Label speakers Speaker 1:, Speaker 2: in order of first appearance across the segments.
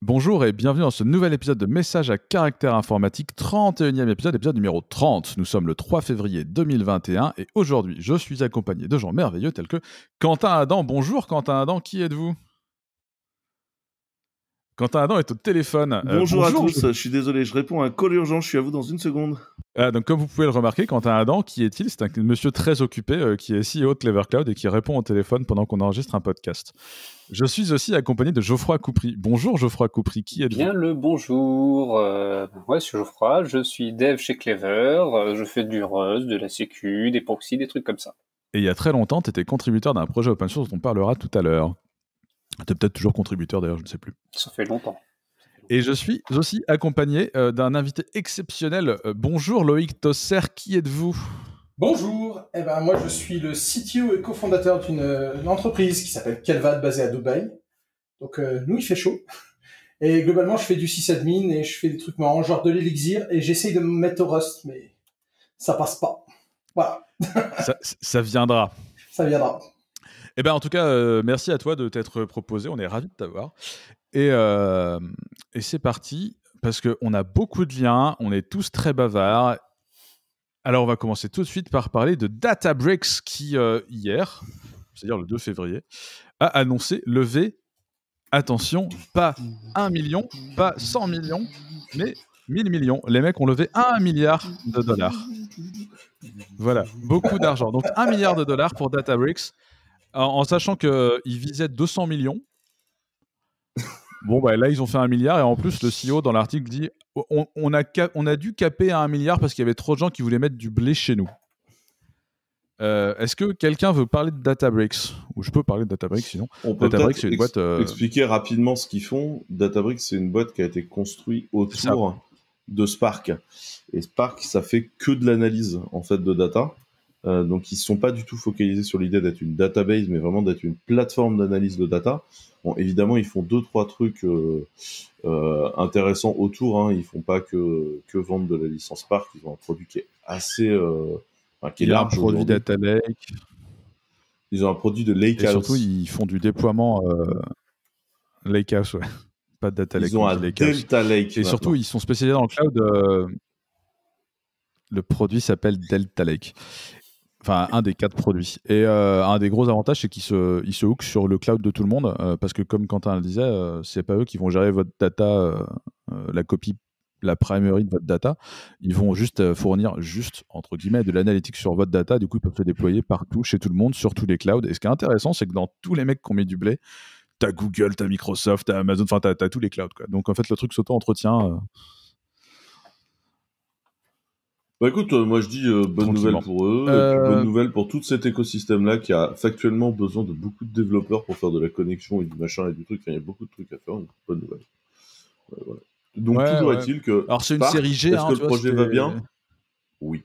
Speaker 1: Bonjour et bienvenue dans ce nouvel épisode de Messages à caractère informatique, 31e épisode numéro 30. Nous sommes le 3 février 2021 et aujourd'hui, je suis accompagné de gens merveilleux tels que Quentin Adam. Bonjour Quentin Adam, qui êtes-vous ? Quentin Adam est au téléphone.
Speaker 2: Bonjour à tous, je suis désolé, je réponds à un call urgent, je suis à vous dans une seconde.
Speaker 1: Donc comme vous pouvez le remarquer, Quentin Adam, qui est-il ? C'est un monsieur très occupé qui est CEO de Clever Cloud et qui répond au téléphone pendant qu'on enregistre un podcast. Je suis aussi accompagné de Geoffroy Coupry. Bonjour Geoffroy Coupry, qui êtes-vous ?
Speaker 3: Bien le bonjour, je suis Geoffroy, je suis dev chez Clever, je fais du Rust, de la sécu, des proxys, des trucs comme ça.
Speaker 1: Et il y a très longtemps, tu étais contributeur d'un projet open source dont on parlera tout à l'heure. Tu es peut-être toujours contributeur d'ailleurs, je ne sais plus.
Speaker 3: Ça fait longtemps.
Speaker 1: Et je suis aussi accompagné d'un invité exceptionnel. Bonjour Loïc Tosser, qui êtes-vous ?
Speaker 4: Bonjour, moi je suis le CTO et cofondateur d'une entreprise qui s'appelle Kelvad, basée à Dubaï. Donc nous il fait chaud. Et globalement je fais du sysadmin et je fais des trucs marrants, genre de l'Elixir, et j'essaye de me mettre au Rust, mais ça passe pas. Voilà.
Speaker 1: ça viendra.
Speaker 4: Ça viendra.
Speaker 1: Eh ben, en tout cas, merci à toi de t'être proposé, on est ravis de t'avoir. Et c'est parti, parce qu'on a beaucoup de liens, on est tous très bavards. Alors, on va commencer tout de suite par parler de Databricks qui, hier, c'est-à-dire le 2 février, a annoncé lever, attention, pas 1 million, pas 100 millions, mais 1000 millions. Les mecs ont levé 1 milliard de dollars. Voilà, beaucoup d'argent. Donc, 1 milliard de dollars pour Databricks, en sachant qu'ils visaient 200 millions. Bon, bah là, ils ont fait 1 milliard et en plus, le CEO dans l'article dit on a dû caper à 1 milliard parce qu'il y avait trop de gens qui voulaient mettre du blé chez nous. Est-ce que quelqu'un veut parler de Databricks ? Ou je peux parler de Databricks sinon.
Speaker 2: On peut
Speaker 1: Databricks, c'est une boîte.
Speaker 2: Expliquer rapidement ce qu'ils font. Databricks, c'est une boîte qui a été construite autour de Spark. Et Spark, ça fait que de l'analyse en fait de data. Donc, ils ne sont pas du tout focalisés sur l'idée d'être une database, mais vraiment d'être une plateforme d'analyse de data. Bon, évidemment, ils font 2-3 trucs intéressants autour. Hein. Ils ne font pas que vendre de la licence Spark. Ils ont un produit qui est assez qui est large.
Speaker 1: Un produit Data Lake.
Speaker 2: Ils ont un produit de Lakehouse.
Speaker 1: Et surtout, ils font du déploiement Lakehouse, ouais. Pas de Data Lake.
Speaker 2: Ils ont un Delta Lake.
Speaker 1: Et surtout, ils sont spécialisés dans le cloud. Le produit s'appelle Delta Lake. Enfin, un des 4 produits. Et un des gros avantages, c'est qu'ils se hookent sur le cloud de tout le monde, parce que comme Quentin le disait, c'est pas eux qui vont gérer votre data, la copie, la primary de votre data. Ils vont juste fournir, entre guillemets, de l'analytique sur votre data. Du coup, ils peuvent se déployer partout, chez tout le monde, sur tous les clouds. Et ce qui est intéressant, c'est que dans tous les mecs qui ont mis du blé, t'as Google, t'as Microsoft, t'as Amazon, enfin, t'as tous les clouds, quoi. Donc, en fait, le truc s'auto-entretient.
Speaker 2: Bah écoute, moi je dis bonne nouvelle pour eux, et puis bonne nouvelle pour tout cet écosystème-là qui a factuellement besoin de beaucoup de développeurs pour faire de la connexion et du machin et du truc. Enfin, il y a beaucoup de trucs à faire, donc bonne nouvelle. Voilà. Donc toujours est-il que...
Speaker 1: Alors c'est une série G,
Speaker 2: est-ce que le projet va bien ? Oui.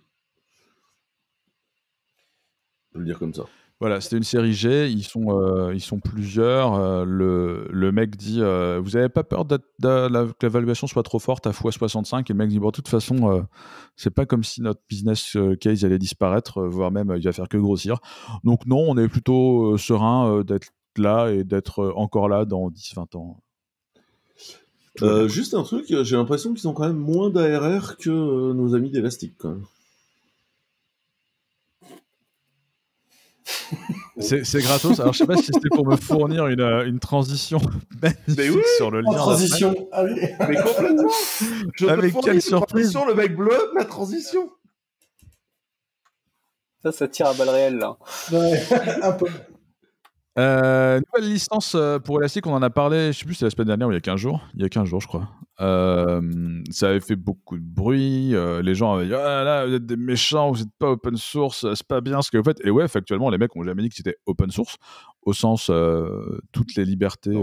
Speaker 2: Je peux le dire comme ça.
Speaker 1: Voilà, c'était une série G, ils sont plusieurs. Le mec dit vous n'avez pas peur que l'évaluation soit trop forte à x65 ? Et le mec dit bon, de toute façon, c'est pas comme si notre business case allait disparaître, voire même il va faire que grossir. Donc non, on est plutôt serein d'être là et d'être encore là dans 10-20 ans.
Speaker 2: Juste un truc, j'ai l'impression qu'ils ont quand même moins d'ARR que nos amis d'Elastic quand même.
Speaker 1: C'est gratos. Alors je sais pas si c'était pour me fournir une transition magnifique sur le lien.
Speaker 4: Transition.
Speaker 2: Mais complètement.
Speaker 1: Avec quelle surprise.
Speaker 2: Le mec bleu, ma transition.
Speaker 3: Ça tire à balles réelles là.
Speaker 4: Ouais, un peu.
Speaker 1: Nouvelle licence pour Elastic, on en a parlé, je sais plus si c'est la semaine dernière ou il y a 15 jours. Il y a 15 jours, je crois. Ça avait fait beaucoup de bruit. Les gens avaient dit ah là, vous êtes des méchants, vous n'êtes pas open source, c'est pas bien ce que vous faites. Et ouais, factuellement, les mecs ont jamais dit que c'était open source, au sens toutes les libertés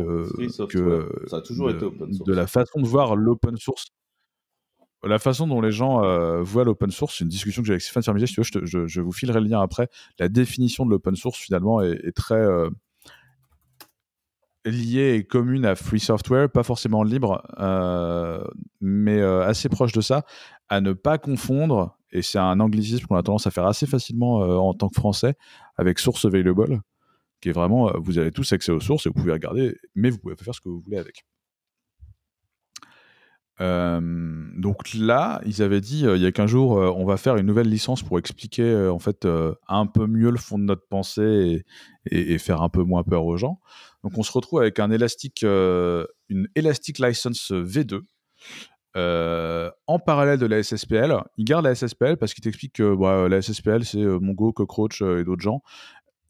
Speaker 2: ça a toujours été open source.
Speaker 1: De la façon de voir l'open source. La façon dont les gens voient l'open source, c'est une discussion que j'ai avec Stéphane Fermier. Si tu veux, je vous filerai le lien après. La définition de l'open source, finalement, est très liée et commune à free software, pas forcément libre, mais assez proche de ça, à ne pas confondre, et c'est un anglicisme qu'on a tendance à faire assez facilement en tant que français, avec source available, qui est vraiment, vous avez tous accès aux sources et vous pouvez regarder, mais vous pouvez faire ce que vous voulez avec. Donc là, ils avaient dit il y a 15 jours, on va faire une nouvelle licence pour expliquer en fait un peu mieux le fond de notre pensée et faire un peu moins peur aux gens. Donc on se retrouve avec une Elastic License V2 en parallèle de la SSPL. Ils gardent la SSPL parce qu'ils t'expliquent que la SSPL c'est Mongo, Cockroach et d'autres gens.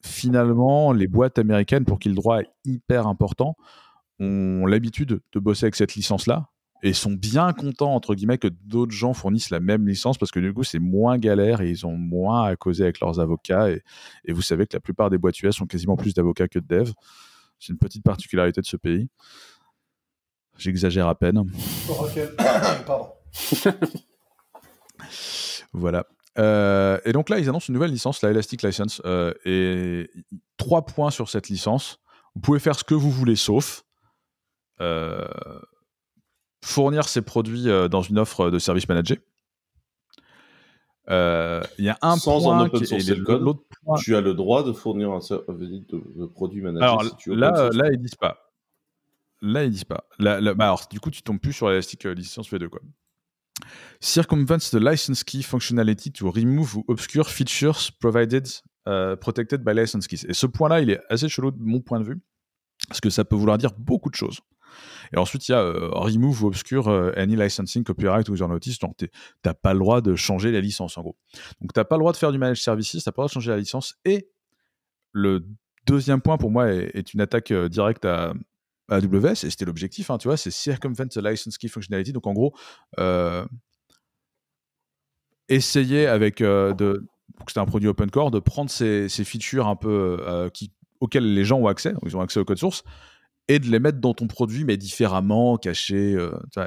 Speaker 1: Finalement, les boîtes américaines, pour qui le droit est hyper important, ont l'habitude de bosser avec cette licence-là et sont bien contents, entre guillemets, que d'autres gens fournissent la même licence parce que du coup, c'est moins galère et ils ont moins à causer avec leurs avocats. Et vous savez que la plupart des boîtes US ont quasiment plus d'avocats que de devs. C'est une petite particularité de ce pays. J'exagère à peine.
Speaker 4: Pardon.
Speaker 1: Voilà. Et donc là, ils annoncent une nouvelle licence, la Elastic License. Et 3 points sur cette licence. Vous pouvez faire ce que vous voulez, sauf fournir ces produits dans une offre de service managé. Il y a un
Speaker 2: sans
Speaker 1: point
Speaker 2: en open source le code,
Speaker 1: l'autre point...
Speaker 2: tu as le droit de fournir un service de produit managé.
Speaker 1: Alors
Speaker 2: si tu
Speaker 1: là, ils disent pas. Là, ils disent pas. Alors, du coup, tu tombes plus sur l'Elastic License V2, quoi. Circumvents the license key functionality to remove or obscure features protected by license keys. Et ce point-là, il est assez chelou de mon point de vue, parce que ça peut vouloir dire beaucoup de choses. Et ensuite, il y a remove ou obscure any licensing copyright user notice. Donc, t'as pas le droit de changer la licence, en gros. Donc, t'as pas le droit de faire du managed services, t'as pas le droit de changer la licence. Et le deuxième point, pour moi, est une attaque directe à AWS, et c'était l'objectif, tu vois, c'est circumvent the license key functionality. Donc, en gros, essayer avec c'était un produit open core, de prendre ces features un peu auxquelles les gens ont accès, ils ont accès au code source, et de les mettre dans ton produit, mais différemment, cachés.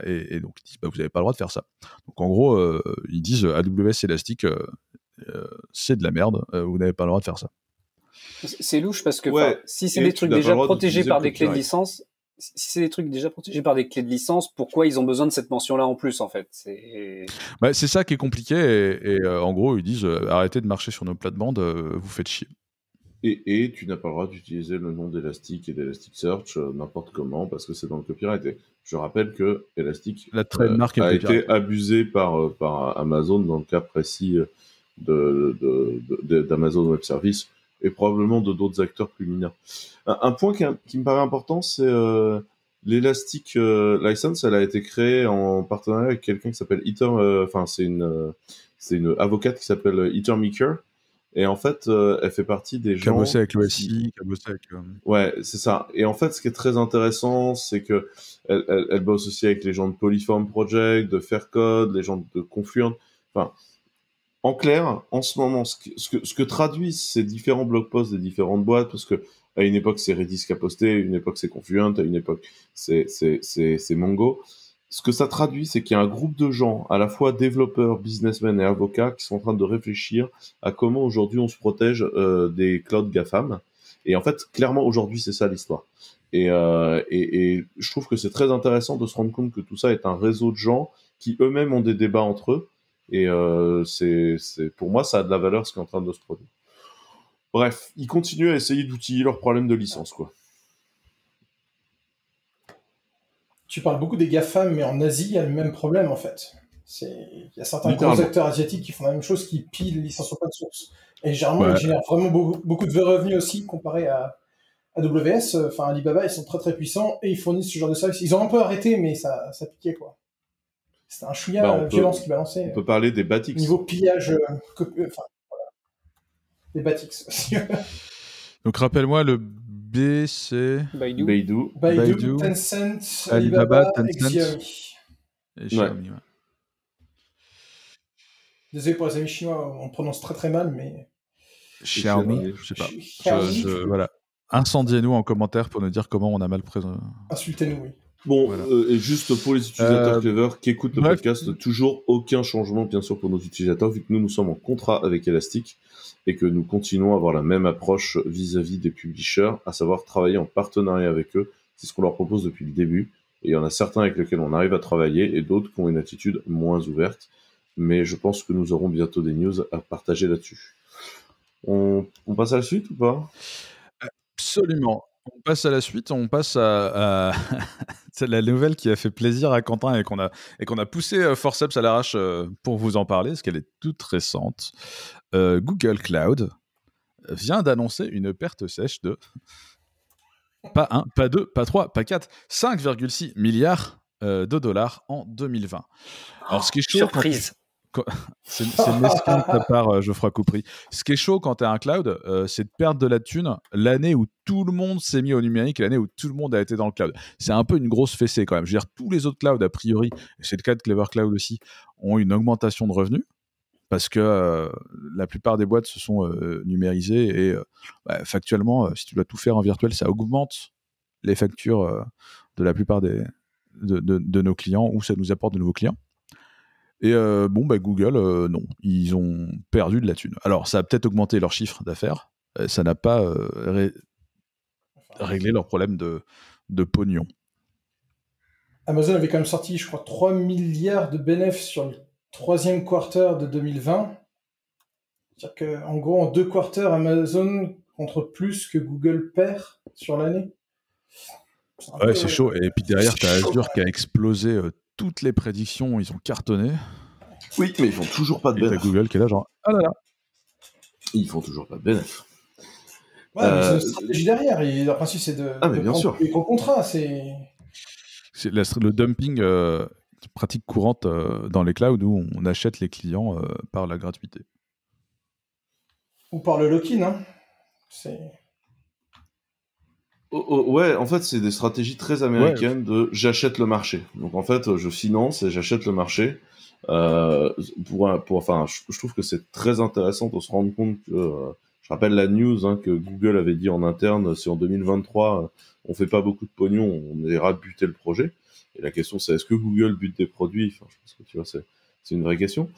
Speaker 1: Et donc, ils disent, vous n'avez pas le droit de faire ça. Donc, en gros, ils disent AWS Elastic, c'est de la merde, vous n'avez pas le droit de faire ça.
Speaker 3: C'est louche parce que si c'est des trucs déjà protégés par des clés de licence, pourquoi ils ont besoin de cette mention-là en plus, en fait?
Speaker 1: C'est ça qui est compliqué. Et en gros, ils disent arrêtez de marcher sur nos plates-bandes, vous faites chier.
Speaker 2: Et tu n'as pas le droit d'utiliser le nom d'Elastic et d'Elasticsearch n'importe comment parce que c'est dans le copyright. Et je rappelle que Elastic a été abusé par Amazon dans le cas précis d'Amazon Web Services et probablement de d'autres acteurs plus mineurs. Un point qui me paraît important, c'est l'Elastic License. Elle a été créée en partenariat avec quelqu'un qui s'appelle c'est une avocate qui s'appelle Heather Meeker. Et en fait, elle fait partie des gens...
Speaker 1: Qui a bossé avec l'OSI, qui a bossé avec...
Speaker 2: Ouais, c'est ça. Et en fait, ce qui est très intéressant, c'est que elle bosse aussi avec les gens de Polyform Project, de Faircode, les gens de Confluent. Enfin, en clair, en ce moment, ce que traduisent ces différents blog posts des différentes boîtes, parce que à une époque, c'est Redis qui a posté, à une époque, c'est Confluent, à une époque, c'est Mongo. Ce que ça traduit, c'est qu'il y a un groupe de gens, à la fois développeurs, businessmen et avocats, qui sont en train de réfléchir à comment aujourd'hui on se protège des clouds GAFAM. Et en fait, clairement, aujourd'hui, c'est ça l'histoire. Et je trouve que c'est très intéressant de se rendre compte que tout ça est un réseau de gens qui eux-mêmes ont des débats entre eux. Et pour moi, ça a de la valeur ce qui est en train de se produire. Bref, ils continuent à essayer d'outiller leurs problèmes de licence, quoi.
Speaker 4: Tu parles beaucoup des GAFAM, mais en Asie, il y a le même problème, en fait. Il y a certains gros acteurs asiatiques qui font la même chose, qui pillent les licences open source. Et généralement, ils génèrent vraiment beaucoup de revenus aussi, comparé à AWS. Enfin, Alibaba, ils sont très très puissants, et ils fournissent ce genre de service. Ils ont un peu arrêté, mais ça piquait, quoi. C'était un chouïa violence qui balançait.
Speaker 2: On peut parler des Batix.
Speaker 4: Niveau pillage, des Batix.
Speaker 1: Donc, rappelle-moi, le B, c'est...
Speaker 2: Baidu,
Speaker 4: Tencent,
Speaker 1: Alibaba,
Speaker 4: et
Speaker 1: Tencent.
Speaker 4: Et Xiaomi. Ouais. Désolé pour les amis chinois, on prononce très très mal, mais...
Speaker 1: Xiaomi, je sais pas. Voilà. Incendiez-nous en commentaire pour nous dire comment on a mal présenté.
Speaker 4: Insultez-nous, oui.
Speaker 2: Bon, voilà. Et juste pour les utilisateurs Clever qui écoutent le podcast, toujours aucun changement, bien sûr, pour nos utilisateurs, vu que nous sommes en contrat avec Elastic et que nous continuons à avoir la même approche vis-à-vis des publishers, à savoir travailler en partenariat avec eux. C'est ce qu'on leur propose depuis le début. Et il y en a certains avec lesquels on arrive à travailler et d'autres qui ont une attitude moins ouverte. Mais je pense que nous aurons bientôt des news à partager là-dessus. On passe à la suite ou pas ?
Speaker 1: Absolument. On passe à la suite, on passe à c'est la nouvelle qui a fait plaisir à Quentin et qu'on a poussé forceps à l'arrache pour vous en parler, parce qu'elle est toute récente. Google Cloud vient d'annoncer une perte sèche de pas 1, pas 2, pas 3, pas 4, 5,6 milliards de dollars en 2020. Alors, ce qui est chaud,
Speaker 3: surprise.
Speaker 1: C'est une mesquine de ta part, Geoffroy Coupry. Ce qui est chaud quand tu as un cloud, c'est de perdre de la thune l'année où tout le monde s'est mis au numérique, l'année où tout le monde a été dans le cloud. C'est un peu une grosse fessée quand même. Je veux dire, tous les autres clouds, a priori, et c'est le cas de Clever Cloud aussi, ont une augmentation de revenus parce que la plupart des boîtes se sont numérisées et factuellement, si tu dois tout faire en virtuel, ça augmente les factures de la plupart de nos clients ou ça nous apporte de nouveaux clients. Et Google, non, ils ont perdu de la thune. Alors, ça a peut-être augmenté leur chiffre d'affaires, ça n'a pas réglé leur problème de pognon.
Speaker 4: Amazon avait quand même sorti, je crois, 3 milliards de bénéfices sur le troisième quarter de 2020. C'est-à-dire qu'en gros, en 2 quarters, Amazon contre plus que Google perd sur l'année.
Speaker 1: Ouais, c'est chaud. Et puis derrière, tu as Azure qui a explosé toutes les prédictions, ils ont cartonné.
Speaker 2: Oui, mais ils font toujours pas de bénéfice.
Speaker 1: Et t'as Google qui est là, genre, ah là là.
Speaker 2: Ils font toujours pas de bénéfice.
Speaker 4: Ouais, mais c'est une stratégie derrière. Et leur principe, c'est de prendre des gros contrats. C'est
Speaker 1: le dumping, pratique courante dans les clouds où on achète les clients par la gratuité.
Speaker 4: Ou par le lock-in, hein.
Speaker 2: Ouais, en fait, c'est des stratégies très américaines de j'achète le marché. Donc, en fait, je finance et j'achète le marché. Je trouve que c'est très intéressant de se rendre compte que, je rappelle la news que Google avait dit en interne, si en 2023, on fait pas beaucoup de pognon, on ira buter le projet. Et la question, c'est est-ce que Google bute des produits? Enfin, je pense que tu vois, c'est une vraie question.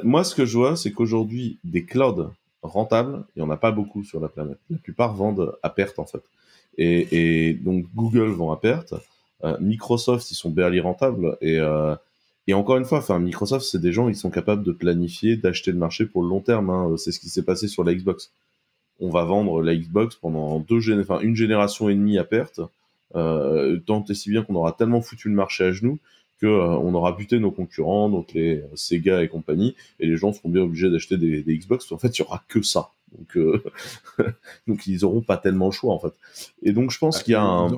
Speaker 2: Moi, ce que je vois, c'est qu'aujourd'hui, des clouds rentables, il y en a pas beaucoup sur la planète. La plupart vendent à perte, en fait. Et donc Google vend à perte, Microsoft ils sont barely rentables et encore une fois, enfin Microsoft c'est des gens ils sont capables de planifier, d'acheter le marché pour le long terme. Hein. C'est ce qui s'est passé sur la Xbox. On va vendre la Xbox pendant une génération et demie à perte, tant et si bien qu'on aura tellement foutu le marché à genoux que on aura buté nos concurrents, donc les Sega et compagnie, et les gens seront bien obligés d'acheter des Xbox. Parce qu'en fait il y aura que ça. Donc ils auront pas tellement le choix en fait. Et donc je pense qu'il y a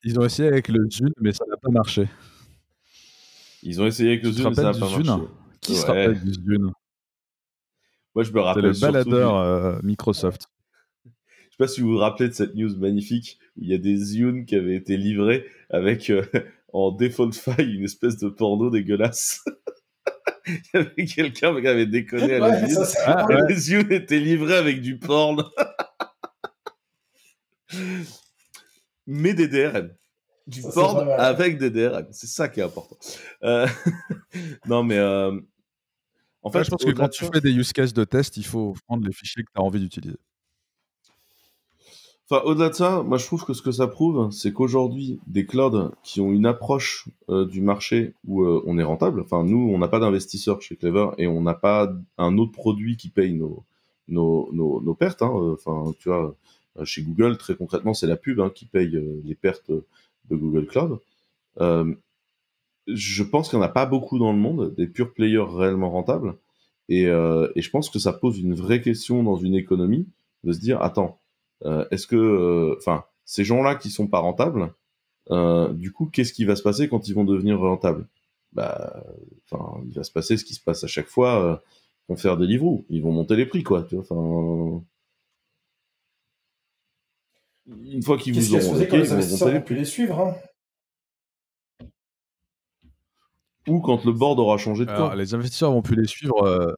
Speaker 1: ils ont essayé avec le Zune, mais ça n'a pas marché.
Speaker 2: Ils ont essayé avec le Zune, mais ça n'a pas marché.
Speaker 1: Qui se rappelle du Zune?
Speaker 2: Moi je me rappelle.
Speaker 1: C'est le baladeur Microsoft.
Speaker 2: Je sais pas si vous vous rappelez de cette news magnifique où il y a des Zune qui avaient été livrés avec en default file une espèce de porno dégueulasse. Il y avait quelqu'un qui avait déconné à la ville. Les Zune étaient livrés avec du porn. Mais des DRM. Du porn avec des DRM. C'est ça qui est important. Non, mais
Speaker 1: en fait, je pense que quand tu fais des use cases de test, il faut prendre les fichiers que tu as envie d'utiliser.
Speaker 2: Enfin, au-delà de ça, moi je trouve que ce que ça prouve, c'est qu'aujourd'hui, des clouds qui ont une approche du marché où on est rentable, enfin nous, on n'a pas d'investisseurs chez Clever et on n'a pas un autre produit qui paye nos pertes. Enfin, tu vois, chez Google, très concrètement, c'est la pub qui paye les pertes de Google Cloud. Je pense qu'il n'y en a pas beaucoup dans le monde, des pure players réellement rentables. Et je pense que ça pose une vraie question dans une économie de se dire, attends, est-ce que, ces gens-là qui sont pas rentables, du coup, qu'est-ce qui va se passer quand ils vont devenir rentables? Il va se passer ce qui se passe à chaque fois qu'on fait des Deliveroo. Ils vont monter les prix, quoi. Tu vois, une fois qu'ils vous auront
Speaker 4: monté, ils vont monter les prix. Les suivre. Hein.
Speaker 2: Ou quand le board aura changé de camp.
Speaker 1: Les investisseurs vont plus les suivre.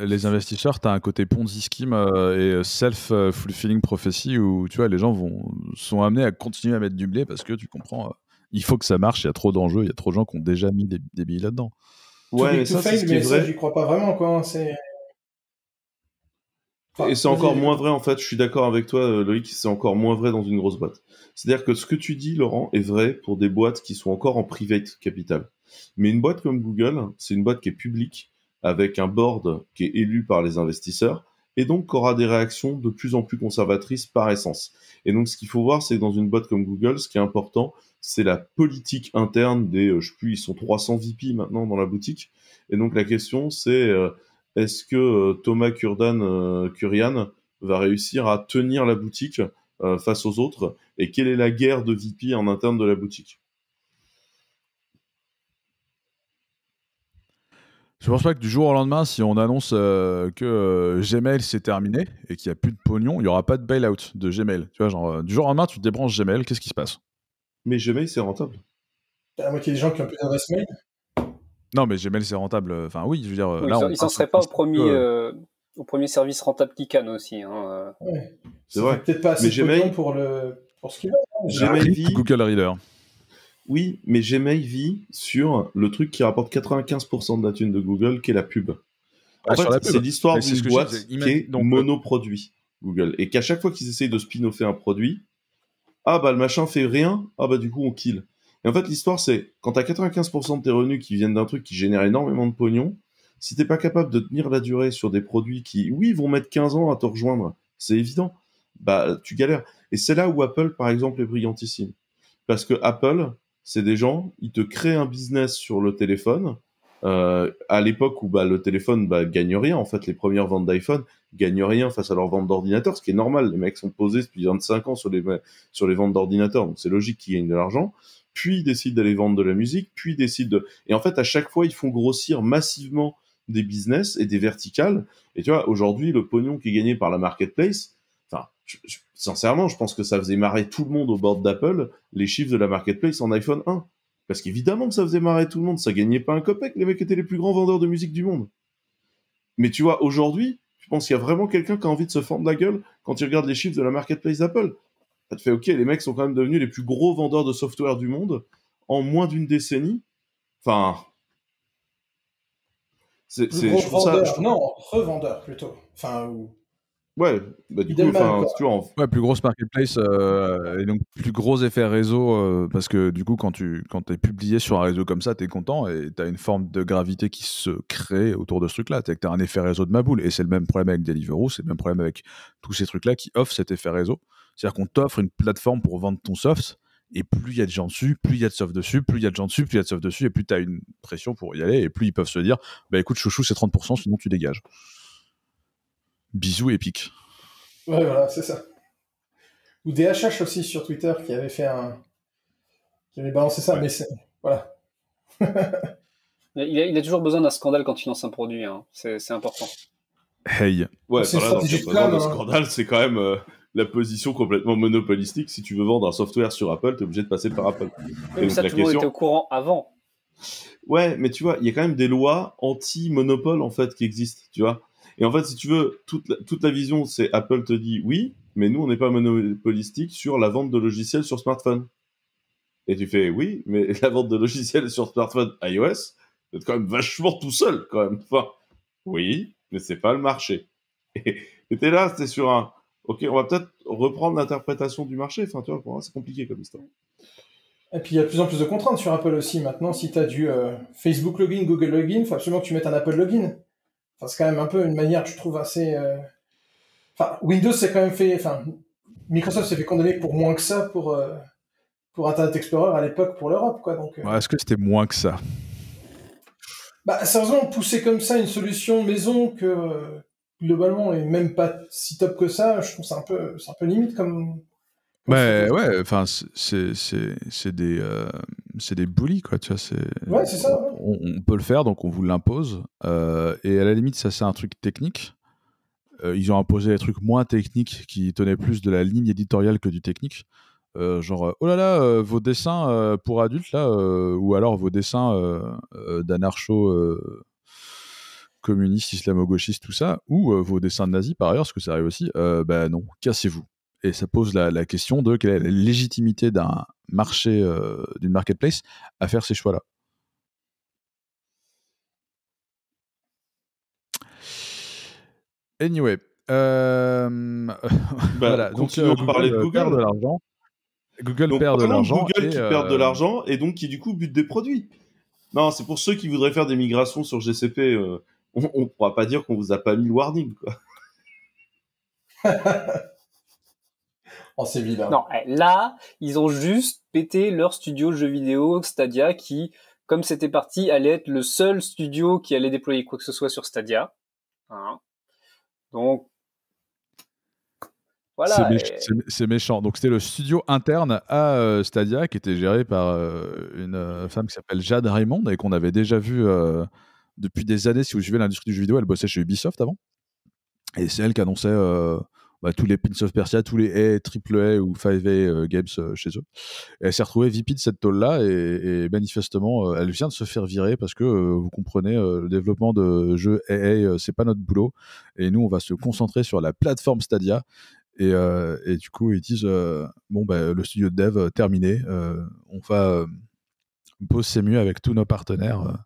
Speaker 1: Les investisseurs, tu as un côté Ponzi scheme et self-fulfilling prophecy où tu vois, les gens sont amenés à continuer à mettre du blé parce que tu comprends, il faut que ça marche, il y a trop d'enjeux, il y a trop de gens qui ont déjà mis des billets là-dedans.
Speaker 2: Ouais, mais ça, c'est ce qui est vrai.
Speaker 4: J'y crois pas vraiment, quoi.
Speaker 2: Et c'est encore moins vrai, en fait. Je suis d'accord avec toi, Loïc, c'est encore moins vrai dans une grosse boîte. C'est-à-dire que ce que tu dis, Laurent, est vrai pour des boîtes qui sont encore en private capital. Mais une boîte comme Google, c'est une boîte qui est publique, avec un board qui est élu par les investisseurs, et donc qui aura des réactions de plus en plus conservatrices par essence. Et donc, ce qu'il faut voir, c'est que dans une boîte comme Google, ce qui est important, c'est la politique interne des, je sais plus, ils sont 300 VP maintenant dans la boutique. Et donc, la question, c'est est-ce que Thomas Kurian va réussir à tenir la boutique face aux autres, et quelle est la guerre de VP en interne de la boutique?
Speaker 1: Je pense pas que du jour au lendemain, si on annonce que Gmail c'est terminé et qu'il n'y a plus de pognon, il n'y aura pas de bail-out de Gmail. Tu vois, genre, du jour au lendemain, tu débranches Gmail, qu'est-ce qui se passe?
Speaker 2: Mais Gmail, c'est rentable.
Speaker 4: Il y a la moitié des gens qui ont plus d'adresse mail.
Speaker 1: Non, mais Gmail c'est rentable. Enfin, oui, je veux dire.
Speaker 3: Oui,
Speaker 1: là,
Speaker 3: ils s'en seraient pas au premier service rentable qui canne aussi. Hein.
Speaker 4: Ouais.
Speaker 2: C'est vrai.
Speaker 4: Peut-être pas assez
Speaker 2: Mais
Speaker 4: de pognon
Speaker 2: Gmail,
Speaker 4: pour ce qu'il veut.
Speaker 2: Gmail vit.
Speaker 1: Google Reader.
Speaker 2: Oui, mais Gmail vit sur le truc qui rapporte 95% de la thune de Google, qui est la pub. En
Speaker 1: sur la
Speaker 2: fait,
Speaker 1: pub.
Speaker 2: c'est l'histoire
Speaker 1: Mais c'est
Speaker 2: d'une
Speaker 1: ce que
Speaker 2: boîte
Speaker 1: je disais.
Speaker 2: qui est
Speaker 1: Donc,
Speaker 2: monoproduit, Google. Et qu'à chaque fois qu'ils essayent de spin-offer un produit, ah bah le machin fait rien, ah bah du coup on kill. Et en fait, l'histoire, c'est quand t'as 95% de tes revenus qui viennent d'un truc qui génère énormément de pognon, si t'es pas capable de tenir la durée sur des produits qui, oui, vont mettre 15 ans à te rejoindre, c'est évident, bah tu galères. Et c'est là où Apple, par exemple, est brillantissime. Parce que Apple, c'est des gens, ils te créent un business sur le téléphone, à l'époque où bah, le téléphone gagne rien. En fait, les premières ventes d'iPhone gagnent rien face à leurs ventes d'ordinateurs, ce qui est normal. Les mecs sont posés depuis 25 ans sur les ventes d'ordinateurs, donc c'est logique qu'ils gagnent de l'argent. Puis ils décident d'aller vendre de la musique, puis ils décident de... Et en fait, à chaque fois, ils font grossir massivement des business et des verticales. Et tu vois, aujourd'hui, le pognon qui est gagné par la marketplace, enfin, sincèrement, je pense que ça faisait marrer tout le monde au board d'Apple, les chiffres de la marketplace en iPhone 1. Parce qu'évidemment que ça faisait marrer tout le monde, ça gagnait pas un copec, les mecs étaient les plus grands vendeurs de musique du monde. Mais tu vois, aujourd'hui, je pense qu'il y a vraiment quelqu'un qui a envie de se fendre la gueule quand il regarde les chiffres de la marketplace d'Apple. Ça te fait, ok, les mecs sont quand même devenus les plus gros vendeurs de software du monde en moins d'une décennie. Enfin...
Speaker 4: Gros vendeur, non, revendeur plutôt. Enfin,
Speaker 2: ouais, bah du coup, enfin, tu vois,
Speaker 1: ouais, plus grosse marketplace et donc plus gros effet réseau parce que du coup, quand t'es publié sur un réseau comme ça, t'es content et t'as une forme de gravité qui se crée autour de ce truc-là. T'as un effet réseau de ma boule et c'est le même problème avec Deliveroo, c'est le même problème avec tous ces trucs-là qui offrent cet effet réseau. C'est-à-dire qu'on t'offre une plateforme pour vendre ton soft. Et plus il y a de gens dessus, plus il y a de soft dessus, plus il y a de gens dessus, plus il y a de soft dessus, et plus tu as une pression pour y aller, et plus ils peuvent se dire, bah écoute, chouchou, c'est 30%, sinon tu dégages. Bisous, Epic.
Speaker 4: Ouais, voilà, c'est ça. Ou DHH aussi sur Twitter qui avait balancé ça, ouais. Mais c'est... Voilà.
Speaker 3: il a toujours besoin d'un scandale quand il lance un produit, hein. C'est important.
Speaker 1: Hey.
Speaker 2: Ouais, voilà, dans le cas de scandale, c'est quand même... la position complètement monopolistique. Si tu veux vendre un software sur Apple, t'es obligé de passer par Apple.
Speaker 3: Mais ça, tout le monde était au courant avant.
Speaker 2: Ouais, mais tu vois, il y a quand même des lois anti-monopole, en fait, qui existent, tu vois. Et en fait, si tu veux, toute la vision, c'est Apple te dit oui, mais nous, on n'est pas monopolistique sur la vente de logiciels sur smartphone. Et tu fais oui, mais la vente de logiciels sur smartphone iOS, c'est quand même vachement tout seul, quand même. Enfin, oui, mais c'est pas le marché. Et t'es là, t'es sur un... Ok, on va peut-être reprendre l'interprétation du marché. Enfin, tu vois, pour moi, c'est compliqué comme histoire.
Speaker 4: Et puis, il y a de plus en plus de contraintes sur Apple aussi. Maintenant, si tu as du Facebook login, Google login, il faut absolument que tu mettes un Apple login. Enfin, c'est quand même un peu une manière, je trouve, assez... Enfin, Windows s'est quand même fait... Enfin, Microsoft s'est fait condamner pour moins que ça pour Internet Explorer à l'époque pour l'Europe, quoi. Donc,
Speaker 1: ouais, est-ce que c'était moins que ça?
Speaker 4: Bah, sérieusement, pousser comme ça une solution maison que... globalement, et même pas si top que ça, je trouve c'est un peu limite comme
Speaker 1: ouais, enfin, c'est des bullies, quoi, tu vois,
Speaker 4: ouais, c'est ça. Ouais.
Speaker 1: On peut le faire, donc on vous l'impose. Et à la limite, ça, c'est un truc technique. Ils ont imposé des trucs moins techniques qui tenaient plus de la ligne éditoriale que du technique. Genre, oh là là, vos dessins pour adultes, là, ou alors vos dessins d'anarcho... communistes, islamo-gauchistes, tout ça, ou vos dessins de nazis par ailleurs, parce que ça arrive aussi, bah non, cassez-vous. Et ça pose la question de quelle est la légitimité d'un marché, d'une marketplace à faire ces choix-là. Anyway, voilà. Donc
Speaker 2: parler de Google
Speaker 1: perd de l'argent. Google perd de l'argent.
Speaker 2: Google qui perd de l'argent et donc qui du coup bute des produits. Non, c'est pour ceux qui voudraient faire des migrations sur GCP. On ne pourra pas dire qu'on vous a pas mis le warning, quoi.
Speaker 4: Oh, c'est vilain.
Speaker 3: Non, là, ils ont juste pété leur studio de jeux vidéo Stadia qui, comme c'était parti, allait être le seul studio qui allait déployer quoi que ce soit sur Stadia. Hein. Donc, voilà.
Speaker 1: C'est méchant. Donc, c'était le studio interne à Stadia qui était géré par une femme qui s'appelle Jade Raymond et qu'on avait déjà vu depuis des années. Si vous suivez l'industrie du jeu vidéo, elle bossait chez Ubisoft avant. Et c'est elle qui annonçait tous les Prince of Persia, tous les AAA ou 5A games chez eux. Et elle s'est retrouvée VP de cette tôle-là et manifestement, elle vient de se faire virer parce que, vous comprenez, le développement de jeux AA, c'est pas notre boulot. Et nous, on va se concentrer sur la plateforme Stadia. Et du coup, ils disent le studio de dev terminé. On va bosser mieux avec tous nos partenaires.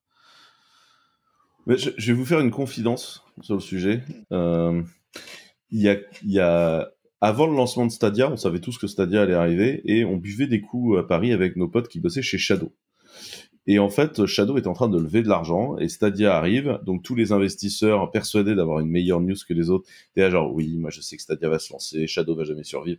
Speaker 2: Mais je vais vous faire une confidence sur le sujet. Il y a avant le lancement de Stadia, on savait tous que Stadia allait arriver et on buvait des coups à Paris avec nos potes qui bossaient chez Shadow. Et en fait, Shadow est en train de lever de l'argent et Stadia arrive, donc tous les investisseurs persuadés d'avoir une meilleure news que les autres, étaient là genre oui, moi je sais que Stadia va se lancer, Shadow va jamais survivre.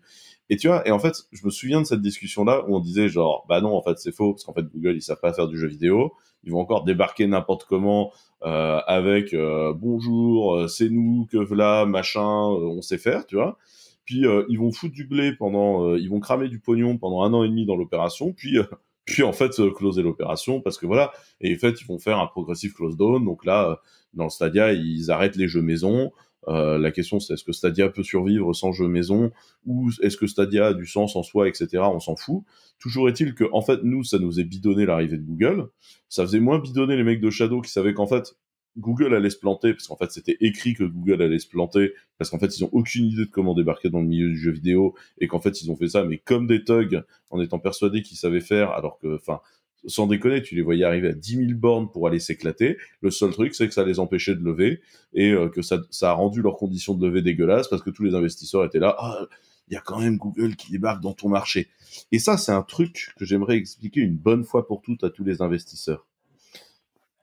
Speaker 2: Et tu vois, et en fait, je me souviens de cette discussion-là où on disait genre bah non, en fait c'est faux parce qu'en fait Google ils savent pas faire du jeu vidéo, ils vont encore débarquer n'importe comment avec bonjour, c'est nous que voilà machin, on sait faire, tu vois. Puis ils vont foutre du blé pendant, ils vont cramer du pognon pendant 1 an et demi dans l'opération, puis en fait closer l'opération parce que voilà, et en fait ils vont faire un progressive close down. Donc là dans le Stadia ils arrêtent les jeux maison. La question c'est est-ce que Stadia peut survivre sans jeux maison ou est-ce que Stadia a du sens en soi, etc. On s'en fout. Toujours est-il que en fait nous ça nous est bidonné l'arrivée de Google, ça faisait moins bidonner les mecs de Shadow qui savaient qu'en fait Google allait se planter, parce qu'en fait c'était écrit que Google allait se planter, parce qu'en fait ils ont aucune idée de comment débarquer dans le milieu du jeu vidéo, et qu'en fait ils ont fait ça, mais comme des thugs, en étant persuadés qu'ils savaient faire, alors que, enfin, sans déconner, tu les voyais arriver à 10 000 bornes pour aller s'éclater. Le seul truc, c'est que ça les empêchait de lever, et que ça a rendu leurs conditions de lever dégueulasses, parce que tous les investisseurs étaient là, ah, il y a quand même Google qui débarque dans ton marché. Et ça, c'est un truc que j'aimerais expliquer une bonne fois pour toutes à tous les investisseurs.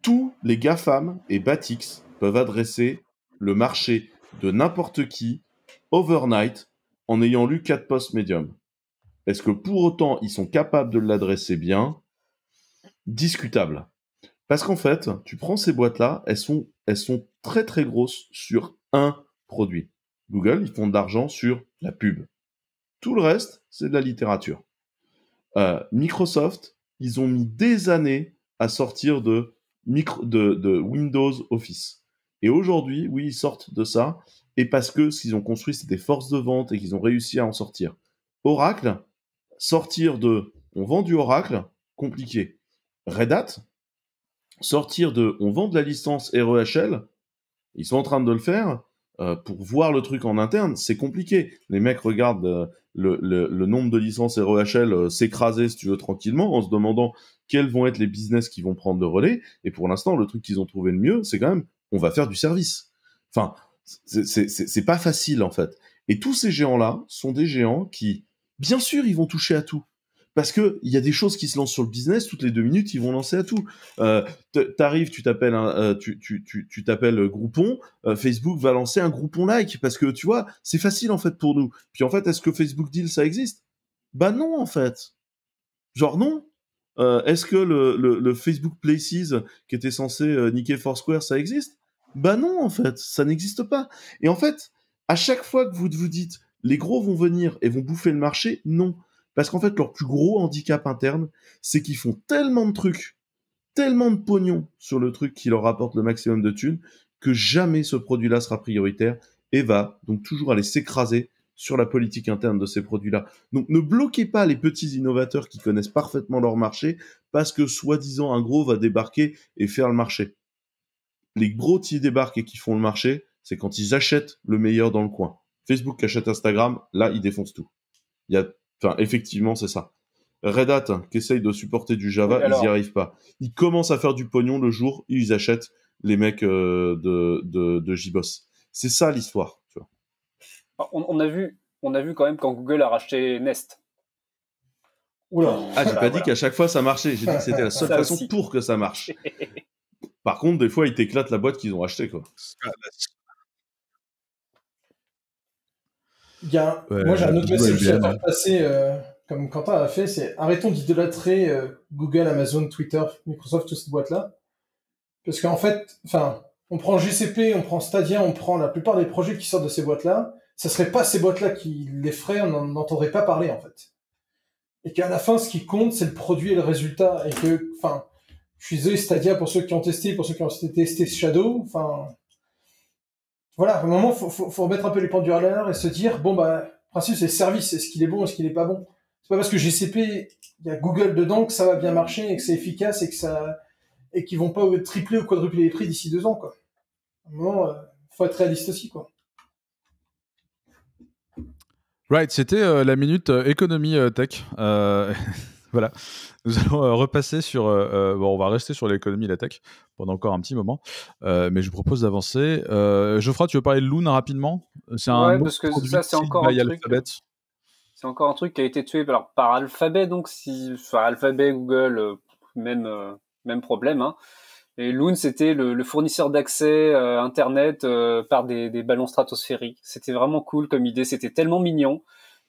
Speaker 2: Tous les GAFAM et Batix peuvent adresser le marché de n'importe qui, overnight, en ayant lu 4 posts médium. Est-ce que pour autant, ils sont capables de l'adresser bien? Discutable. Parce qu'en fait, tu prends ces boîtes-là, elles sont très très grosses sur un produit. Google, ils font de l'argent sur la pub. Tout le reste, c'est de la littérature. Microsoft, ils ont mis des années à sortir de Windows Office. Et aujourd'hui, oui, ils sortent de ça, et parce que ce qu'ils ont construit, c'est des forces de vente et qu'ils ont réussi à en sortir. Oracle, sortir de on vend du Oracle, compliqué. Red Hat, sortir de on vend de la licence REHL, ils sont en train de le faire, pour voir le truc en interne, c'est compliqué. Les mecs regardent le nombre de licences REHL s'écraser, si tu veux, tranquillement, en se demandant quels vont être les business qui vont prendre le relais. Et pour l'instant, le truc qu'ils ont trouvé le mieux, c'est quand même, on va faire du service. Enfin, c'est pas facile, en fait. Et tous ces géants-là sont des géants qui, bien sûr, ils vont toucher à tout. Parce que il y a des choses qui se lancent sur le business, toutes les 2 minutes, ils vont lancer à tout. T'arrives, tu t'appelles tu t'appelles Groupon, Facebook va lancer un Groupon like, parce que tu vois, c'est facile en fait pour nous. Puis en fait, est-ce que Facebook Deal ça existe? Bah non en fait. Genre non. Est-ce que le Facebook Places qui était censé niquer Foursquare ça existe? Bah non en fait, ça n'existe pas. Et en fait, à chaque fois que vous vous dites les gros vont venir et vont bouffer le marché, non. Parce qu'en fait, leur plus gros handicap interne, c'est qu'ils font tellement de trucs, tellement de pognon sur le truc qui leur rapporte le maximum de thunes, que jamais ce produit-là sera prioritaire et va donc toujours aller s'écraser sur la politique interne de ces produits-là. Donc ne bloquez pas les petits innovateurs qui connaissent parfaitement leur marché parce que soi-disant un gros va débarquer et faire le marché. Les gros qui débarquent et qui font le marché, c'est quand ils achètent le meilleur dans le coin. Facebook achète Instagram, là ils défoncent tout. Enfin, effectivement, c'est ça. Red Hat, qui essaye de supporter du Java, oui, ils n'y arrivent pas. Ils commencent à faire du pognon le jour où ils achètent les mecs de JBoss. C'est ça l'histoire. Tu vois.
Speaker 3: On a vu quand même quand Google a racheté Nest.
Speaker 4: Oula.
Speaker 2: Ah, j'ai pas dit qu'à chaque fois ça marchait. J'ai dit que c'était la seule façon aussi pour que ça marche. Par contre, des fois, ils t'éclatent la boîte qu'ils ont achetée, quoi.
Speaker 4: Moi, j'ai un autre message aussi à faire passer, comme Quentin a fait, c'est arrêtons d'idolâtrer Google, Amazon, Twitter, Microsoft, toutes ces boîtes-là. Parce qu'en fait, on prend GCP, on prend Stadia, on prend la plupart des projets qui sortent de ces boîtes-là. Ça serait pas ces boîtes-là qui les feraient, on n'en entendrait pas parler, en fait. Et qu'à la fin, ce qui compte, c'est le produit et le résultat. Et que, je suis désolé, Stadia, pour ceux qui ont testé, pour ceux qui ont testé Shadow, voilà, à un moment, faut remettre un peu les pendules à l'heure et se dire, bon, le principe, c'est le service. Est-ce qu'il est bon, est-ce qu'il est pas bon? C'est pas parce que GCP, il y a Google dedans que ça va bien marcher et que c'est efficace et qu'ils vont pas tripler ou quadrupler les prix d'ici 2 ans, quoi. À un moment, faut être réaliste aussi, quoi.
Speaker 1: Right, c'était la minute économie tech. Voilà, nous allons repasser sur... on va rester sur l'économie et la tech pendant encore un petit moment, mais je vous propose d'avancer. Geoffroy, tu veux parler de Loon rapidement? C'est
Speaker 3: parce que ça, c'est encore un truc... C'est encore un truc qui a été tué par Alphabet, donc Alphabet, Google, même problème, hein. Et Loon, c'était le fournisseur d'accès Internet par des ballons stratosphériques. C'était vraiment cool comme idée, c'était tellement mignon.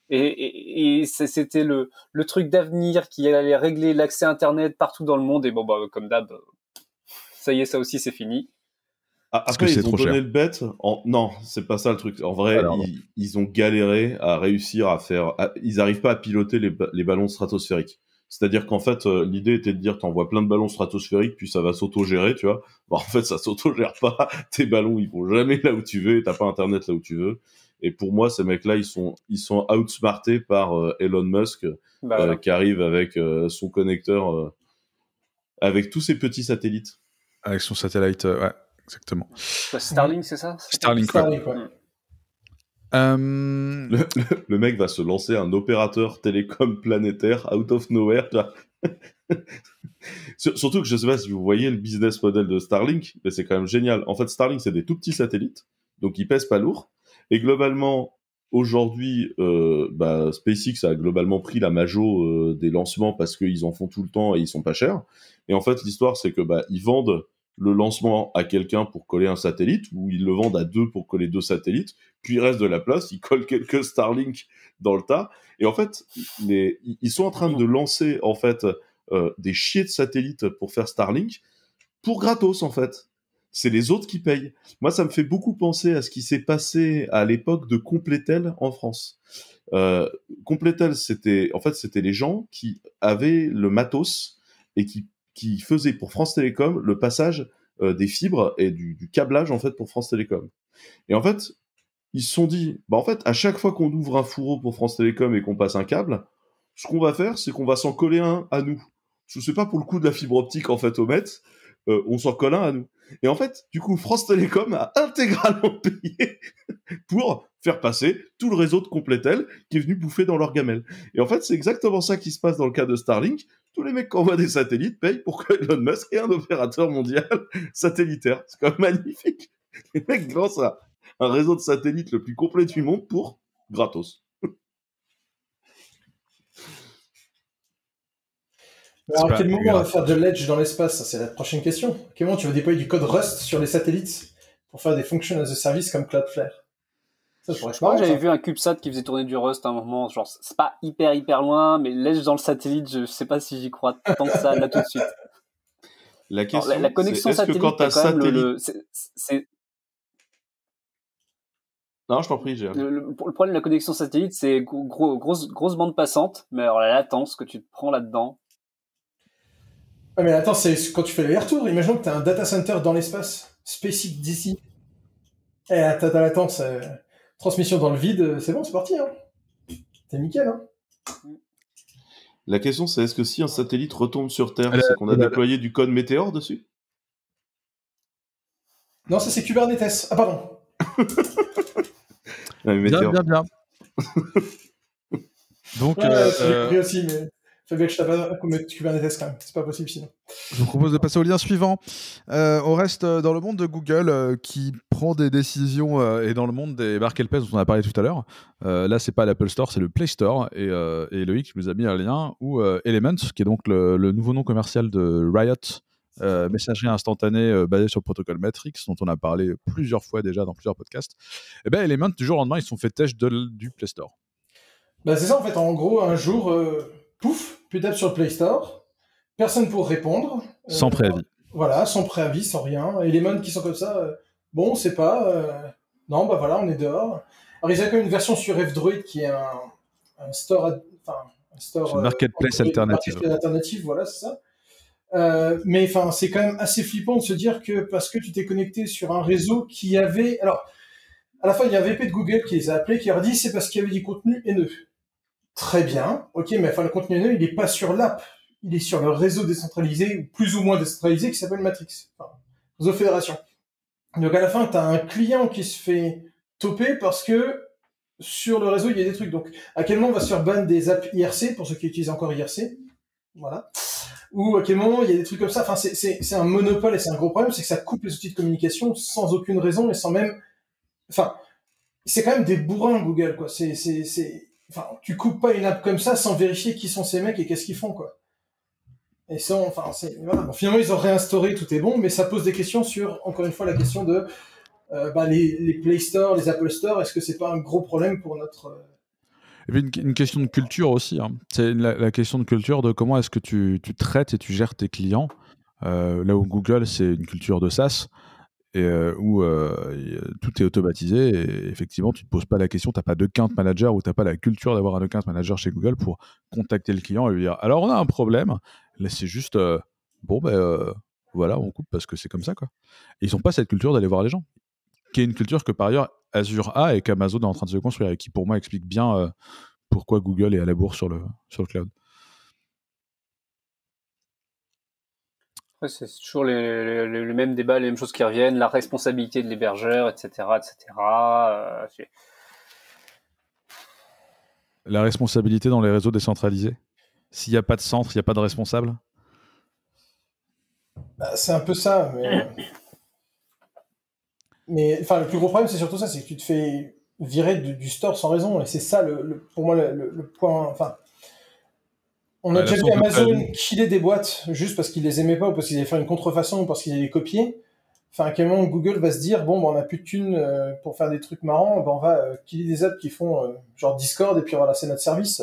Speaker 3: Et c'était le truc d'avenir qui allait régler l'accès Internet partout dans le monde. Et comme d'hab, ça y est, ça aussi, c'est fini.
Speaker 2: Après, ils ont donné le bet. Non, c'est pas ça le truc. En vrai, ils ont galéré à réussir à faire... Ils n'arrivent pas à piloter les ballons stratosphériques. C'est-à-dire qu'en fait, l'idée était de dire t'envoies plein de ballons stratosphériques, puis ça va s'auto-gérer, tu vois. En fait, ça s'auto-gère pas. Tes ballons, ils vont jamais là où tu veux, et t'as pas Internet là où tu veux. Et pour moi, ces mecs-là, ils sont outsmartés par Elon Musk, qui arrive avec son connecteur, avec tous ses petits satellites.
Speaker 1: Avec son satellite, ouais, exactement.
Speaker 3: Starlink, c'est ça?
Speaker 1: Starlink, ouais.
Speaker 2: Le mec va se lancer un opérateur télécom planétaire out of nowhere. Surtout que je sais pas si vous voyez le business model de Starlink, mais c'est quand même génial. En fait, Starlink, c'est des tout petits satellites, donc ils pèsent pas lourd. Et globalement, aujourd'hui, SpaceX a globalement pris la majo des lancements parce qu'ils en font tout le temps et ils sont pas chers. Et en fait, l'histoire, c'est que ils vendent le lancement à quelqu'un pour coller un satellite, ou ils le vendent à 2 pour coller 2 satellites, puis il reste de la place, ils collent quelques Starlink dans le tas, et en fait, ils sont en train de lancer en fait des chiers de satellites pour faire Starlink, pour gratos en fait. C'est les autres qui payent. Moi, ça me fait beaucoup penser à ce qui s'est passé à l'époque de Complétel en France. Complétel, c'était les gens qui avaient le matos et qui faisait pour France Télécom le passage des fibres et du câblage en fait pour France Télécom. Et en fait, ils se sont dit, en fait, à chaque fois qu'on ouvre un fourreau pour France Télécom et qu'on passe un câble, ce qu'on va faire, c'est qu'on va s'en coller un à nous. Je sais pas pour le coup de la fibre optique en fait au mètre, on s'en colle un à nous. Et en fait, du coup, France Télécom a intégralement payé pour faire passer tout le réseau de Complétel qui est venu bouffer dans leur gamelle. Et en fait, c'est exactement ça qui se passe dans le cas de Starlink. Tous les mecs qui envoient des satellites payent pour que Elon Musk ait un opérateur mondial satellitaire. C'est quand même magnifique. Les mecs lancent un réseau de satellites le plus complet du monde pour gratos.
Speaker 4: Alors, à quel moment on va faire de l'edge dans l'espace? Ça, c'est la prochaine question. À quel moment tu vas déployer du code Rust sur les satellites pour faire des functions as a service comme Cloudflare?
Speaker 3: Ça, je crois que j'avais vu un CubeSat qui faisait tourner du Rust à un moment. Genre, c'est pas hyper loin, mais l'edge dans le satellite, je sais pas si j'y crois tant que ça là tout de suite.
Speaker 2: La question,
Speaker 3: la connexion
Speaker 2: c'est, est-ce
Speaker 3: satellite,
Speaker 2: que quand t'as satellite...
Speaker 3: c'est...
Speaker 2: Non, je t'en prie,
Speaker 3: le problème de la connexion satellite, c'est grosse bande passante, mais alors la latence que tu te prends là-dedans.
Speaker 4: Ouais, mais attends, c'est quand tu fais l'aller-retour. Imaginons que tu as un data center dans l'espace, SpaceX d'ici. Et t'as la latence, transmission dans le vide, c'est bon, c'est parti. Hein. T'es nickel. Hein.
Speaker 2: La question, c'est est-ce que si un satellite retombe sur Terre, c'est qu'on a déployé du code Météore dessus?
Speaker 4: Non, ça c'est Kubernetes. Ah, pardon.
Speaker 1: Bien. Donc,
Speaker 4: j'ai compris aussi, mais faut bien que je tape pas mettre Kubernetes quand même. C'est pas possible sinon.
Speaker 1: Je vous propose de passer au lien suivant. On reste dans le monde de Google qui prend des décisions et dans le monde des marketplaces dont on a parlé tout à l'heure. Là, c'est pas l'Apple Store, c'est le Play Store. Et Loïc nous a mis un lien où Elements, qui est donc le nouveau nom commercial de Riot, messagerie instantanée basée sur le protocole Matrix, dont on a parlé plusieurs fois déjà dans plusieurs podcasts. Et ben Element, du jour au lendemain, ils se sont fait têche du Play Store.
Speaker 4: Bah, c'est ça, en fait. En gros, un jour, pouf, plus d'app sur le Play Store, personne pour répondre.
Speaker 1: Sans préavis.
Speaker 4: Voilà, sans préavis, sans rien. Et les mônes qui sont comme ça, bon, on sait pas. Non, bah voilà, on est dehors. Alors, ils ont quand même une version sur F-Droid qui est un store, un store.
Speaker 1: Une marketplace alternative.
Speaker 4: Marketplace alternative, voilà, c'est ça. Mais enfin, c'est quand même assez flippant de se dire que parce que tu t'es connecté sur un réseau qui avait, alors, à la fin, il y a un VP de Google qui les a appelés, qui leur dit c'est parce qu'il y avait du contenu haineux. Très bien, ok, mais enfin, le contenu haineux, il n'est pas sur l'app, il est sur le réseau décentralisé, ou plus ou moins décentralisé, qui s'appelle Matrix, enfin, réseau fédération. Donc à la fin, tu as un client qui se fait toper parce que sur le réseau, il y a des trucs. Donc, à quel moment on va se faire ban des apps IRC, pour ceux qui utilisent encore IRC, voilà. Ou à quel moment il y a des trucs comme ça. Enfin, c'est un monopole et c'est un gros problème, c'est que ça coupe les outils de communication sans aucune raison et sans même. Enfin, c'est quand même des bourrins Google, quoi. Enfin, tu coupes pas une app comme ça sans vérifier qui sont ces mecs et qu'est-ce qu'ils font, quoi. Et voilà. Bon, finalement, ils ont réinstauré, tout est bon, mais ça pose des questions sur, encore une fois, la question de les Play Store, les Apple Store. Est-ce que c'est pas un gros problème pour notre
Speaker 1: Et puis une question de culture aussi. Hein. C'est la question de culture de comment est-ce que tu traites et tu gères tes clients. Là où Google, c'est une culture de SaaS et où tout est automatisé. Et effectivement, tu ne te poses pas la question, tu n'as pas d'account manager ou tu n'as pas la culture d'avoir un account manager chez Google pour contacter le client et lui dire alors on a un problème. Là, c'est juste voilà, on coupe parce que c'est comme ça, quoi. Et ils n'ont pas cette culture d'aller voir les gens, qui est une culture que par ailleurs Azure a et qu'Amazon est en train de se construire et qui pour moi explique bien pourquoi Google est à la bourre sur le cloud.
Speaker 3: Ouais, c'est toujours le même débat, les mêmes choses qui reviennent, la responsabilité de l'hébergeur, etc., etc.
Speaker 1: La responsabilité dans les réseaux décentralisés. S'il n'y a pas de centre, il n'y a pas de responsable.
Speaker 4: Bah, c'est un peu ça, mais enfin, le plus gros problème, c'est surtout ça, c'est que tu te fais virer du store sans raison, et c'est ça, pour moi, le point. Enfin, on a déjà vu Amazon killer des boîtes juste parce qu'ils les aimaient pas ou parce qu'ils allaient faire une contrefaçon ou parce qu'ils allaient les copier. Enfin, à quel moment Google va se dire bon, on n'a plus de thunes pour faire des trucs marrants, on va killer des apps qui font genre Discord et puis voilà, c'est notre service.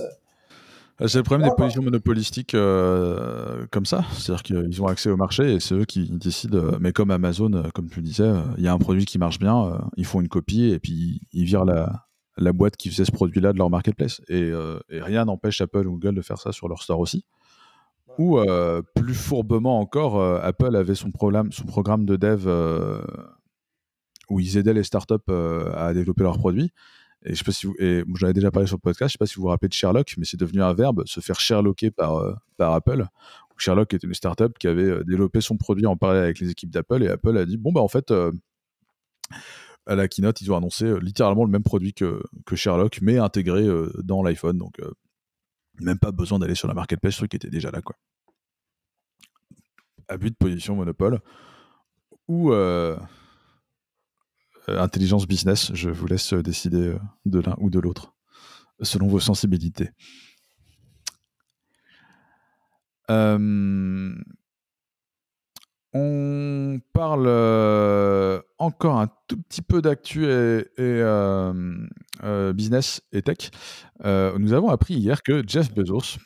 Speaker 1: C'est le problème des positions monopolistiques comme ça, c'est-à-dire qu'ils ont accès au marché et c'est eux qui décident. Mais comme Amazon, comme tu le disais, il y a un produit qui marche bien, ils font une copie et puis ils virent la boîte qui faisait ce produit-là de leur marketplace. Et rien n'empêche Apple ou Google de faire ça sur leur store aussi. Ou plus fourbement encore, Apple avait son programme de dev où ils aidaient les startups à développer leurs produits. Et je sais pas si j'en avais déjà parlé sur le podcast, je sais pas si vous vous rappelez de Sherlock, mais c'est devenu un verbe, se faire Sherlocker par Apple. Sherlock était une startup qui avait développé son produit en parallèle avec les équipes d'Apple, et Apple a dit bon bah en fait à la keynote ils ont annoncé littéralement le même produit que Sherlock, mais intégré dans l'iPhone, donc même pas besoin d'aller sur la marketplace, ce truc était déjà là, quoi. Abus de position monopole ou intelligence business, je vous laisse décider de l'un ou de l'autre, selon vos sensibilités. On parle encore un tout petit peu d'actu et business et tech. Nous avons appris hier que Jeff Bezos,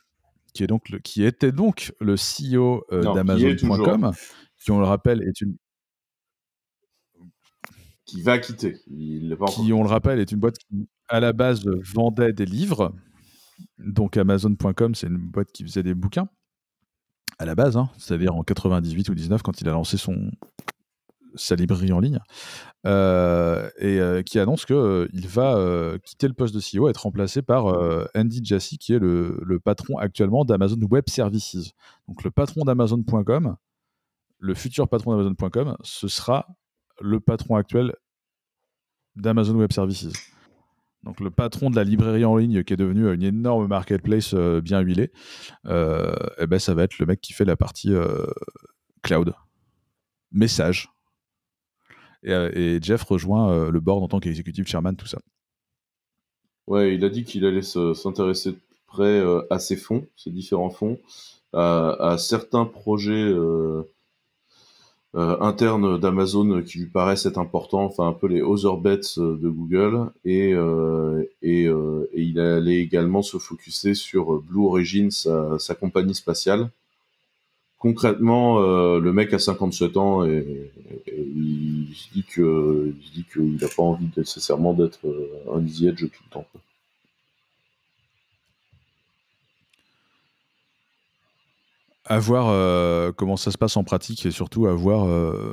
Speaker 1: qui était donc le CEO d'Amazon.com, qui on le rappelle est une
Speaker 2: qui va quitter. Il l'a pas encore
Speaker 1: qui, on le rappelle, est une boîte qui, à la base, vendait des livres. Donc, Amazon.com, c'est une boîte qui faisait des bouquins, à la base, hein, c'est-à-dire en 98 ou 19, quand il a lancé sa librairie en ligne, et qui annonce qu'il va quitter le poste de CEO et être remplacé par Andy Jassy, qui est le patron actuellement d'Amazon Web Services. Donc, le patron d'Amazon.com, le futur patron d'Amazon.com, ce sera le patron actuel d'Amazon Web Services. Donc le patron de la librairie en ligne qui est devenu une énorme marketplace bien huilée, et ben ça va être le mec qui fait la partie cloud, message. Et Jeff rejoint le board en tant qu'executive chairman, tout ça.
Speaker 2: Ouais, il a dit qu'il allait s'intéresser de près à ces fonds, ces différents fonds, à certains projets internes d'Amazon qui lui paraissent être importants, enfin un peu les other bets de Google, et il allait également se focuser sur Blue Origin, sa compagnie spatiale. Concrètement, le mec a 57 ans et il se dit qu'il n'a pas envie nécessairement d'être un easy edge tout le temps, quoi.
Speaker 1: À voir comment ça se passe en pratique et surtout à voir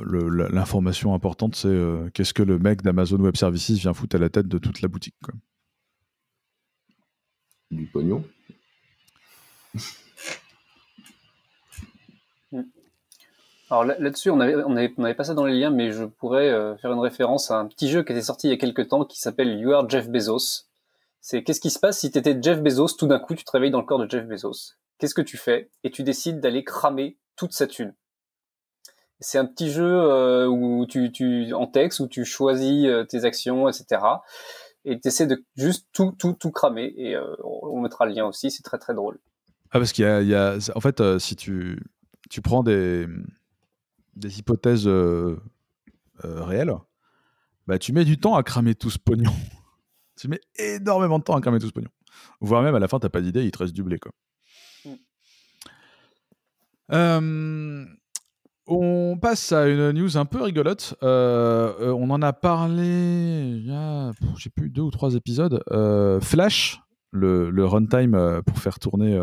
Speaker 1: l'information importante, c'est qu'est-ce que le mec d'Amazon Web Services vient foutre à la tête de toute la boutique, quoi.
Speaker 2: Du pognon.
Speaker 3: Alors là-dessus, on avait pas ça dans les liens, mais je pourrais faire une référence à un petit jeu qui était sorti il y a quelques temps qui s'appelle You Are Jeff Bezos. C'est qu'est-ce qui se passe si t'étais Jeff Bezos, tout d'un coup tu te réveilles dans le corps de Jeff Bezos. Qu'est-ce que tu fais? Et tu décides d'aller cramer toute sa thune. C'est un petit jeu où en texte, où tu choisis tes actions, etc. Et t'essaies de juste tout cramer. Et on mettra le lien aussi, c'est très très drôle.
Speaker 1: Ah, parce qu'il y a en fait, si tu prends des hypothèses réelles, bah tu mets du temps à cramer tout ce pognon. Tu mets énormément de temps à cramer tout ce pognon. Voire même à la fin, t'as pas d'idée, il te reste du blé, quoi. On passe à une news un peu rigolote. On en a parlé il y a, j'ai plus 2 ou 3 épisodes. Flash, le runtime pour faire tourner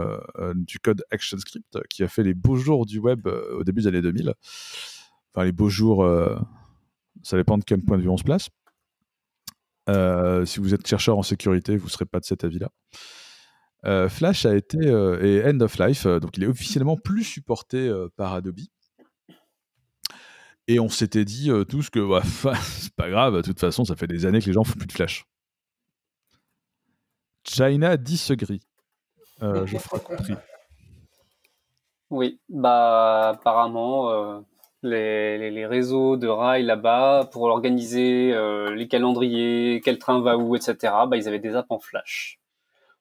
Speaker 1: du code ActionScript, qui a fait les beaux jours du web au début des années 2000. Enfin, les beaux jours, ça dépend de quel point de vue on se place. Si vous êtes chercheur en sécurité, vous ne serez pas de cet avis-là. Flash a été est end of life, donc il est officiellement plus supporté par Adobe. Et on s'était dit tous que c'est pas grave, de toute façon, ça fait des années que les gens font plus de Flash. China disagree. Geoffroy compris.
Speaker 3: Oui, bah apparemment les réseaux de rails là-bas pour organiser les calendriers, quel train va où, etc. Bah ils avaient des apps en Flash.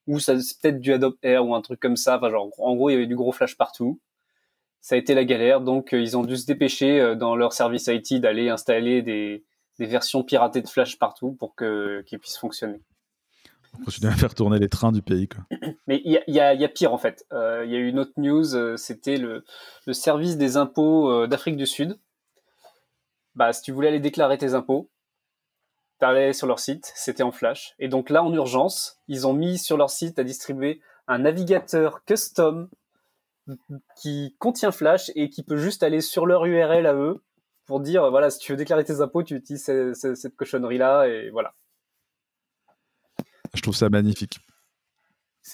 Speaker 3: Ou ça c'est peut-être du Adobe Air ou un truc comme ça. Enfin genre en gros il y avait du gros Flash partout. Ça a été la galère, donc ils ont dû se dépêcher dans leur service IT d'aller installer des versions piratées de Flash partout pour qu'ils puissent fonctionner.
Speaker 1: On continue à faire tourner les trains du pays, quoi.
Speaker 3: Mais il y a pire en fait. Il y a eu une autre news, c'était le service des impôts d'Afrique du Sud. Bah si tu voulais aller déclarer tes impôts, t'allais sur leur site, c'était en Flash. Et donc là en urgence, ils ont mis sur leur site à distribuer un navigateur custom qui contient Flash et qui peut juste aller sur leur URL à eux pour dire voilà, si tu veux déclarer tes impôts, tu utilises cette cochonnerie là et voilà.
Speaker 1: Je trouve ça magnifique.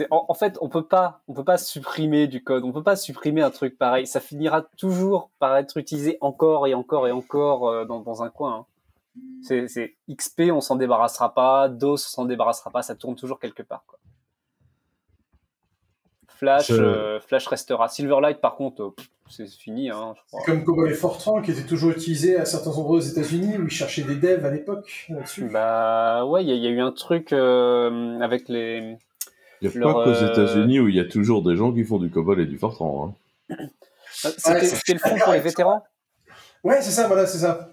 Speaker 3: En fait, on peut pas supprimer du code, on peut pas supprimer un truc pareil. Ça finira toujours par être utilisé encore et encore et encore dans un coin. Hein. C'est XP, on s'en débarrassera pas. DOS, on s'en débarrassera pas. Ça tourne toujours quelque part, quoi. Flash restera. Silverlight, par contre, c'est fini. Hein, je crois.
Speaker 4: C'est comme Cobol et Fortran qui étaient toujours utilisés à certains endroits aux États-Unis où ils cherchaient des devs à l'époque là-dessus.
Speaker 3: Bah ouais, il y a eu un truc avec les.
Speaker 2: Il n'y a pas qu'aux États-Unis où il y a toujours des gens qui font du Cobol et du Fortran. Hein.
Speaker 3: C'était le fonds pour les vétérans.
Speaker 4: Ouais, c'est ça, voilà, c'est ça.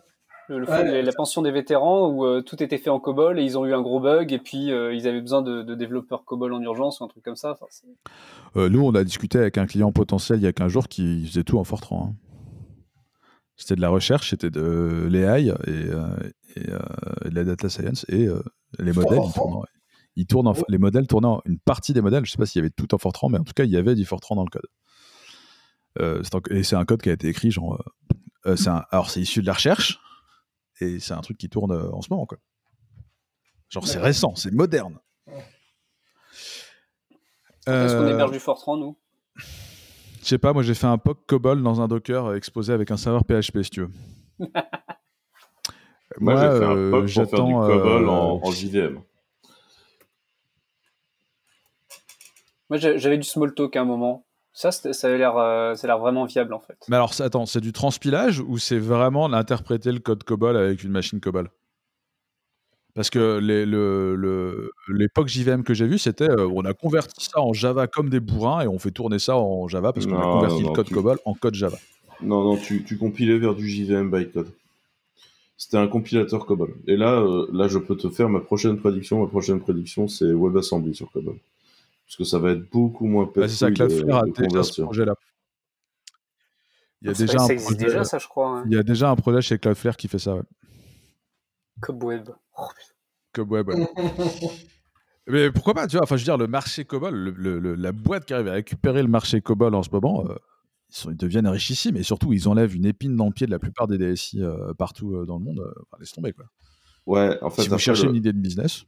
Speaker 3: Le fonds la pension des vétérans où tout était fait en COBOL et ils ont eu un gros bug et puis ils avaient besoin de développeurs COBOL en urgence ou un truc comme ça. Enfin,
Speaker 1: nous, on a discuté avec un client potentiel il y a 15 jours qui faisait tout en Fortran. Hein. C'était de la recherche, c'était de l'AI et de la data science et les modèles, les modèles tournaient une partie des modèles, je ne sais pas s'il y avait tout en Fortran, mais en tout cas, il y avait du Fortran dans le code. Et c'est un code qui a été écrit, genre... alors, c'est issu de la recherche, et c'est un truc qui tourne en ce moment, quoi. Genre, c'est récent, c'est moderne.
Speaker 3: Est-ce qu'on héberge du Fortran, nous?
Speaker 1: Je sais pas, moi j'ai fait un POC COBOL dans un Docker exposé avec un serveur PHP, si tu veux.
Speaker 2: Moi j'ai fait un POC pour faire du COBOL en JVM.
Speaker 3: Moi j'avais du Smalltalk à un moment. Ça a l'air vraiment viable en fait.
Speaker 1: Mais alors, attends, c'est du transpilage ou c'est vraiment l'interpréter le code COBOL avec une machine COBOL? Parce que l'époque JVM que j'ai vu, c'était on a converti ça en Java comme des bourrins et on fait tourner ça en Java parce qu'on a converti le code COBOL en code Java.
Speaker 2: Non, tu compilais vers du JVM bytecode. C'était un compilateur COBOL. Et là, je peux te faire ma prochaine prédiction. Ma prochaine prédiction, c'est WebAssembly sur COBOL. Parce que ça va être beaucoup moins
Speaker 1: c'est ça, Cloudflare a
Speaker 2: de
Speaker 1: déjà ce
Speaker 2: convertir.
Speaker 1: projet-là. Il y a
Speaker 3: Ça
Speaker 1: déjà un
Speaker 3: existe
Speaker 1: projet,
Speaker 3: déjà, ça, je crois. Hein.
Speaker 1: il y a déjà un projet chez Cloudflare qui fait ça, ouais.
Speaker 3: Cobweb. Oh,
Speaker 1: Cobweb, ouais. Mais pourquoi pas, tu vois, enfin, je veux dire, le marché COBOL, la boîte qui arrive à récupérer le marché COBOL en ce moment, ils deviennent richissimes, et surtout, ils enlèvent une épine dans le pied de la plupart des DSI partout dans le monde. Enfin, laisse tomber, quoi.
Speaker 2: Ouais, en fait,
Speaker 1: Si vous cherchez une idée de business.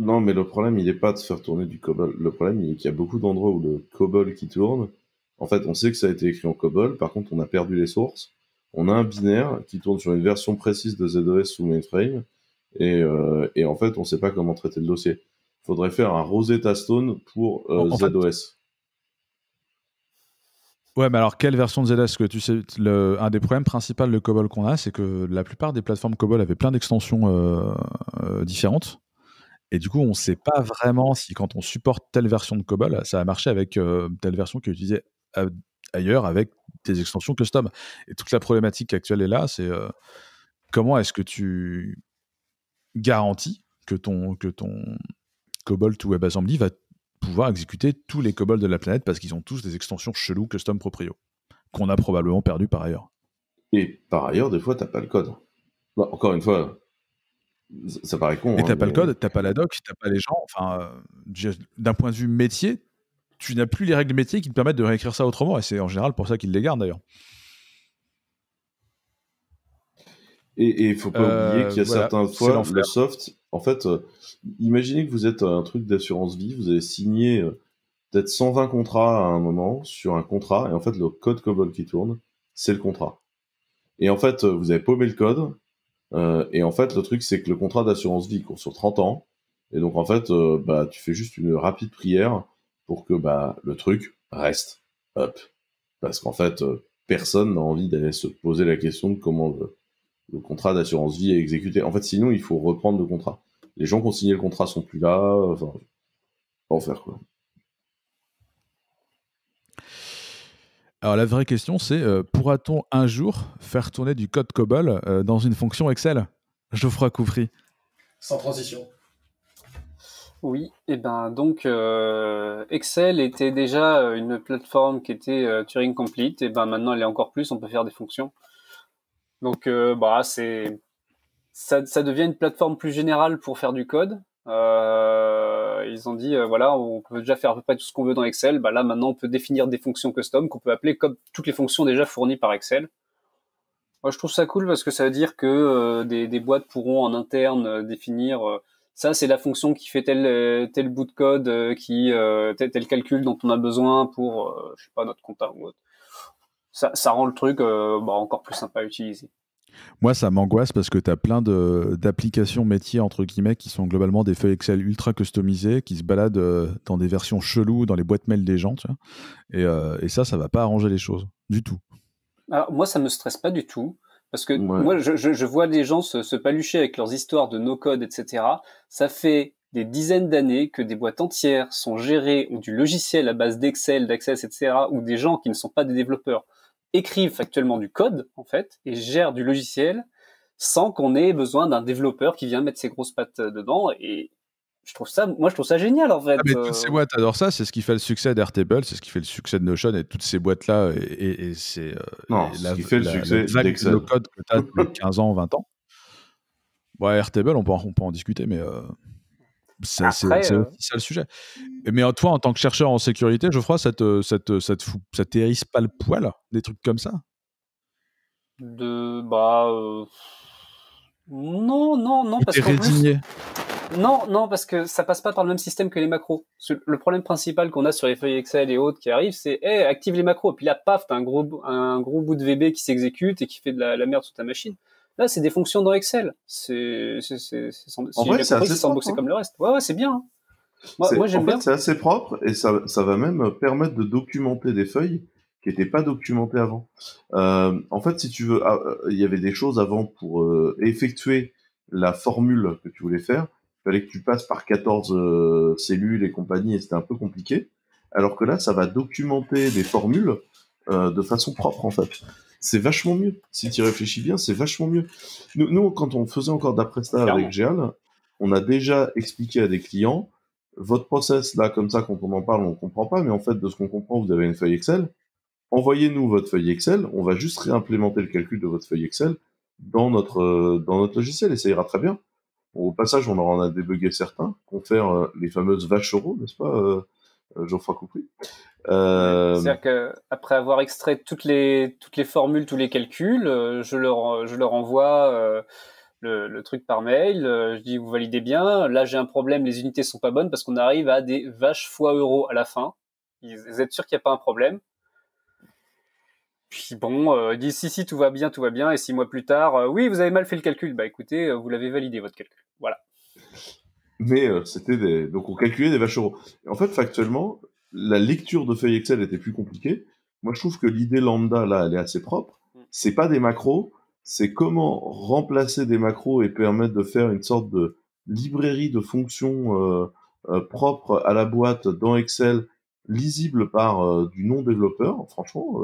Speaker 2: Non, mais le problème, il n'est pas de faire tourner du COBOL. Le problème, il est qu'il y a beaucoup d'endroits où le COBOL qui tourne, en fait, on sait que ça a été écrit en COBOL, par contre, on a perdu les sources. On a un binaire qui tourne sur une version précise de ZOS sous mainframe, et en fait, on ne sait pas comment traiter le dossier. Il faudrait faire un Rosetta Stone pour ZOS.
Speaker 1: Ouais, mais alors, quelle version de ZOS que tu sais, un des problèmes principaux de COBOL qu'on a, c'est que la plupart des plateformes COBOL avaient plein d'extensions différentes. Et du coup, on ne sait pas vraiment si quand on supporte telle version de COBOL, ça va marcher avec telle version qui est utilisée ailleurs avec des extensions custom. Et toute la problématique actuelle est là, c'est comment est-ce que tu garantis que ton COBOL to WebAssembly va pouvoir exécuter tous les COBOL de la planète parce qu'ils ont tous des extensions cheloues custom proprio qu'on a probablement perdu par ailleurs.
Speaker 2: Et par ailleurs, des fois, tu n'as pas le code. Bon, encore une fois, ça paraît con.
Speaker 1: Et t'as pas le code, t'as pas la doc, t'as pas les gens. Enfin, d'un point de vue métier, tu n'as plus les règles métier qui te permettent de réécrire ça autrement. Et c'est en général pour ça qu'ils les gardent d'ailleurs.
Speaker 2: Et il faut pas oublier qu'il y a certaines fois, le soft, en fait, imaginez que vous êtes un truc d'assurance vie, vous avez signé peut-être 120 contrats à un moment sur un contrat, et en fait, le code COBOL qui tourne, c'est le contrat. Et en fait, vous avez paumé le code, et en fait, le truc, c'est que le contrat d'assurance vie court sur 30 ans, et donc en fait, tu fais juste une rapide prière pour que le truc reste. Hop. Parce qu'en fait, personne n'a envie d'aller se poser la question de comment le contrat d'assurance vie est exécuté. En fait, sinon, il faut reprendre le contrat. Les gens qui ont signé le contrat sont plus là. Enfin, enfer, quoi.
Speaker 1: Alors, la vraie question, c'est pourra-t-on un jour faire tourner du code COBOL dans une fonction Excel ? Geoffroy Coufry.
Speaker 4: Sans transition.
Speaker 3: Oui, et ben donc Excel était déjà une plateforme qui était Turing complete, et ben maintenant elle est encore plus, on peut faire des fonctions. Donc ça devient une plateforme plus générale pour faire du code. Ils ont dit voilà, on peut déjà faire à peu près tout ce qu'on veut dans Excel. Là maintenant on peut définir des fonctions custom qu'on peut appeler comme toutes les fonctions déjà fournies par Excel. Moi je trouve ça cool parce que ça veut dire que des boîtes pourront en interne définir ça c'est la fonction qui fait tel bout de code tel calcul dont on a besoin pour je sais pas notre compta ou autre. Ça rend le truc encore plus sympa à utiliser.
Speaker 1: Moi, ça m'angoisse parce que tu as plein d'applications métiers, entre guillemets, qui sont globalement des feuilles Excel ultra customisées, qui se baladent dans des versions cheloues, dans les boîtes mail des gens, tu vois. Et ça va pas arranger les choses, du tout.
Speaker 3: Alors, moi, ça me stresse pas du tout, parce que moi, je vois des gens se palucher avec leurs histoires de no-code, etc. Ça fait des dizaines d'années que des boîtes entières sont gérées, ont du logiciel à base d'Excel, d'Access, etc., ou des gens qui ne sont pas des développeurs écrivent factuellement du code, en fait, et gèrent du logiciel sans qu'on ait besoin d'un développeur qui vient mettre ses grosses pattes dedans. Et je trouve ça génial, en fait.
Speaker 1: Mais toutes ces boîtes adorent ça, c'est ce qui fait le succès d'Airtable, c'est ce qui fait le succès de Notion et toutes ces boîtes-là. Et c'est
Speaker 2: ce qui fait le succès d'Excel.
Speaker 1: Le code que tu as depuis 15 ans, 20 ans. Bon, Airtable, on peut en discuter, mais c'est ça le sujet. Mais toi, en tant que chercheur en sécurité, Geoffroy, ça t'hérisse pas le poil, des trucs comme ça?
Speaker 3: Non, parce qu'en
Speaker 1: résigné.
Speaker 3: Non, parce que ça passe pas par le même système que les macros. Le problème principal qu'on a sur les feuilles Excel et autres qui arrivent, c'est active les macros. Et puis là, paf, t'as un gros bout de VB qui s'exécute et qui fait de la merde sur ta machine. Là, c'est des fonctions dans Excel. C'est sandboxé comme le reste. Ouais, c'est bien. Hein. Moi, j'aime bien.
Speaker 2: C'est assez propre et ça va même permettre de documenter des feuilles qui n'étaient pas documentées avant. En fait, si tu veux, il y avait des choses avant pour effectuer la formule que tu voulais faire. Il fallait que tu passes par 14 cellules et compagnie et c'était un peu compliqué. Alors que là, ça va documenter des formules de façon propre, en fait. c'est vachement mieux. Si tu réfléchis bien, c'est vachement mieux. Nous, quand on faisait encore d'Apresta avec Géal, on a déjà expliqué à des clients, votre process, là, comme ça, quand on en parle, on comprend pas, mais en fait, de ce qu'on comprend, vous avez une feuille Excel. Envoyez-nous votre feuille Excel, on va juste réimplémenter le calcul de votre feuille Excel dans notre logiciel, et ça ira très bien. Au passage, on en a débugué certains, confère les fameuses vaches euros, n'est-ce pas, Geoffroy Coupry.
Speaker 3: C'est-à-dire qu'après avoir extrait toutes les formules, tous les calculs, je leur envoie le truc par mail. Je dis vous validez bien. Là j'ai un problème, les unités sont pas bonnes parce qu'on arrive à des vaches fois euros à la fin. Vous êtes sûr qu'il n'y a pas un problème? Puis bon, ils disent si tout va bien, et 6 mois plus tard, oui vous avez mal fait le calcul. Bah écoutez, vous l'avez validé votre calcul. Voilà.
Speaker 2: Mais donc on calculait des vaches euros. Et en fait, factuellement, la lecture de feuilles Excel était plus compliquée. Moi, je trouve que l'idée lambda, là, elle est assez propre. C'est pas des macros, c'est comment remplacer des macros et permettre de faire une sorte de librairie de fonctions propres à la boîte dans Excel, lisible par du non-développeur. Franchement,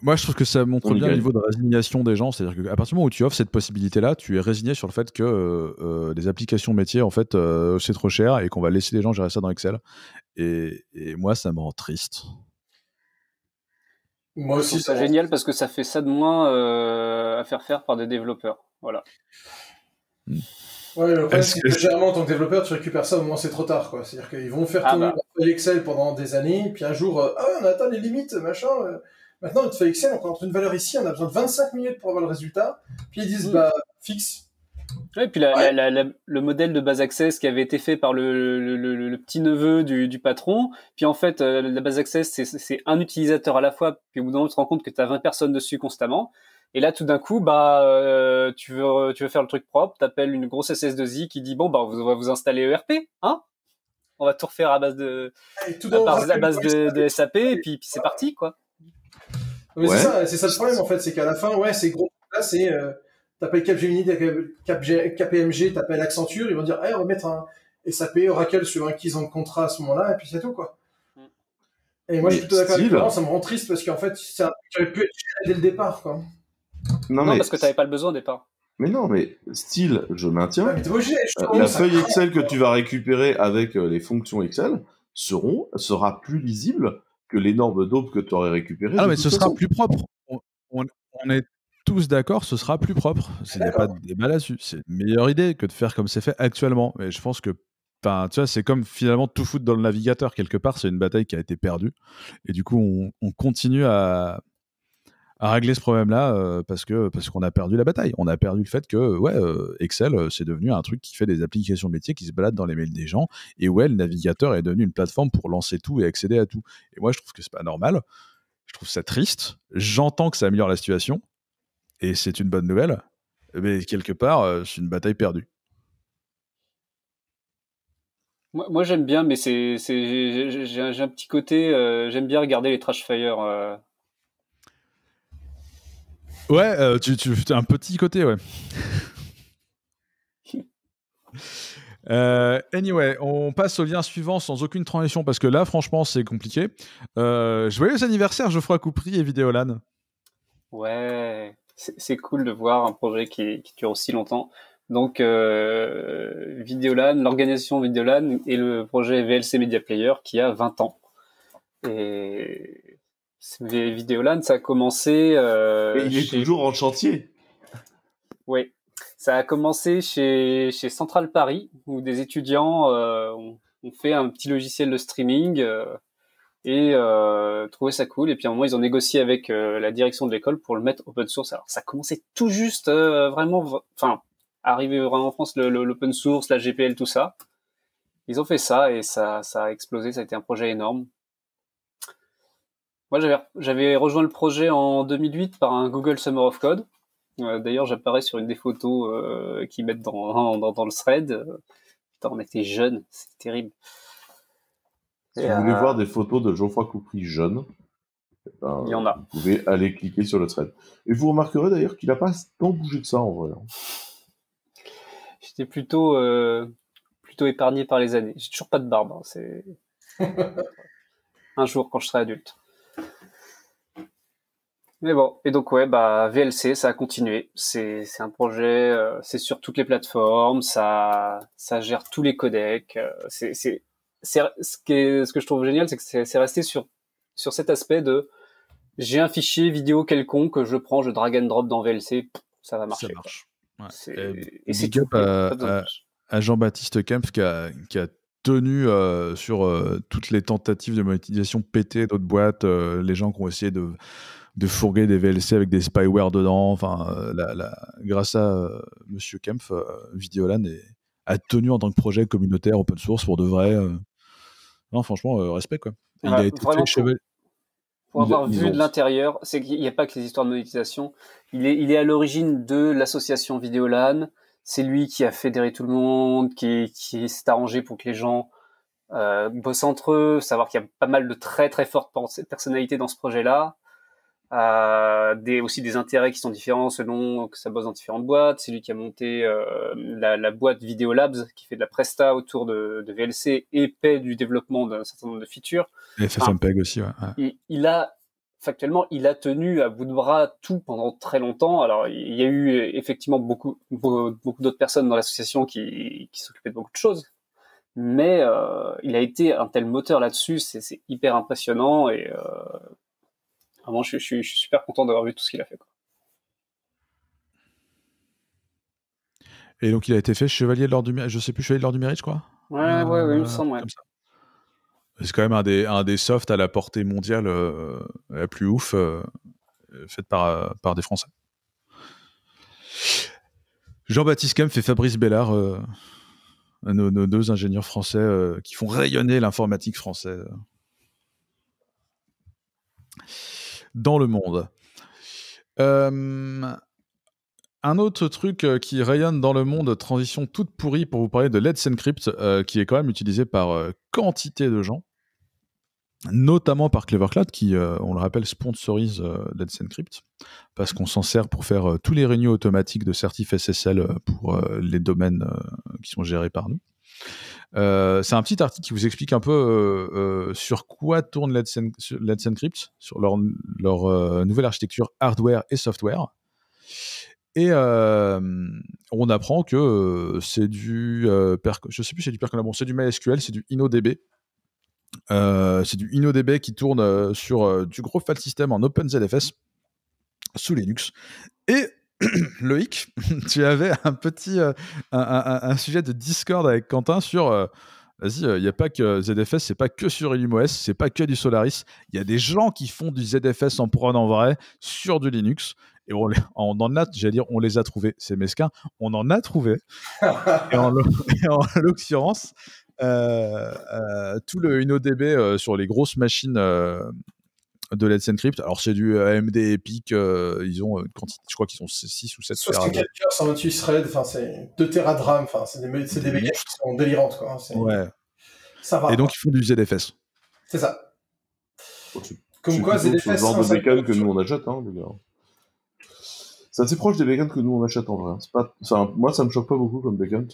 Speaker 1: moi, je trouve que ça montre bien le niveau de résignation des gens. C'est-à-dire qu'à partir du moment où tu offres cette possibilité-là, tu es résigné sur le fait que les applications métiers, en fait, c'est trop cher et qu'on va laisser les gens gérer ça dans Excel. Et moi, ça me rend triste.
Speaker 3: Moi aussi, c'est génial parce que ça fait ça de moins à faire par des développeurs. Voilà.
Speaker 4: Ouais, le problème, c'est que généralement, en tant que développeur, tu récupères ça au moment où c'est trop tard, quoi. C'est-à-dire qu'ils vont faire tourner leur feuille Excel pendant des années, puis un jour, on a atteint les limites, machin. Maintenant, notre feuille Excel, on rentre une valeur ici, on a besoin de 25 minutes pour avoir le résultat. Puis ils disent, fixe.
Speaker 3: Ouais, puis le modèle de base access qui avait été fait par le petit neveu du patron, puis en fait la base access c'est un utilisateur à la fois, puis au bout d'un moment tu te rends compte que tu as 20 personnes dessus constamment, et là tout d'un coup tu veux faire le truc propre, t'appelles une grosse SS2I qui dit bon on va vous installer ERP, hein, on va tout refaire à base de de SAP, et puis c'est parti quoi.
Speaker 4: Mais c'est ça le problème en fait, c'est qu'à la fin c'est gros, là c'est t'appelles Capgemini, KPMG, t'appelles Accenture, ils vont dire, on va mettre un SAP, Oracle sur un qu'ils ont de contrat à ce moment-là, et puis c'est tout, quoi. Et moi, je suis plutôt d'accord avec Laurent, ça me rend triste parce qu'en fait, ça aurait pu être géré dès le départ, quoi.
Speaker 3: Non, parce que t'avais pas le besoin au départ.
Speaker 2: Mais non, mais style, je maintiens. La feuille Excel que tu vas récupérer avec les fonctions Excel sera plus lisible que l'énorme daube que tu aurais récupéré.
Speaker 1: Ah non, mais ce sera plus propre. On est tous d'accord, ce sera plus propre. Il n'y a pas de débat là-dessus. C'est une meilleure idée que de faire comme c'est fait actuellement. Mais je pense que, tu vois, c'est comme finalement tout foutre dans le navigateur. Quelque part, c'est une bataille qui a été perdue. Et du coup, on continue à régler ce problème-là parce qu'on a perdu la bataille. On a perdu le fait que Excel, c'est devenu un truc qui fait des applications métiers qui se baladent dans les mails des gens. Et le navigateur est devenu une plateforme pour lancer tout et accéder à tout. Et moi, je trouve que c'est pas normal. Je trouve ça triste. J'entends que ça améliore la situation. Et c'est une bonne nouvelle, mais quelque part, c'est une bataille perdue.
Speaker 3: Moi j'aime bien, mais j'ai un petit côté, j'aime bien regarder les trash fire.
Speaker 1: Ouais, tu as un petit côté, ouais. Anyway, on passe au lien suivant sans aucune transition, parce que là, franchement, c'est compliqué. Joyeux anniversaire, Geoffroy Coupry et Vidéolan.
Speaker 3: Ouais, c'est cool de voir un projet qui dure aussi longtemps. Donc, Vidéolan, l'organisation Vidéolan et le projet VLC Media Player qui a 20 ans. Et Vidéolan, ça a commencé...
Speaker 2: et il est toujours en chantier.
Speaker 3: Oui, ça a commencé chez Central Paris, où des étudiants ont fait un petit logiciel de streaming... et trouvaient ça cool, et puis à un moment ils ont négocié avec la direction de l'école pour le mettre open source. Alors ça commençait tout juste arrivé vraiment en France l'open source, la GPL, tout ça. Ils ont fait ça et ça a explosé, ça a été un projet énorme. Moi j'avais rejoint le projet en 2008 par un Google Summer of Code. D'ailleurs j'apparais sur une des photos qu'ils mettent dans le thread. Putain, on était jeunes, c'est terrible.
Speaker 2: Si vous voulez voir des photos de Geoffroy Coupry jeune,
Speaker 3: il y en a.
Speaker 2: Vous pouvez aller cliquer sur le thread. Et vous remarquerez d'ailleurs qu'il n'a pas tant bougé que ça en vrai.
Speaker 3: J'étais plutôt épargné par les années. J'ai toujours pas de barbe. C'est un jour quand je serai adulte. Mais bon, et donc ouais, bah VLC, ça a continué. C'est un projet, c'est sur toutes les plateformes, ça gère tous les codecs. Ce que je trouve génial, c'est que c'est resté sur cet aspect de j'ai un fichier vidéo quelconque, je prends, je drag and drop dans VLC, ça va marcher.
Speaker 1: Ça marche.
Speaker 3: Et c'est
Speaker 1: big
Speaker 3: tout.
Speaker 1: up à Jean-Baptiste Kempf qui a tenu sur toutes les tentatives de monétisation pétées d'autres boîtes, les gens qui ont essayé de fourguer des VLC avec des spyware dedans. Enfin, grâce à Monsieur Kempf, Videolan a tenu en tant que projet communautaire open source pour de vrai. Non, franchement, respect quoi. Il a été fait chevalier.
Speaker 3: Pour avoir vu de l'intérieur, c'est qu'il n'y a pas que les histoires de monétisation. Il est à l'origine de l'association Videolan. C'est lui qui a fédéré tout le monde, qui s'est arrangé pour que les gens bossent entre eux. Savoir qu'il y a pas mal de très très fortes personnalités dans ce projet-là. Aussi des intérêts qui sont différents selon que ça bosse dans différentes boîtes. C'est lui qui a monté la boîte Videolabs qui fait de la presta autour de VLC et paie du développement d'un certain nombre de features.
Speaker 1: Et FFmpeg aussi, ouais.
Speaker 3: Factuellement, il a tenu à bout de bras tout pendant très longtemps. Alors, il y a eu effectivement beaucoup d'autres personnes dans l'association qui s'occupaient de beaucoup de choses. Mais il a été un tel moteur là-dessus, c'est hyper impressionnant et vraiment, je suis super content d'avoir vu tout ce qu'il a fait, quoi.
Speaker 1: Et donc, il a été fait chevalier de l'ordre du mérite, je sais plus, chevalier de l'ordre du mérite, je crois.
Speaker 3: Ouais, il me semble, ouais.
Speaker 1: Comme ça. C'est quand même un des softs à la portée mondiale la plus ouf, faite par des Français. Jean-Baptiste Kempf et Fabrice Bellard, nos deux ingénieurs français qui font rayonner l'informatique française dans le monde. Un autre truc qui rayonne dans le monde, transition toute pourrie pour vous parler de Let's Encrypt, qui est quand même utilisé par quantité de gens, notamment par Clevercloud, qui, on le rappelle, sponsorise Let's Encrypt, parce qu'on s'en sert pour faire tous les renews automatiques de certif SSL pour les domaines qui sont gérés par nous. C'est un petit article qui vous explique un peu sur quoi tourne Let's Encrypt, sur leur nouvelle architecture hardware et software. Et on apprend que c'est du je sais plus si c'est du Percolab, bon, c'est du MySQL, c'est du InnoDB. C'est du InnoDB qui tourne sur du gros file system en OpenZFS sous Linux. Et Loïc, tu avais un petit un sujet de Discord avec Quentin sur vas-y, il n'y a pas que ZFS, c'est pas que sur IllumeOS, c'est pas que du Solaris. Il y a des gens qui font du ZFS en prod en vrai sur du Linux. Et on les a trouvés, c'est mesquin, on en a trouvé. et en l'occurrence, tout le InnoDB sur les grosses machines de Let's Encrypt. Alors, c'est du AMD Epic, ils ont une quantité, je crois qu'ils ont 6 ou 7
Speaker 4: 64 cœurs, 128 threads, enfin, c'est 2 Tera de RAM, enfin, c'est des mécaniques qui sont délirantes, quoi.
Speaker 1: Ouais.
Speaker 4: Ça va.
Speaker 1: Et donc, ils font du ZFS.
Speaker 4: C'est ça.
Speaker 2: Comme quoi, ZFS, c'est le genre de bécane que nous on achète, hein, les gars. C'est assez proche des bécanes que nous on achète en vrai. Moi, ça me choque pas beaucoup comme bécane.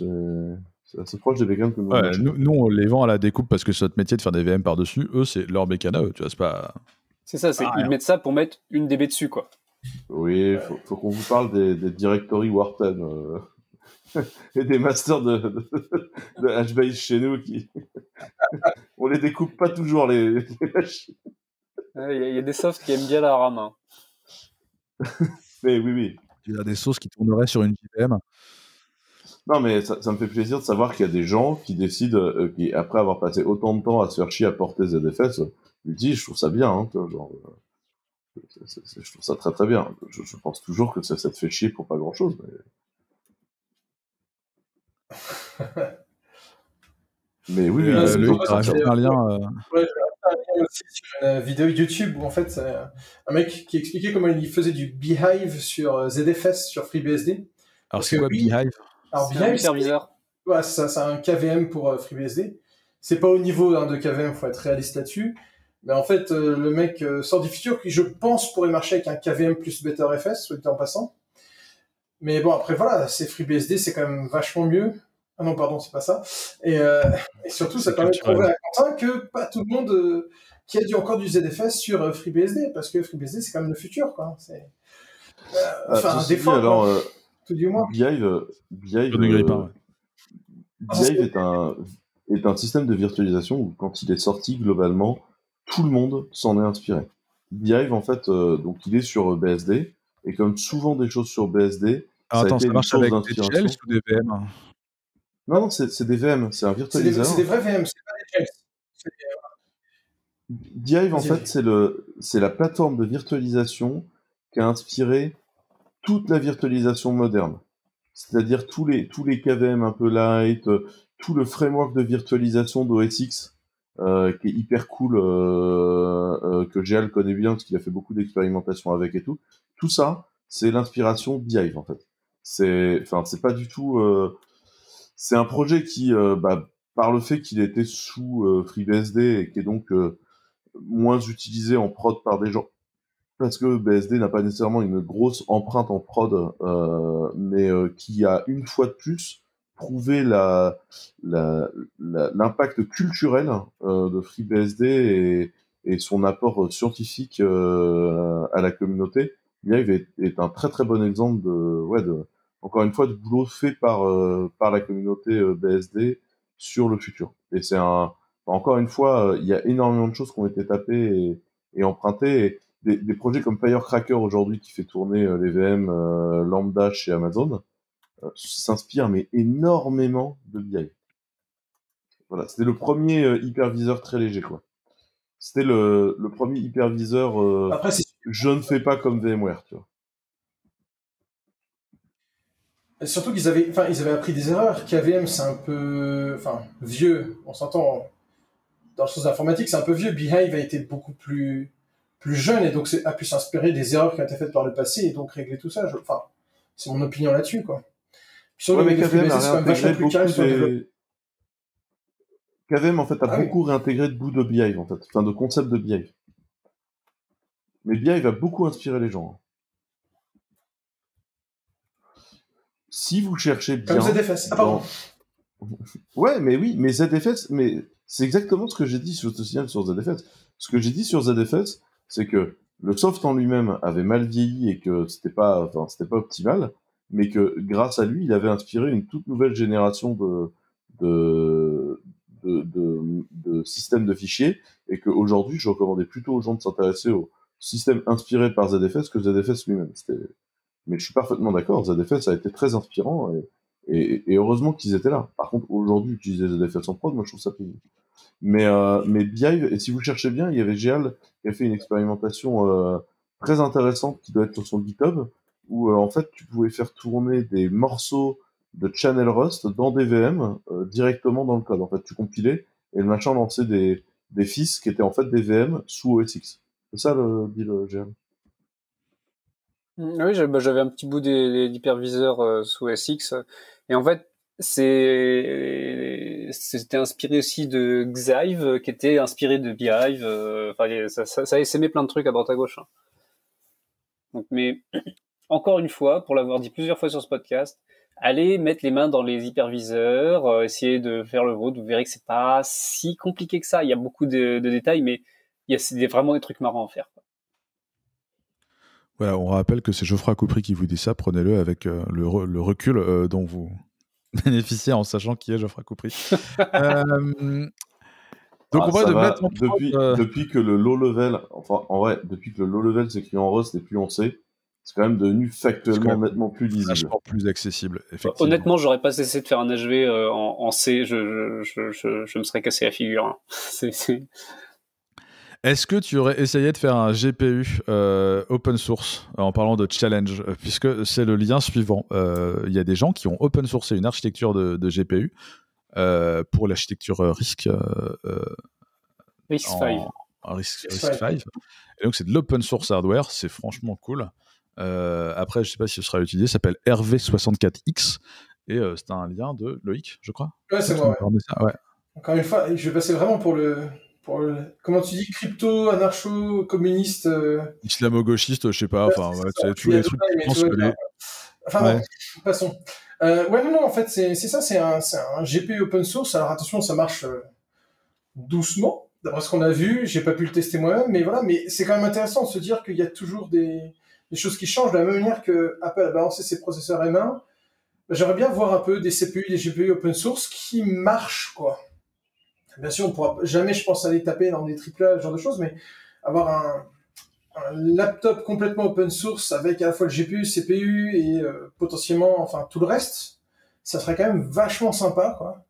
Speaker 2: C'est assez proche des bécanes que nous on achète.
Speaker 1: Nous, on les vend à la découpe parce que c'est notre métier de faire des VM par-dessus. Eux, c'est leur bécane à eux, tu vois, c'est pas...
Speaker 3: C'est ça, ils mettent ça pour mettre une DB dessus, quoi.
Speaker 2: Oui, faut qu'on vous parle des directories Wharton et des masters de HBase chez nous qui... on les découpe pas toujours, les machines.
Speaker 3: Il y a des softs qui aiment bien la RAM. Hein.
Speaker 2: Mais oui.
Speaker 1: Il y a des sauces qui tourneraient sur une JVM.
Speaker 2: Non, mais ça me fait plaisir de savoir qu'il y a des gens qui décident, qui, après avoir passé autant de temps à se faire chier à porter ZFS, lui disent, je trouve ça bien, hein, genre, je trouve ça très très bien. Je pense toujours que ça te fait chier pour pas grand chose. Mais oui,
Speaker 1: rajoute un lien.
Speaker 4: Ouais, j'ai un aussi sur une vidéo YouTube où en fait, c'est un mec qui expliquait comment il faisait du Beehive sur ZFS sur FreeBSD.
Speaker 1: Alors, c'est quoi Beehive?
Speaker 4: Alors, Beehive, c'est un KVM pour FreeBSD. C'est pas au niveau de KVM, faut être réaliste là-dessus. Mais en fait, le mec sort du feature qui, je pense, pourrait marcher avec un KVM plus BetterFS, soit dit en passant. Mais bon, après, voilà, c'est FreeBSD, c'est quand même vachement mieux. Ah non, pardon, c'est pas ça. Et surtout, ça permet de prouver à Quentin que pas tout le monde qui a encore du ZFS sur FreeBSD, parce que FreeBSD, c'est quand même le futur, quoi. C'est... des fois,
Speaker 2: alors,
Speaker 4: tout du moins.
Speaker 2: Beehive est un système de virtualisation où, quand il est sorti, globalement, tout le monde s'en est inspiré. Beehive, en fait, donc il est sur BSD, et comme souvent des choses sur BSD,
Speaker 1: ça marche avec des shells ou des VM?
Speaker 2: Non, c'est des VM, c'est un virtualiseur.
Speaker 4: C'est des vrais VM, c'est pas des shells.
Speaker 2: Beehive, en fait, c'est la plateforme de virtualisation qui a inspiré toute la virtualisation moderne. C'est-à-dire tous les KVM un peu light, tout le framework de virtualisation d'OS X, qui est hyper cool, que Géal connaît bien parce qu'il a fait beaucoup d'expérimentation avec et tout. Tout ça, c'est l'inspiration Beehive, en fait. C'est pas du tout... c'est un projet qui, par le fait qu'il était sous FreeBSD et qui est donc moins utilisé en prod par des gens, parce que BSD n'a pas nécessairement une grosse empreinte en prod, mais qui a une fois de plus prouvé l'impact culturel de FreeBSD et son apport scientifique à la communauté. Beehive est un très très bon exemple encore une fois, de boulot fait par la communauté BSD sur le futur. Et encore une fois, il y a énormément de choses qui ont été tapées et empruntées. Et des projets comme Firecracker aujourd'hui, qui fait tourner les VM lambda chez Amazon, s'inspirent mais énormément de Beehive. Voilà, c'était le premier hyperviseur très léger, quoi. C'était le premier hyperviseur
Speaker 4: Après,
Speaker 2: je ne fais pas comme VMware, tu vois.
Speaker 4: Surtout qu'ils avaient appris des erreurs. KVM, c'est un peu, vieux. On s'entend dans les choses informatiques, c'est un peu vieux. Beehive a été beaucoup plus jeune et donc a pu s'inspirer des erreurs qui ont été faites par le passé et donc régler tout ça. C'est mon opinion là-dessus, quoi.
Speaker 2: Mais KVM a réintégré beaucoup KVM, en fait, a beaucoup réintégré de bouts de Beehive, en fait. De concepts de Beehive. Mais Beehive a beaucoup inspiré les gens. Si vous cherchez bien...
Speaker 4: Comme ZFS. Ah, pardon.
Speaker 2: Ouais, mais ZFS, mais c'est exactement ce que j'ai dit, je te signale, sur ZFS. Ce que j'ai dit sur ZFS, c'est que le soft en lui-même avait mal vieilli et que c'était pas optimal, mais que grâce à lui, il avait inspiré une toute nouvelle génération de systèmes de fichiers, et qu'aujourd'hui, je recommandais plutôt aux gens de s'intéresser au système inspiré par ZFS que ZFS lui-même. Mais je suis parfaitement d'accord, ZFS a été très inspirant, et heureusement qu'ils étaient là. Par contre, aujourd'hui, utiliser ZFS en prod, moi je trouve ça pénible. Mais Beehive, et si vous cherchez bien, il y avait Géal qui a fait une expérimentation très intéressante qui doit être sur son GitHub, où en fait tu pouvais faire tourner des morceaux de Channel Rust dans des VM directement dans le code. En fait, tu compilais et le machin lançait des fils qui étaient en fait des VM sous OS X. C'est ça le deal, Géal.
Speaker 3: Oui, j'avais un petit bout d'hyperviseur sous SX, et en fait c'était inspiré aussi de Xive, qui était inspiré de Beehive. Ça essaimait plein de trucs à droite à gauche. Donc, mais encore une fois, pour l'avoir dit plusieurs fois sur ce podcast, allez mettre les mains dans les hyperviseurs, essayez de faire le vôtre. Vous verrez que c'est pas si compliqué que ça. Il y a beaucoup de détails, mais c'est vraiment des trucs marrants à faire, quoi.
Speaker 1: Voilà, on rappelle que c'est Geoffroy Coupry qui vous dit ça. Prenez-le avec le recul dont vous bénéficiez en sachant qui est Geoffroy Coupry. Donc on va mettre en
Speaker 2: depuis que le low level, depuis que le low level s'écrit en Rust et plus on sait, c'est quand même devenu factuellement nettement plus lisible.
Speaker 1: Vachement plus accessible, effectivement.
Speaker 3: Honnêtement, j'aurais pas cessé de faire un HV en C, je me serais cassé la figure. Hein.
Speaker 1: Est-ce que tu aurais essayé de faire un GPU open source en parlant de challenge, puisque c'est le lien suivant. Il y a des gens qui ont open sourcé une architecture de GPU pour l'architecture RISC.
Speaker 3: RISC-V.
Speaker 1: RISC-V. Et donc c'est de l'open source hardware, c'est franchement cool. Après, je sais pas si ce sera utilisé, ça s'appelle RV64X et c'est un lien de Loïc, je crois.
Speaker 4: Ouais, c'est moi.
Speaker 1: Ouais.
Speaker 4: Encore une fois, je vais passer vraiment pour le comment tu dis, crypto, anarcho, communiste,
Speaker 1: islamo-gauchiste, je sais pas, c'est tous les trucs qui pensent que les...
Speaker 4: passons. Ouais, non, en fait, c'est ça, c'est un GPU open source. Alors attention, ça marche doucement, d'après ce qu'on a vu. J'ai pas pu le tester moi-même, mais voilà. Mais c'est quand même intéressant de se dire qu'il y a toujours des choses qui changent de la même manière que Apple a balancé ses processeurs M1. J'aimerais bien voir un peu des CPU, des GPU open source qui marchent, quoi. Bien sûr, on pourra jamais, je pense, aller taper dans des AAA, ce genre de choses, mais avoir un laptop complètement open source avec à la fois le GPU, CPU et potentiellement, enfin, tout le reste, ça serait quand même vachement sympa, quoi.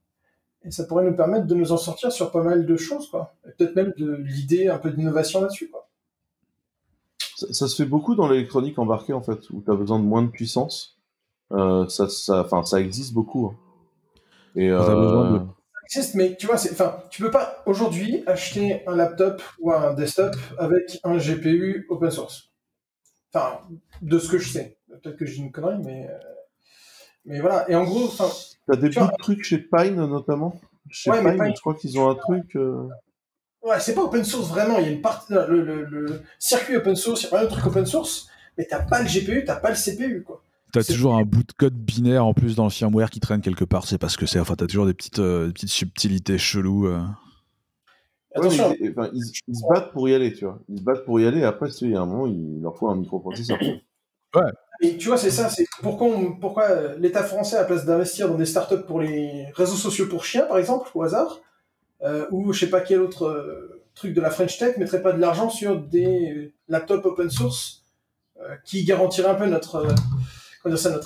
Speaker 4: Et ça pourrait nous permettre de nous en sortir sur pas mal de choses, quoi. Et peut-être même de l'idée un peu d'innovation là-dessus, quoi.
Speaker 2: Ça se fait beaucoup dans l'électronique embarquée, en fait, où tu as besoin de moins de puissance. Ça existe beaucoup. Hein. Et
Speaker 1: T'as besoin de...
Speaker 4: Ça existe, mais tu vois, tu peux pas aujourd'hui acheter un laptop ou un desktop avec un GPU open source. Enfin, de ce que je sais. Peut-être que j'ai une connerie, mais voilà. Et en gros, enfin.
Speaker 2: T'as des bouts de trucs chez Pine, notamment. Chez Pine, je crois qu'ils ont un truc.
Speaker 4: Ouais, c'est pas open source vraiment. Il y a une partie, le circuit open source, il y a pas de truc open source, mais t'as pas le GPU, t'as pas le CPU, quoi.
Speaker 1: T'as toujours un bout de code binaire en plus dans le firmware qui traîne quelque part, c'est parce que c'est. Enfin, t'as toujours des petites subtilités cheloues.
Speaker 4: Attention.
Speaker 2: Ouais, ils se battent pour y aller, tu vois. Ils se battent pour y aller, et après, il y a un moment, il leur faut un microprocesseur.
Speaker 1: Ouais.
Speaker 4: Et tu vois, c'est ça, c'est pourquoi l'État français, à la place d'investir dans des startups pour les réseaux sociaux pour chiens, par exemple, au hasard, ou je sais pas quel autre truc de la French Tech, mettrait pas de l'argent sur des laptops open source qui garantiraient un peu notre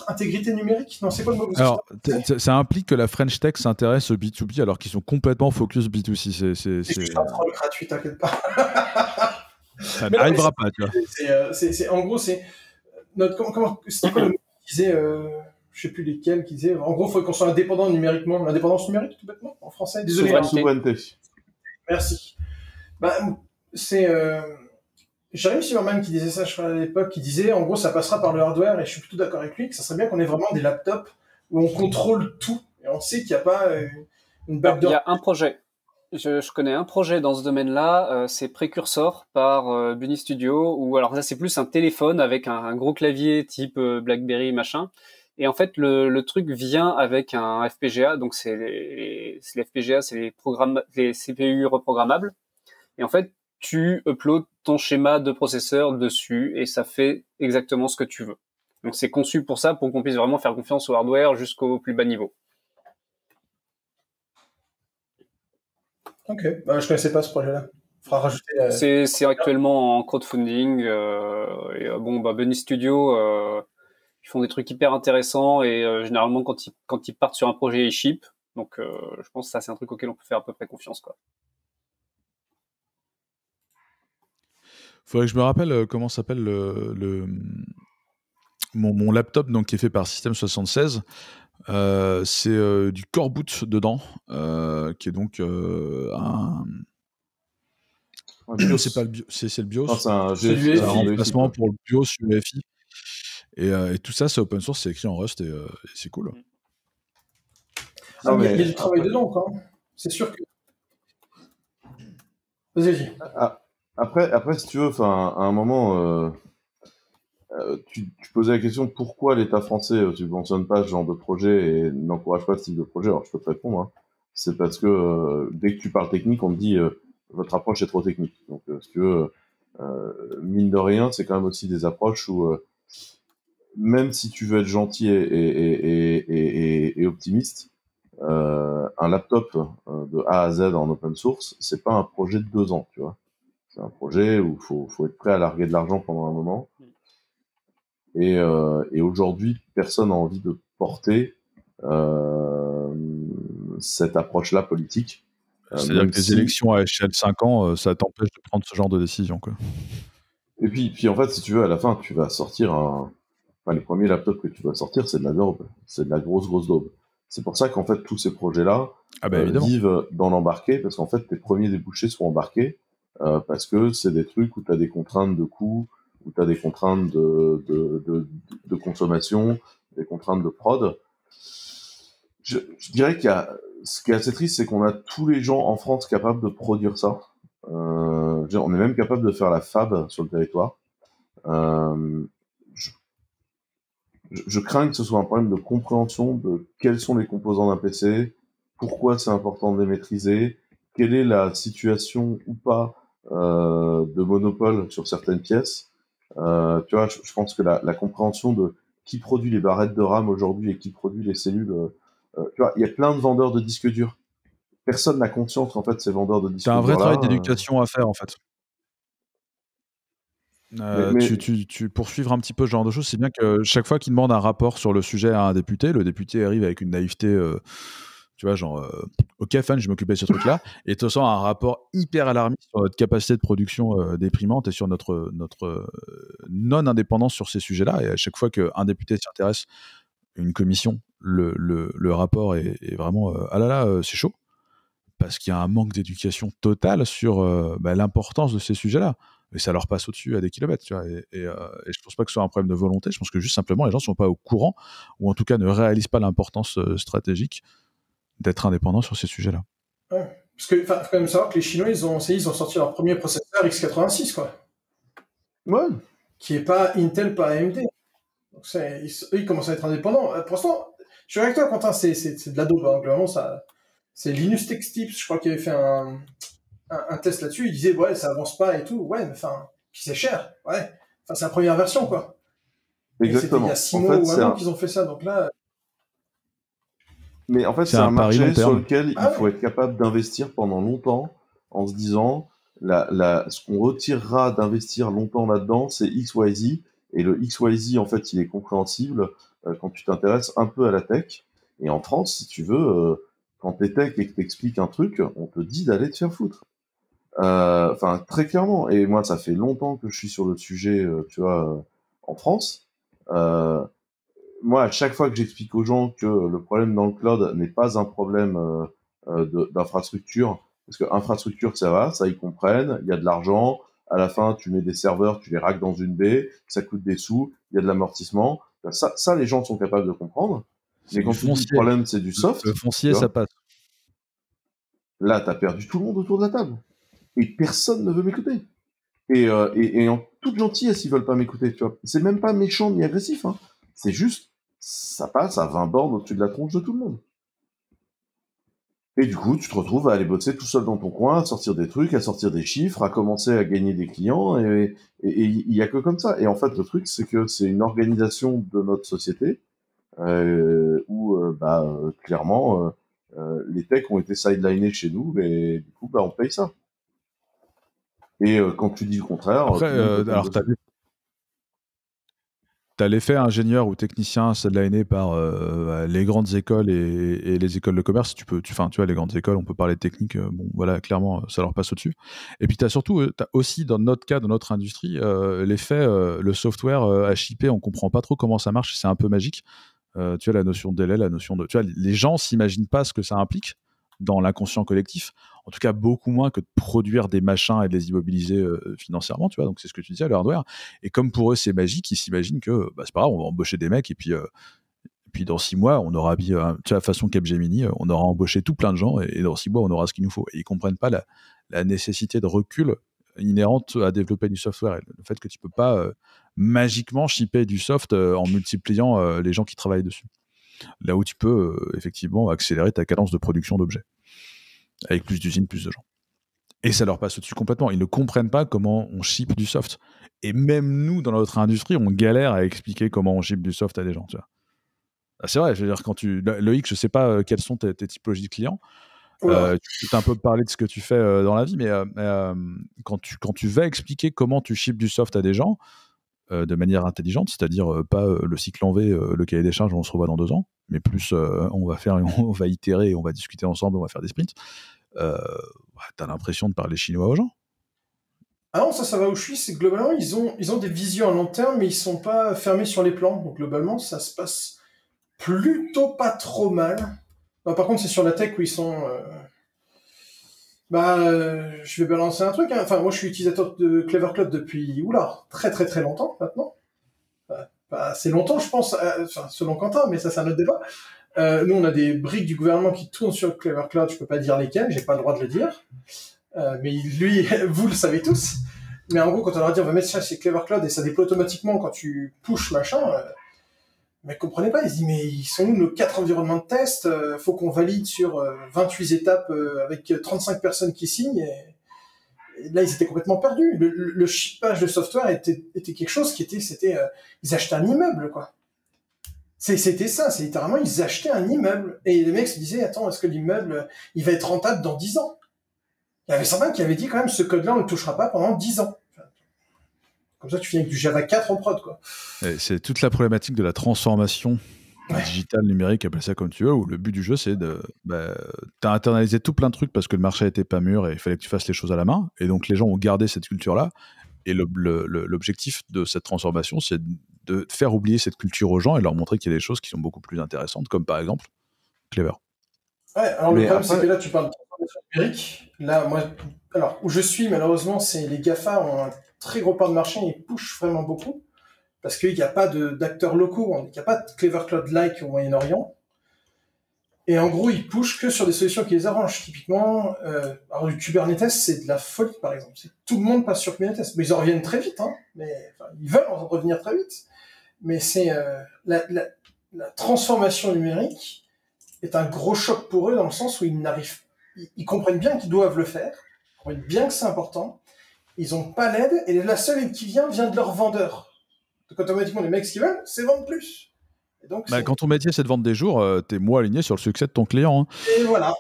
Speaker 4: intégrité numérique. Non, c'est quoi le mot?
Speaker 1: Alors, ça implique que la French Tech s'intéresse au B2B alors qu'ils sont complètement focus B2C.
Speaker 4: C'est juste un troll gratuit, t'inquiète pas.
Speaker 1: Ça n'arrivera pas, tu vois.
Speaker 4: En gros, c'est c'était quoi le mot qui disait, je sais plus lesquels, qui disait, en gros, il faut qu'on soit indépendant numériquement. L'indépendance numérique, tout bêtement, en français. Désolé.
Speaker 2: Souveraineté.
Speaker 4: Merci. Bah, c'est Jeremy Silverman qui disait ça, je crois, à l'époque, qui disait, en gros, ça passera par le hardware, et je suis plutôt d'accord avec lui, que ça serait bien qu'on ait vraiment des laptops où on contrôle tout, et on sait qu'il n'y a pas une backdoor.
Speaker 3: Il y a un projet. Je connais un projet dans ce domaine-là, c'est Precursor par Bunny Studio, où alors ça c'est plus un téléphone avec un gros clavier type BlackBerry machin, et en fait le truc vient avec un FPGA, donc c'est les FPGA, c'est les CPU reprogrammables, et en fait tu uploads ton schéma de processeur dessus et ça fait exactement ce que tu veux. Donc c'est conçu pour ça, pour qu'on puisse vraiment faire confiance au hardware jusqu'au plus bas niveau.
Speaker 4: Ok, bah, je connaissais pas ce projet-là. Faudra rajouter.
Speaker 3: C'est actuellement en crowdfunding. Bunny Studio, ils font des trucs hyper intéressants et généralement quand ils partent sur un projet, ils ship. Donc je pense que ça c'est un truc auquel on peut faire à peu près confiance, quoi.
Speaker 1: Faudrait que je me rappelle comment s'appelle mon laptop donc, qui est fait par System76. C'est du Core Boot dedans, qui est donc un. C'est pas le BIOS, c'est le BIOS.
Speaker 2: C'est
Speaker 1: un remplacement pour le BIOS UEFI. Et tout ça, c'est open source, c'est écrit en Rust et c'est cool.
Speaker 4: Il y a du travail dedans, quoi. C'est sûr que. Vas-y.
Speaker 2: Après, si tu veux, à un moment, tu posais la question pourquoi l'État français subventionne pas ce genre de projet et n'encourage pas ce type de projet. Alors, je peux te répondre. Hein. C'est parce que dès que tu parles technique, on te dit votre approche est trop technique. Donc, si tu veux, mine de rien, c'est quand même aussi des approches où même si tu veux être gentil et optimiste, un laptop de A à Z en open source, c'est pas un projet de 2 ans, tu vois. C'est un projet où faut être prêt à larguer de l'argent pendant un moment. Et aujourd'hui, personne n'a envie de porter cette approche-là politique.
Speaker 1: C'est-à-dire que les élections à échelle 5 ans, ça t'empêche de prendre ce genre de décision, quoi.
Speaker 2: Et puis en fait, si tu veux, à la fin, tu vas sortir les premiers laptops que tu vas sortir, c'est de la daube. C'est de la grosse daube. C'est pour ça qu'en fait, tous ces projets-là vivent dans l'embarqué, parce qu'en fait, tes premiers débouchés sont embarqués, parce que c'est des trucs où tu as des contraintes de coût, où tu as des contraintes de consommation, des contraintes de prod. Je dirais ce qui est assez triste, c'est qu'on a tous les gens en France capables de produire ça. On est même capable de faire la fab sur le territoire. je crains que ce soit un problème de compréhension de quels sont les composants d'un PC, pourquoi c'est important de les maîtriser, quelle est la situation ou pas de monopole sur certaines pièces. Tu vois, je pense que la compréhension de qui produit les barrettes de RAM aujourd'hui et qui produit les cellules, tu vois, il y a plein de vendeurs de disques durs. Personne n'a conscience qu'en fait ces vendeurs de disques durs.
Speaker 1: T'as un vrai travail d'éducation à faire en fait. Pour suivre un petit peu ce genre de choses, c'est bien que chaque fois qu'il demande un rapport sur le sujet à un député, le député arrive avec une naïveté, tu vois, genre, ok, fan, je m'occupais de ce truc-là, et te sens un rapport hyper alarmiste sur notre capacité de production déprimante et sur notre non-indépendance sur ces sujets-là. Et à chaque fois qu'un député s'intéresse, une commission, le rapport est vraiment ah là là, c'est chaud, parce qu'il y a un manque d'éducation totale sur l'importance de ces sujets-là. Et ça leur passe au-dessus à des kilomètres, tu vois. Et je pense pas que ce soit un problème de volonté. Je pense que juste simplement les gens sont pas au courant, ou en tout cas ne réalisent pas l'importance stratégique d'être indépendants sur ces sujets-là.
Speaker 4: Ouais. Parce que faut quand même savoir que les Chinois, ils ont sorti leur premier processeur x86, quoi.
Speaker 2: Ouais.
Speaker 4: Qui est pas Intel, pas AMD. Donc eux, ils commencent à être indépendants. Pour l'instant, je suis avec toi, Quentin, c'est de la dope. Hein. Globalement, ça, c'est Linus Tech Tips, je crois qu'il avait fait un test là-dessus. Il disait, ouais, ça avance pas et tout. Ouais, mais enfin, puis c'est cher. Ouais. Enfin, c'est la première version, quoi.
Speaker 2: Exactement.
Speaker 4: Il y a 6 mois ou un an qu'ils ont fait ça. Donc là.
Speaker 2: Mais en fait, c'est un marché sur lequel il faut être capable d'investir pendant longtemps en se disant, ce qu'on retirera d'investir longtemps là-dedans, c'est XYZ. Et le XYZ, en fait, il est compréhensible quand tu t'intéresses un peu à la tech. Et en France, si tu veux, quand t'es tech et que t'expliques un truc, on te dit d'aller te faire foutre. Enfin, très clairement. Et moi, ça fait longtemps que je suis sur le sujet, tu vois, en France. Moi, à chaque fois que j'explique aux gens que le problème dans le cloud n'est pas un problème d'infrastructure, parce que infrastructure, ça va, ça ils comprennent, il y a de l'argent, à la fin, tu mets des serveurs, tu les racks dans une baie, ça coûte des sous, il y a de l'amortissement, ça les gens sont capables de comprendre. Mais quand tu dis le problème, c'est du soft.
Speaker 1: Le foncier, ça passe.
Speaker 2: Là, t'as perdu tout le monde autour de la table. Et personne ne veut m'écouter. Et en toute gentillesse, ils veulent pas m'écouter, tu vois. C'est même pas méchant ni agressif, hein. C'est juste, ça passe à 20 bornes au-dessus de la tronche de tout le monde. Et du coup, tu te retrouves à aller bosser tout seul dans ton coin, à sortir des trucs, à sortir des chiffres, à commencer à gagner des clients, et il y a que comme ça. Et en fait, le truc, c'est que c'est une organisation de notre société, où, clairement, les techs ont été sidelinés chez nous, et du coup, on paye ça. Et quand tu dis le contraire...
Speaker 1: Après, alors t'as l'effet ingénieur ou technicien sideliné par les grandes écoles et les écoles de commerce. Tu vois, les grandes écoles, on peut parler de technique, bon, voilà, clairement, ça leur passe au-dessus. Et puis t'as aussi, dans notre cas, dans notre industrie, l'effet, le software à shipper, on comprend pas trop comment ça marche, c'est un peu magique. Tu vois, la notion de délai, tu vois, les gens s'imaginent pas ce que ça implique dans l'inconscient collectif, en tout cas beaucoup moins que de produire des machins et de les immobiliser financièrement, tu vois, donc c'est ce que tu disais, le hardware, et comme pour eux c'est magique, ils s'imaginent que c'est pas grave, on va embaucher des mecs, et puis dans 6 mois, on aura, tu vois, façon Capgemini, on aura embauché tout plein de gens, et dans 6 mois, on aura ce qu'il nous faut, et ils comprennent pas la nécessité de recul inhérente à développer du software, et le fait que tu peux pas magiquement shipper du soft en multipliant les gens qui travaillent dessus. Là où tu peux effectivement accélérer ta cadence de production d'objets avec plus d'usines, plus de gens. Et ça leur passe au-dessus complètement. Ils ne comprennent pas comment on ship du soft. Et même nous, dans notre industrie, on galère à expliquer comment on ship du soft à des gens. Tu vois. C'est vrai, je veux dire, Loïc, je ne sais pas quelles sont tes typologies de clients. Tu peux un peu parler de ce que tu fais dans la vie, mais quand tu vas expliquer comment tu ships du soft à des gens, de manière intelligente, c'est-à-dire pas le cycle en V, le cahier des charges, on se revoit dans 2 ans, mais plus on va itérer, on va discuter ensemble, on va faire des sprints. T'as l'impression de parler chinois aux gens.
Speaker 4: Ah non, ça va où je suis, c'est que globalement, ils ont des visions à long terme, mais ils sont pas fermés sur les plans. Donc globalement, ça se passe plutôt pas trop mal. Non, par contre, c'est sur la tech où ils sont... je vais balancer un truc. Hein. Enfin, moi, je suis utilisateur de Clever Cloud depuis, très très très longtemps maintenant. C'est longtemps, je pense, selon Quentin, mais ça, c'est un autre débat. Nous, on a des briques du gouvernement qui tournent sur Clever Cloud. Je peux pas dire lesquelles, j'ai pas le droit de le dire. Mais lui, vous le savez tous. Mais en gros, quand on leur dit on va mettre ça chez Clever Cloud et ça déploie automatiquement quand tu pushes machin, Le mec comprenait pas, il se dit mais ils sont où nos 4 environnements de test, faut qu'on valide sur 28 étapes avec 35 personnes qui signent et là ils étaient complètement perdus. Le shippage de software était quelque chose qui était ils achetaient un immeuble quoi. C'était ça, c'est littéralement ils achetaient un immeuble et les mecs se disaient attends, est-ce que l'immeuble il va être rentable dans 10 ans? Il y avait certains qui avaient dit quand même ce code-là on ne le touchera pas pendant 10 ans. Comme ça, tu finis avec du Java 4 en prod, quoi.
Speaker 1: Et c'est toute la problématique de la transformation digitale, numérique, appelle ça comme tu veux, où le but du jeu, c'est t'as internalisé tout plein de trucs parce que le marché n'était pas mûr et il fallait que tu fasses les choses à la main. Et donc, les gens ont gardé cette culture-là. Et l'objectif de cette transformation, c'est de faire oublier cette culture aux gens et leur montrer qu'il y a des choses qui sont beaucoup plus intéressantes, comme par exemple Clever.
Speaker 4: Ouais, alors le problème, c'est que là, tu parles de transformation numérique. Là, moi, alors, où je suis, malheureusement, c'est les GAFA ont un très gros part de marché et push vraiment beaucoup parce qu'il n'y a pas d'acteurs locaux, il n'y a pas de Clever Cloud-like au Moyen-Orient. Et en gros, ils pushent que sur des solutions qui les arrangent. Typiquement, alors du Kubernetes, c'est de la folie, par exemple. Tout le monde passe sur Kubernetes. Mais ils en reviennent très vite, hein. Ils veulent en revenir très vite. Mais c'est la transformation numérique est un gros choc pour eux dans le sens où ils comprennent bien qu'ils doivent le faire, ils comprennent bien que c'est important. Ils n'ont pas l'aide, et la seule aide qui vient de leur vendeur. Donc automatiquement, les mecs, ce qu'ils veulent, c'est vendre plus. Et donc,
Speaker 1: quand ton métier, c'est de vendre des jours, t'es moins aligné sur le succès de ton client. Hein.
Speaker 4: Et voilà.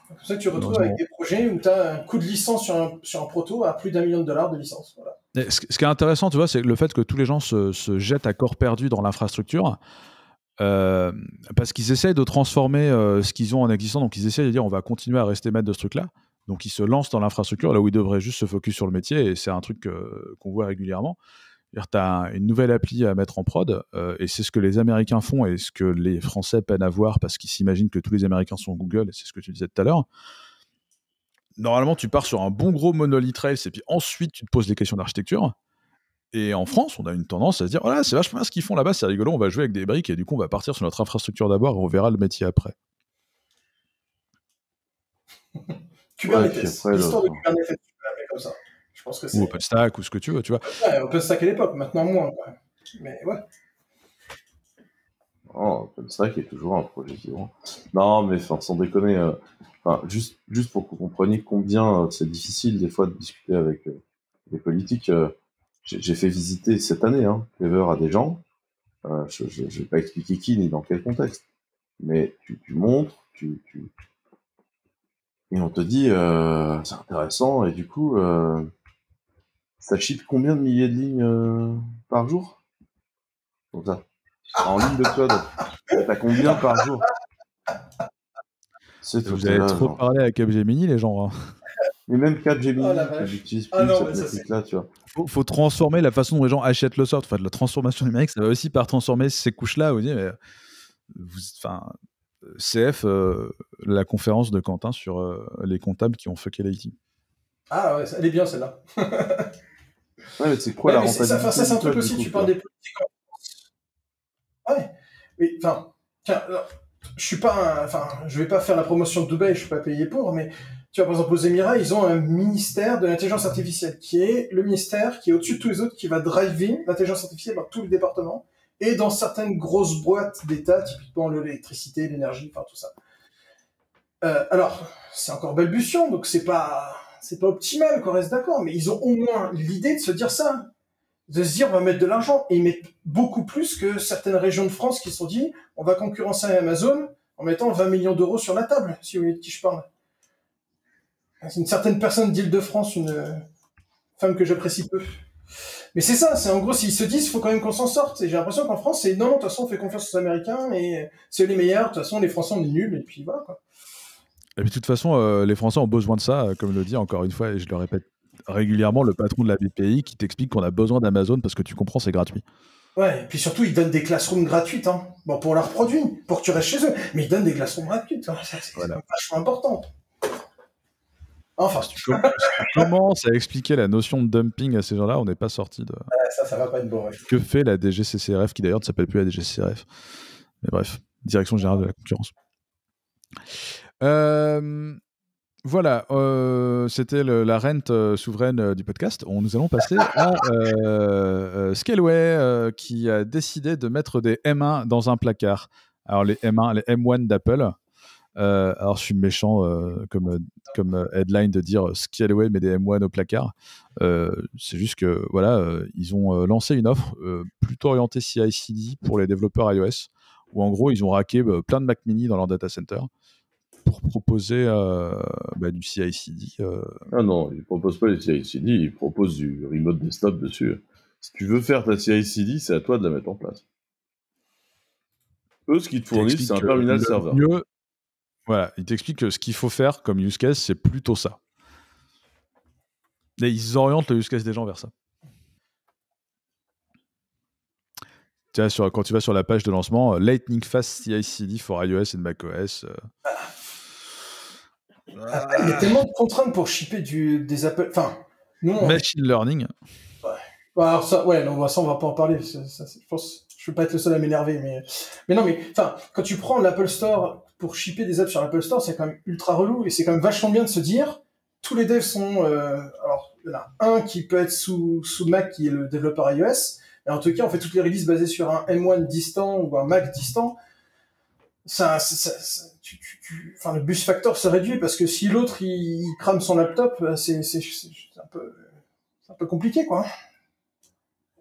Speaker 4: C'est pour ça que tu retrouves avec des projets où tu as un coût de licence sur un proto à plus d'1 million de dollars de licence. Voilà.
Speaker 1: Et ce qui est intéressant, tu vois, c'est le fait que tous les gens se jettent à corps perdu dans l'infrastructure. Parce qu'ils essayent de transformer ce qu'ils ont en existant, donc ils essayent de dire on va continuer à rester maître de ce truc-là. Donc ils se lancent dans l'infrastructure là où ils devraient juste se focus sur le métier, et c'est un truc qu'on voit régulièrement. Tu as une nouvelle appli à mettre en prod, et c'est ce que les Américains font et ce que les Français peinent à voir parce qu'ils s'imaginent que tous les Américains sont Google, et c'est ce que tu disais tout à l'heure. Normalement, tu pars sur un bon gros monolith Rails et puis ensuite tu te poses des questions d'architecture. Et en France, on a une tendance à se dire voilà, c'est vachement bien ce qu'ils font là-bas, c'est rigolo, on va jouer avec des briques et du coup on va partir sur notre infrastructure d'abord et on verra le métier après.
Speaker 4: Kubernetes, l'histoire de Kubernetes, tu peux l'appeler comme ça. Je pense que c'est...
Speaker 1: Ou OpenStack ou ce que tu veux, tu vois.
Speaker 4: Ouais, OpenStack à l'époque, maintenant moins quand même. Mais ouais.
Speaker 2: Oh, OpenStack est toujours un projet vivant. Non, mais sans déconner, juste pour que vous compreniez combien c'est difficile des fois de discuter avec les politiques. J'ai fait visiter cette année Clever à des gens. Je ne vais pas expliquer qui ni dans quel contexte. Mais tu montres, et on te dit c'est intéressant, et du coup, ça ship combien de milliers de lignes par jour? Comme ça. En ligne de code. T'as combien par jour?
Speaker 1: Vous avez trop parlé à Capgemini, les gens. Hein.
Speaker 2: Mais même Capgemini, qui n'utilise plus cette métrique-là, tu vois.
Speaker 1: Faut transformer la façon dont les gens achètent le soft. Enfin, la transformation numérique, ça va aussi par transformer ces couches-là. CF, la conférence de Quentin sur les comptables qui ont fucké l'IT.
Speaker 4: Ah ouais, elle est bien celle-là.
Speaker 2: Ouais, mais c'est quoi la rentabilité?
Speaker 4: Ça, c'est un truc aussi, tu parles des politiques en France. Ouais, mais enfin, tiens, je vais pas faire la promotion de Dubaï, je suis pas payé pour, mais tu vois, par exemple, aux Émirats, ils ont un ministère de l'intelligence artificielle qui est le ministère qui est au-dessus de tous les autres, qui va driver l'intelligence artificielle dans tous les départements et dans certaines grosses boîtes d'État, typiquement l'électricité, l'énergie, enfin tout ça. Alors, c'est encore balbutiant, donc c'est pas optimal, qu'on reste d'accord, mais ils ont au moins l'idée de se dire ça, de se dire on va mettre de l'argent, et ils mettent beaucoup plus que certaines régions de France qui se sont dit on va concurrencer Amazon en mettant 20 millions d'euros sur la table, si vous voyez de qui je parle. C'est une certaine personne d'Île-de-France, une femme que j'apprécie peu. Mais c'est ça, c'est en gros, s'ils se disent, il faut quand même qu'on s'en sorte. Et j'ai l'impression qu'en France, c'est non, de toute façon, on fait confiance aux Américains, et c'est eux les meilleurs, de toute façon, les Français, on est nuls, et puis voilà, quoi.
Speaker 1: Et puis, de toute façon, les Français ont besoin de ça, comme le dit encore une fois, et je le répète régulièrement, le patron de la BPI qui t'explique qu'on a besoin d'Amazon parce que tu comprends, c'est gratuit.
Speaker 4: Ouais, et puis surtout, ils donnent des classrooms gratuites, Bon, pour leurs produits, pour que tu restes chez eux, mais ils donnent des classrooms gratuites, c'est vachement important. Enfin,
Speaker 1: si tu commences à expliquer la notion de dumping à ces gens-là, on n'est pas sorti de...
Speaker 4: Ça va pas être bon, ouais.
Speaker 1: Que fait la DGCCRF, qui d'ailleurs ne s'appelle plus la DGCCRF. Mais bref, Direction Générale de la Concurrence. Voilà, c'était la rente souveraine du podcast. Nous allons passer à Scaleway qui a décidé de mettre des M1 dans un placard. Alors les M1, les M1 d'Apple. Alors je suis méchant comme headline de dire Scaleway met des M1 au placard. C'est juste que voilà, ils ont lancé une offre plutôt orientée CI/CD pour les développeurs iOS, où en gros ils ont raqué plein de Mac Mini dans leur data center pour proposer du CI/CD.
Speaker 2: Ah non, ils proposent pas les CI/CD, ils proposent du remote desktop dessus. Si tu veux faire ta CI/CD, c'est à toi de la mettre en place. Eux, ce qu'ils te fournissent, c'est un terminal serveur.
Speaker 1: Voilà, ils t'expliquent que ce qu'il faut faire comme use case, c'est plutôt ça. Et ils orientent le use case des gens vers ça. Tu vois, quand tu vas sur la page de lancement, Lightning Fast CI/CD for iOS and macOS.
Speaker 4: Il y a tellement de contraintes pour shipper des Apple. Enfin, nous.
Speaker 1: Machine learning.
Speaker 4: Ouais. Alors ça, ouais, non, ça on va pas en parler. Je pense, je veux pas être le seul à m'énerver, mais non, mais enfin, quand tu prends l'Apple Store pour shipper des apps sur l'Apple Store, c'est quand même ultra relou et c'est quand même vachement bien de se dire, tous les devs sont, alors il y en a un qui peut être sous Mac qui est le développeur iOS, et en tout cas on fait toutes les releases basées sur un M1 distant ou un Mac distant. Enfin, le bus factor se réduit parce que si l'autre il crame son laptop, c'est un peu compliqué, quoi.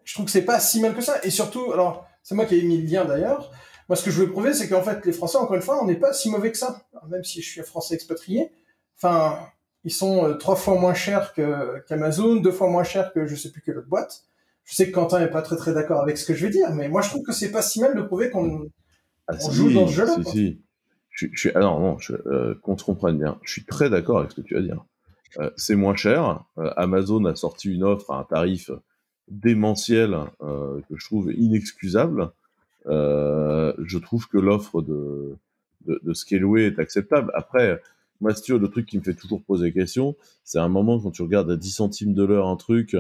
Speaker 4: Je trouve que c'est pas si mal que ça. Et surtout, alors, c'est moi qui ai mis le lien d'ailleurs. Moi, ce que je veux prouver, c'est qu'en fait, les Français, encore une fois, on n'est pas si mauvais que ça. Alors, même si je suis un Français expatrié, enfin, ils sont 3 fois moins chers qu'Amazon, 2 fois moins chers que je sais plus quelle autre boîte. Je sais que Quentin n'est pas très très d'accord avec ce que je vais dire, mais moi, je trouve que c'est pas si mal de prouver qu'on joue dans ce jeu-là.
Speaker 2: Qu'on se comprenne bien. Je suis très d'accord avec ce que tu vas dire. C'est moins cher. Amazon a sorti une offre à un tarif démentiel que je trouve inexcusable. Je trouve que l'offre de Scaleway est acceptable. Après, moi, si tu veux, le truc qui me fait toujours poser question, c'est à un moment quand tu regardes à 10 centimes de l'heure un truc,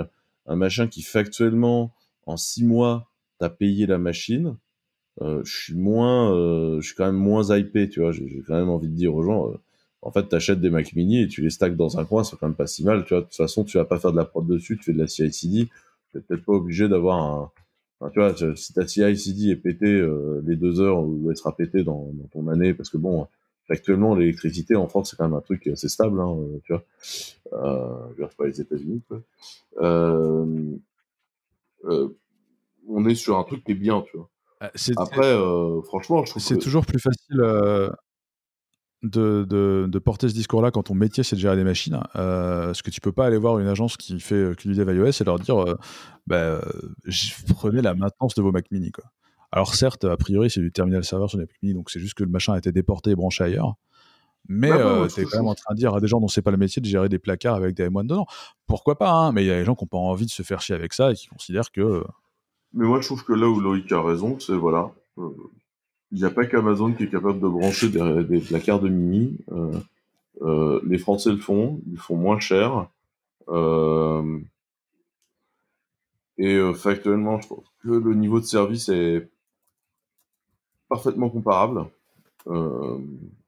Speaker 2: un machin qui factuellement, en 6 mois, t'as payé la machine, je suis quand même moins hypé, tu vois. J'ai quand même envie de dire aux gens, en fait, t'achètes des Mac Mini et tu les stacks dans un coin, c'est quand même pas si mal, tu vois. De toute façon, tu vas pas faire de la prod dessus, tu fais de la CI/CD, t'es peut-être pas obligé d'avoir enfin, tu vois, si ta CI/CD est pété les 2 heures ou elle sera pétée dans ton année, parce que bon, actuellement, l'électricité en France, c'est quand même un truc assez stable, hein, tu vois. Je veux dire, pas les États-Unis, quoi. On est sur un truc qui est bien, tu vois. Après, franchement, je trouve
Speaker 1: c'est toujours plus facile de porter ce discours-là quand ton métier c'est de gérer des machines, parce que tu peux pas aller voir une agence qui fait du dev iOS et leur dire prenez la maintenance de vos Mac Mini, quoi. Alors certes, a priori c'est du terminal serveur sur les Mac Mini, donc c'est juste que le machin a été déporté et branché ailleurs, mais t'es quand même en train de dire à des gens dont c'est pas le métier de gérer des placards avec des M1 dedans. Pourquoi pas, hein, mais il y a des gens qui n'ont pas envie de se faire chier avec ça et qui considèrent que...
Speaker 2: Mais moi je trouve que là où Loïc a raison, c'est voilà... Il n'y a pas qu'Amazon qui est capable de brancher des placards de Mini. Les Français le font, ils le font moins cher. Et factuellement, je pense que le niveau de service est parfaitement comparable,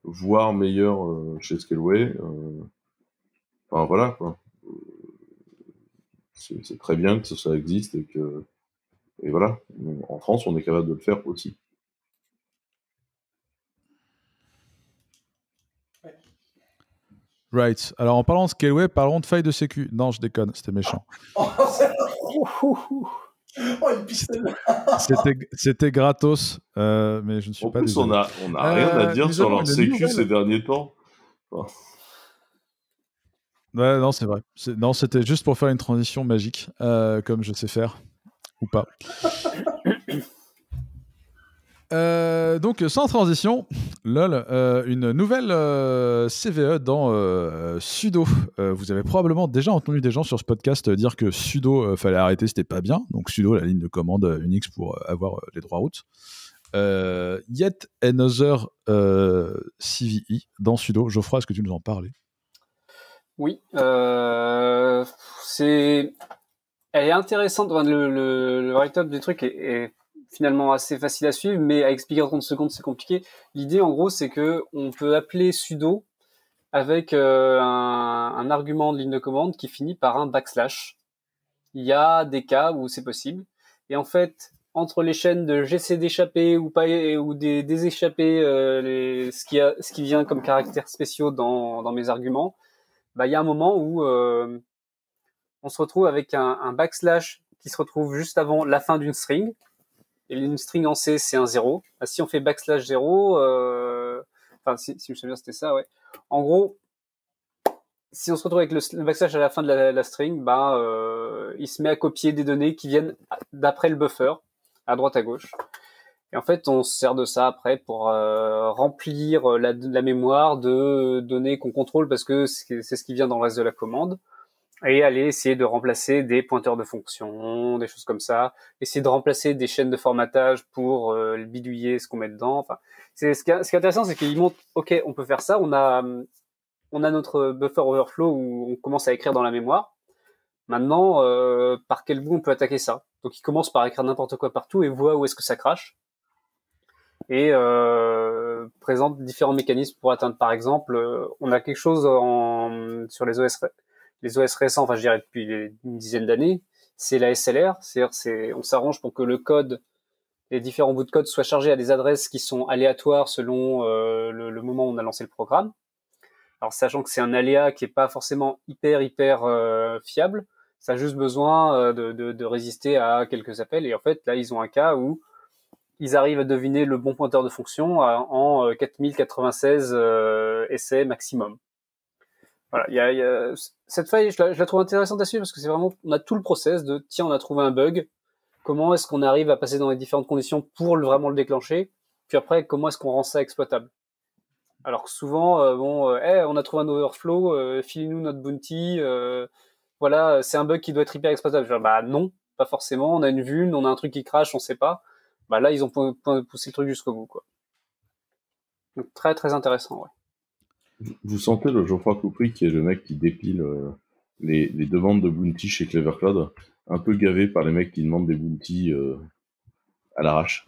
Speaker 2: voire meilleur chez Scaleway. Enfin voilà, quoi. C'est très bien que ça existe et voilà. En France, on est capable de le faire aussi.
Speaker 1: Right. Alors en parlant de Scaleway, parlons de faille de sécu. Non, je déconne, c'était méchant. C'était gratos, mais je ne suis pas désolé.
Speaker 2: On a rien à dire sur leur sécu ces derniers temps. Enfin...
Speaker 1: Ouais, non, c'est vrai. Non, c'était juste pour faire une transition magique, comme je sais faire, ou pas. Donc, sans transition, lol, une nouvelle CVE dans sudo. Vous avez probablement déjà entendu des gens sur ce podcast dire que sudo fallait arrêter, c'était pas bien. Donc sudo, la ligne de commande Unix pour avoir les droits routes. Yet another CVE dans sudo. Geoffroy, est-ce que tu nous en parlais?
Speaker 3: Oui, elle est intéressante. Le write-up du truc est finalement assez facile à suivre, mais à expliquer en 30 secondes, c'est compliqué. L'idée, en gros, c'est que on peut appeler sudo avec un argument de ligne de commande qui finit par un backslash. Il y a des cas où c'est possible. Et en fait, entre les chaînes de j'essaie d'échapper ou pas, ou des échappés, ce qui vient comme caractères spéciaux dans mes arguments, il y a un moment où on se retrouve avec un backslash qui se retrouve juste avant la fin d'une string. Et une string en C, c'est un 0. Si on fait backslash 0, si je me souviens, c'était ça, ouais. En gros, si on se retrouve avec le backslash à la fin de la string, il se met à copier des données qui viennent d'après le buffer, à droite à gauche. Et en fait, on se sert de ça après pour remplir la mémoire de données qu'on contrôle parce que c'est ce qui vient dans le reste de la commande. Et aller essayer de remplacer des pointeurs de fonction, des choses comme ça. Essayer de remplacer des chaînes de formatage pour bidouiller ce qu'on met dedans. Enfin, ce qui est intéressant, c'est qu'il montre, ok, on peut faire ça. On a notre buffer overflow où on commence à écrire dans la mémoire. Maintenant, par quel bout on peut attaquer ça? Donc, il commence par écrire n'importe quoi partout et voit où est-ce que ça crache. Et présente différents mécanismes pour atteindre. Par exemple, on a quelque chose sur les OS récents, je dirais depuis une dizaine d'années, c'est la SLR. C'est-à-dire, on s'arrange pour que le code, les différents bouts de code soient chargés à des adresses qui sont aléatoires selon le moment où on a lancé le programme. Alors, sachant que c'est un aléa qui est pas forcément hyper fiable, ça a juste besoin de résister à quelques appels. Et en fait, là, ils ont un cas où ils arrivent à deviner le bon pointeur de fonction en 4096 essais maximum. Voilà, cette faille, je la trouve intéressante à suivre parce que c'est vraiment, on a tout le process de, tiens, on a trouvé un bug, comment est-ce qu'on arrive à passer dans les différentes conditions pour vraiment le déclencher, puis après, comment est-ce qu'on rend ça exploitable. Alors que souvent, on a trouvé un overflow, filez-nous notre bounty, voilà, c'est un bug qui doit être hyper exploitable. Non, pas forcément, on a une vulne, on a un truc qui crache, on sait pas. Là, ils ont poussé le truc jusqu'au bout, quoi. Donc, très, très intéressant, ouais.
Speaker 2: Vous sentez le Geoffroy Coupry, qui est le mec qui dépile les demandes de bounty chez Clever Cloud, un peu gavé par les mecs qui demandent des bounty à l'arrache.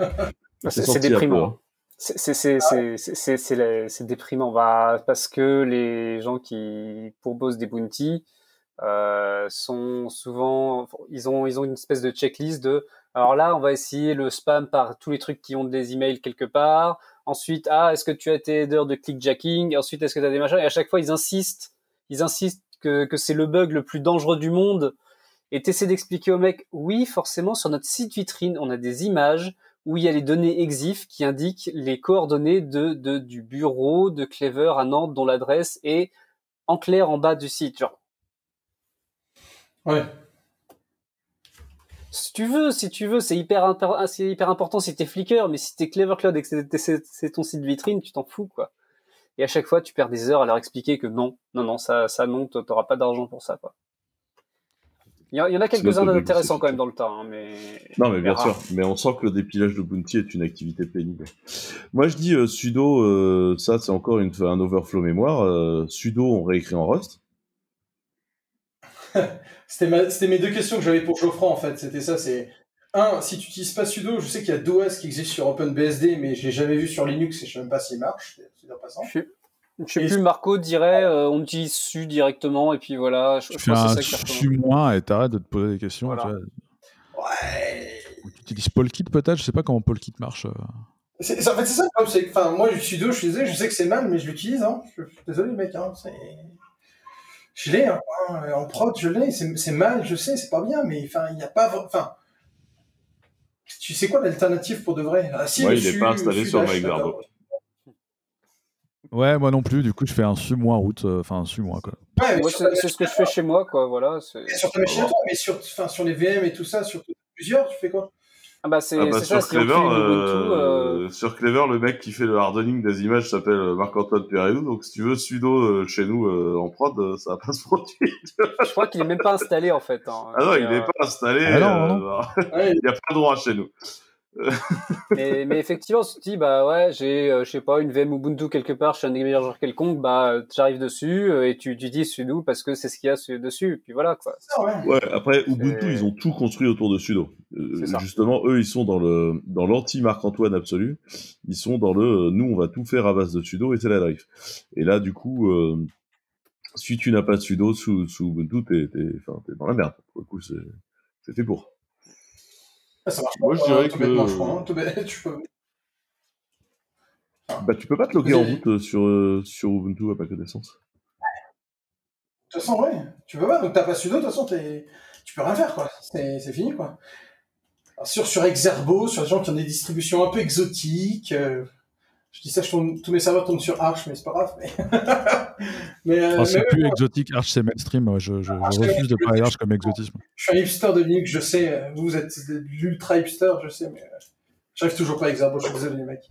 Speaker 3: C'est déprimant. C'est déprimant, parce que les gens qui proposent des bounty sont souvent, ils ont une espèce de checklist de, alors là, on va essayer le spam par tous les trucs qui ont des emails quelque part. Ensuite, est-ce que tu as tes headers de clickjacking? Ensuite, est-ce que tu as des machins? Et à chaque fois, ils insistent que c'est le bug le plus dangereux du monde. Et t'essaies d'expliquer au mec, oui, forcément, sur notre site vitrine, on a des images où il y a les données EXIF qui indiquent les coordonnées du bureau de Clever à Nantes, dont l'adresse est en clair en bas du site. Genre.
Speaker 4: Ouais.
Speaker 3: Si tu veux, c'est hyper important si t'es Flickr, mais si t'es Clever Cloud et que c'est ton site vitrine, tu t'en fous, quoi. Et à chaque fois, tu perds des heures à leur expliquer que non, ça non, t'auras pas d'argent pour ça, quoi. Il y en a quelques-uns d'intéressants quand même dans le tas, mais...
Speaker 2: Non, mais bien sûr. Mais on sent que le dépilage de bounty est une activité pénible. Moi, je dis sudo, ça, c'est encore un overflow mémoire. Sudo, on réécrit en Rust.
Speaker 4: C'était mes deux questions que j'avais pour Geoffroy, en fait. C'était ça, c'est... si tu n'utilises pas sudo, je sais qu'il y a DOS qui existe sur OpenBSD, mais je l'ai jamais vu sur Linux et je sais même pas s'il marche. C'est bien passant.
Speaker 3: Je sais plus, Marco dirait on utilise su directement et puis voilà. Je
Speaker 1: crois que c'est ça qui su moins et t'arrêtes de te poser des questions. Voilà. Tu
Speaker 4: vois. Ouais.
Speaker 1: Tu utilises Polkit peut-être, je sais pas comment Polkit marche.
Speaker 4: En fait, c'est ça le problème, moi, sudo, je suis désolé, je sais que c'est mal, mais je l'utilise. Je suis désolé, mec. Je l'ai, en prod, je l'ai. C'est mal, je sais, c'est pas bien, mais il n'y a pas. Tu sais quoi l'alternative pour de vrai?
Speaker 2: Il n'est pas installé sur MyVerbo.
Speaker 1: Ouais, moi non plus, du coup je fais un su moins route, un su moins quoi.
Speaker 3: Ouais, c'est ce que je fais chez moi, quoi, voilà.
Speaker 4: Sur ta machine à toi, mais sur les VM et tout ça, sur plusieurs, tu fais quoi?
Speaker 3: C'est ça,
Speaker 2: sur Clever, sur Clever, le mec qui fait le hardening des images s'appelle Marc-Antoine Perelou, donc si tu veux sudo chez nous en prod, ça va pas se produire.
Speaker 3: Je crois qu'il est même pas installé en fait.
Speaker 2: Non, il n'est pas installé.
Speaker 1: Non.
Speaker 2: Il n'y a pas de droit chez nous.
Speaker 3: mais effectivement, tu te dis, bah ouais, j'ai, je sais pas, une VM Ubuntu quelque part chez un hébergeur quelconque, bah j'arrive dessus et tu dis sudo parce que c'est ce qu'il y a dessus, puis voilà quoi.
Speaker 2: Ouais, après Ubuntu, ils ont tout construit autour de sudo. Justement, eux, ils sont dans l'anti-Marc-Antoine absolu. Ils sont dans nous, on va tout faire à base de sudo et c'est la drive. Et là, du coup, si tu n'as pas de sudo sous Ubuntu, t'es dans la merde. Pour le coup, c'est fait pour.
Speaker 4: Ça marche
Speaker 2: Moi, je dirais que tu peux pas te loguer en route sur Ubuntu à ma connaissance.
Speaker 4: De toute façon, ouais, tu peux pas. Donc t'as pas sudo, de toute façon, tu peux rien faire, quoi. C'est fini, quoi. Alors, sur Exerbo, sur des gens qui ont des distributions un peu exotiques. Je dis ça, tous mes serveurs tournent sur Arch, mais c'est pas grave.
Speaker 1: C'est plus exotique, Arch c'est mainstream. Je refuse de parler d'Arch comme exotisme.
Speaker 4: Je suis un hipster de Linux, je sais. Vous êtes l'ultra hipster, je sais, mais j'arrive toujours pas à Exerbo. Je suis désolé, les mecs.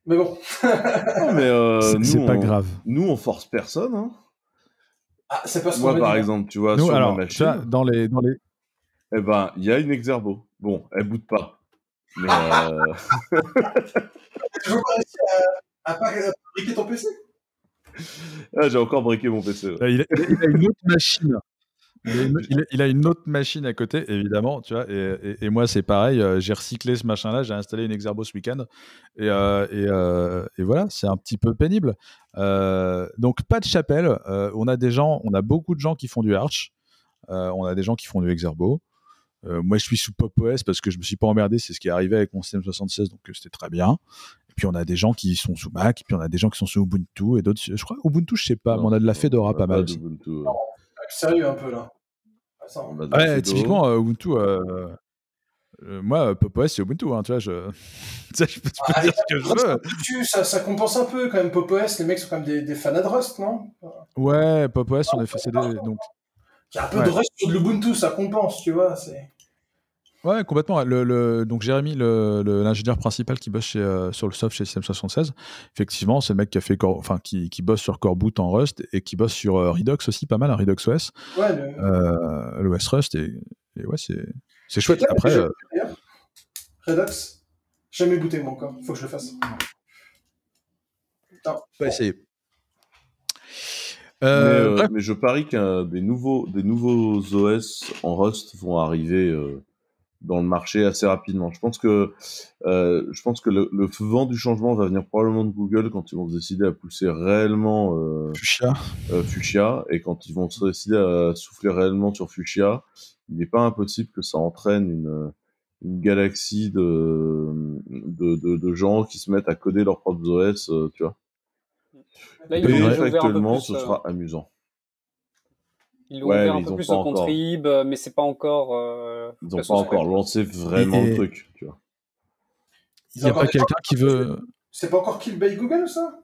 Speaker 4: Mais bon.
Speaker 2: Non, mais
Speaker 1: c'est pas grave.
Speaker 2: Nous, on force personne. Hein.
Speaker 4: Ah, c'est pas ce
Speaker 2: qu'on Moi, par exemple, tu vois, nous, sur ma machine.
Speaker 1: Dans les...
Speaker 2: Eh ben, il y a une Exerbo. Bon, elle boot pas. Mais
Speaker 4: tu veux pas réussi à briquer ton PC?
Speaker 2: J'ai encore briqué mon PC. Ouais.
Speaker 1: Il a une autre machine. Il a une autre machine à côté, évidemment, tu vois. Et moi, c'est pareil. J'ai recyclé ce machin-là. J'ai installé une Exerbo ce week-end. Et voilà, c'est un petit peu pénible. Donc, pas de chapelle. On a beaucoup de gens qui font du Arch. On a des gens qui font du Exerbo. Moi, je suis sous PopOS parce que je me suis pas emmerdé. C'est ce qui est arrivé avec mon système 76, donc c'était très bien. Et puis on a des gens qui sont sous Mac, et puis on a des gens qui sont sous Ubuntu et d'autres. Je crois Ubuntu, je sais pas, mais on a de la Fedora pas mal aussi.
Speaker 2: Ubuntu,
Speaker 4: sérieux un peu là.
Speaker 1: Ouais, typiquement Ubuntu. Moi, PopOS, c'est Ubuntu, hein, tu vois. Je peux dire ce que je veux.
Speaker 4: Ça compense un peu quand même. PopOS, les mecs sont quand même des fans de Rust, non?
Speaker 1: Ouais, PopOS, on est fait donc.
Speaker 4: Il y a un peu de Rust sur de l'Ubuntu, ça compense, tu vois.
Speaker 1: Ouais, complètement. Donc Jérémy, l'ingénieur principal qui bosse sur le soft chez System76, effectivement, c'est le mec qui a fait qui bosse sur Core Boot en Rust et qui bosse sur Redux aussi, pas mal, Redux OS.
Speaker 4: Ouais,
Speaker 1: l'OS Rust et ouais, c'est chouette. Après,
Speaker 4: Redux, jamais booté moi encore. Faut que je le fasse.
Speaker 1: On va essayer.
Speaker 2: Mais je parie qu'un des nouveaux OS en Rust vont arriver dans le marché assez rapidement. Je pense que le vent du changement va venir probablement de Google quand ils vont se décider à pousser réellement Fuchsia, et quand ils vont se décider à souffler réellement sur Fuchsia, il n'est pas impossible que ça entraîne une galaxie de gens qui se mettent à coder leurs propres OS, tu vois.
Speaker 3: Là,
Speaker 2: actuellement, ce sera amusant.
Speaker 3: Ils l'ont ouvert un peu plus au contrib, mais c'est pas encore.
Speaker 2: Ils n'ont pas encore lancé vraiment le truc, tu vois.
Speaker 1: Il n'y a pas quelqu'un qui veut.
Speaker 4: C'est pas encore Kill by Google, ça?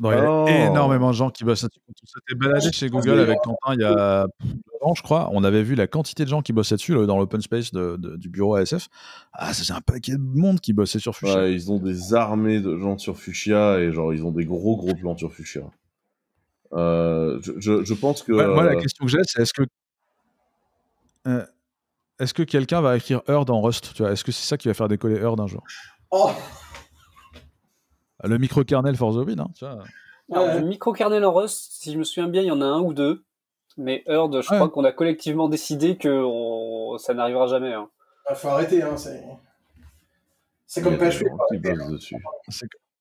Speaker 1: Non, il y a énormément de gens qui bossent là-dessus. Quand on s'était baladé chez Google avec Quentin il y a 2 ans, je crois, on avait vu la quantité de gens qui bossaient dessus dans l'open space du bureau ASF. Ah, c'est un paquet de monde qui bossait sur Fuchsia.
Speaker 2: Ouais, ils ont des armées de gens sur Fuchsia et genre ils ont des gros plans sur Fuchsia. Je pense que.
Speaker 1: Moi, la question que j'ai, c'est est-ce que quelqu'un va écrire Herd en Rust, tu vois? Est-ce que c'est ça qui va faire décoller Herd un jour? Le microkernel for the win, hein, tu vois.
Speaker 3: Alors, le microkernel en Rust, si je me souviens bien, il y en a 1 ou 2. Mais Herd, je crois qu'on a collectivement décidé que ça n'arrivera jamais. Hein.
Speaker 4: Faut arrêter, hein, c'est comme PHP.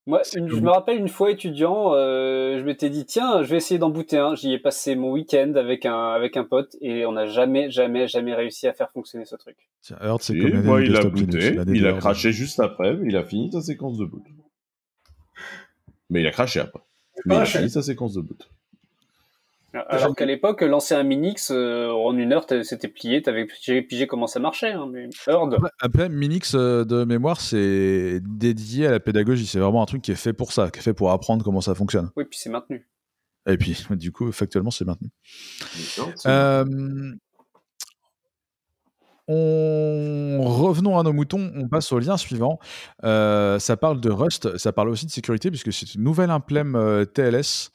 Speaker 3: Moi, je me rappelle une fois étudiant, je m'étais dit tiens, je vais essayer d'en booter un. J'y ai passé mon week-end avec un pote et on n'a jamais réussi à faire fonctionner ce truc.
Speaker 1: Tiens, Herd, c'est
Speaker 2: comme moi, il a booté, il a craché juste après, mais il a fini sa séquence de boot. Mais il a craché après. Mais il a fini sa séquence de boot.
Speaker 3: Alors qu'à l'époque, lancer un Minix en 1 heure, c'était plié, t'avais pigé comment ça marchait. Hein, mais Herd.
Speaker 1: Après, Minix de mémoire, c'est dédié à la pédagogie. C'est vraiment un truc qui est fait pour ça, qui est fait pour apprendre comment ça fonctionne.
Speaker 3: Oui, puis c'est maintenu.
Speaker 1: Et puis, du coup, factuellement, c'est maintenu. Revenons à nos moutons, on passe au lien suivant. Ça parle de Rust, ça parle aussi de sécurité, puisque c'est une nouvelle implème TLS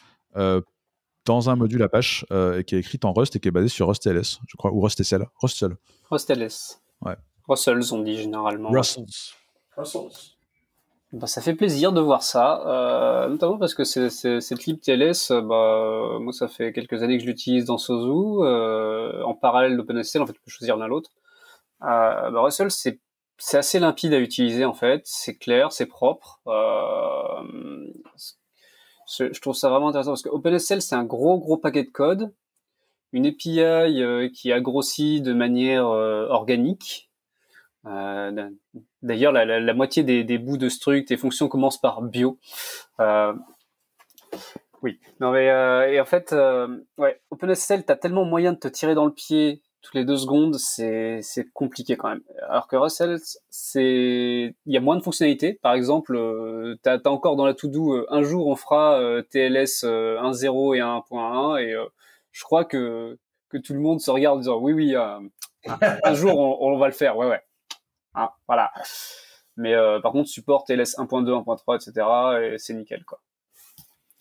Speaker 1: dans un module Apache qui est écrite en Rust et qui est basée sur RustTLS, je crois, ou RustSL.
Speaker 3: RustLS.
Speaker 1: Ouais,
Speaker 3: Russells, on dit généralement.
Speaker 1: Russells.
Speaker 3: Bah, ça fait plaisir de voir ça, notamment parce que cette libTLS, moi ça fait quelques années que je l'utilise dans Sozu, en parallèle d'OpenSSL, en fait, je peux choisir l'un l'autre. Russells, c'est assez limpide à utiliser en fait, c'est clair, c'est propre. Je trouve ça vraiment intéressant parce que OpenSSL c'est un gros paquet de code, une API qui a grossi de manière organique. D'ailleurs, la moitié des bouts de struct et fonctions commencent par bio. Oui. Non mais et en fait, OpenSSL, t'as tellement moyen de te tirer dans le pied toutes les 2 secondes, c'est compliqué quand même. Alors que Russells, il y a moins de fonctionnalités. Par exemple, t'as encore dans la to-do, un jour on fera TLS 1.0 et 1.1 et je crois que tout le monde se regarde en disant oui, un jour on va le faire, ouais. Hein, voilà. Mais par contre, support TLS 1.2, 1.3, etc. et c'est nickel, quoi.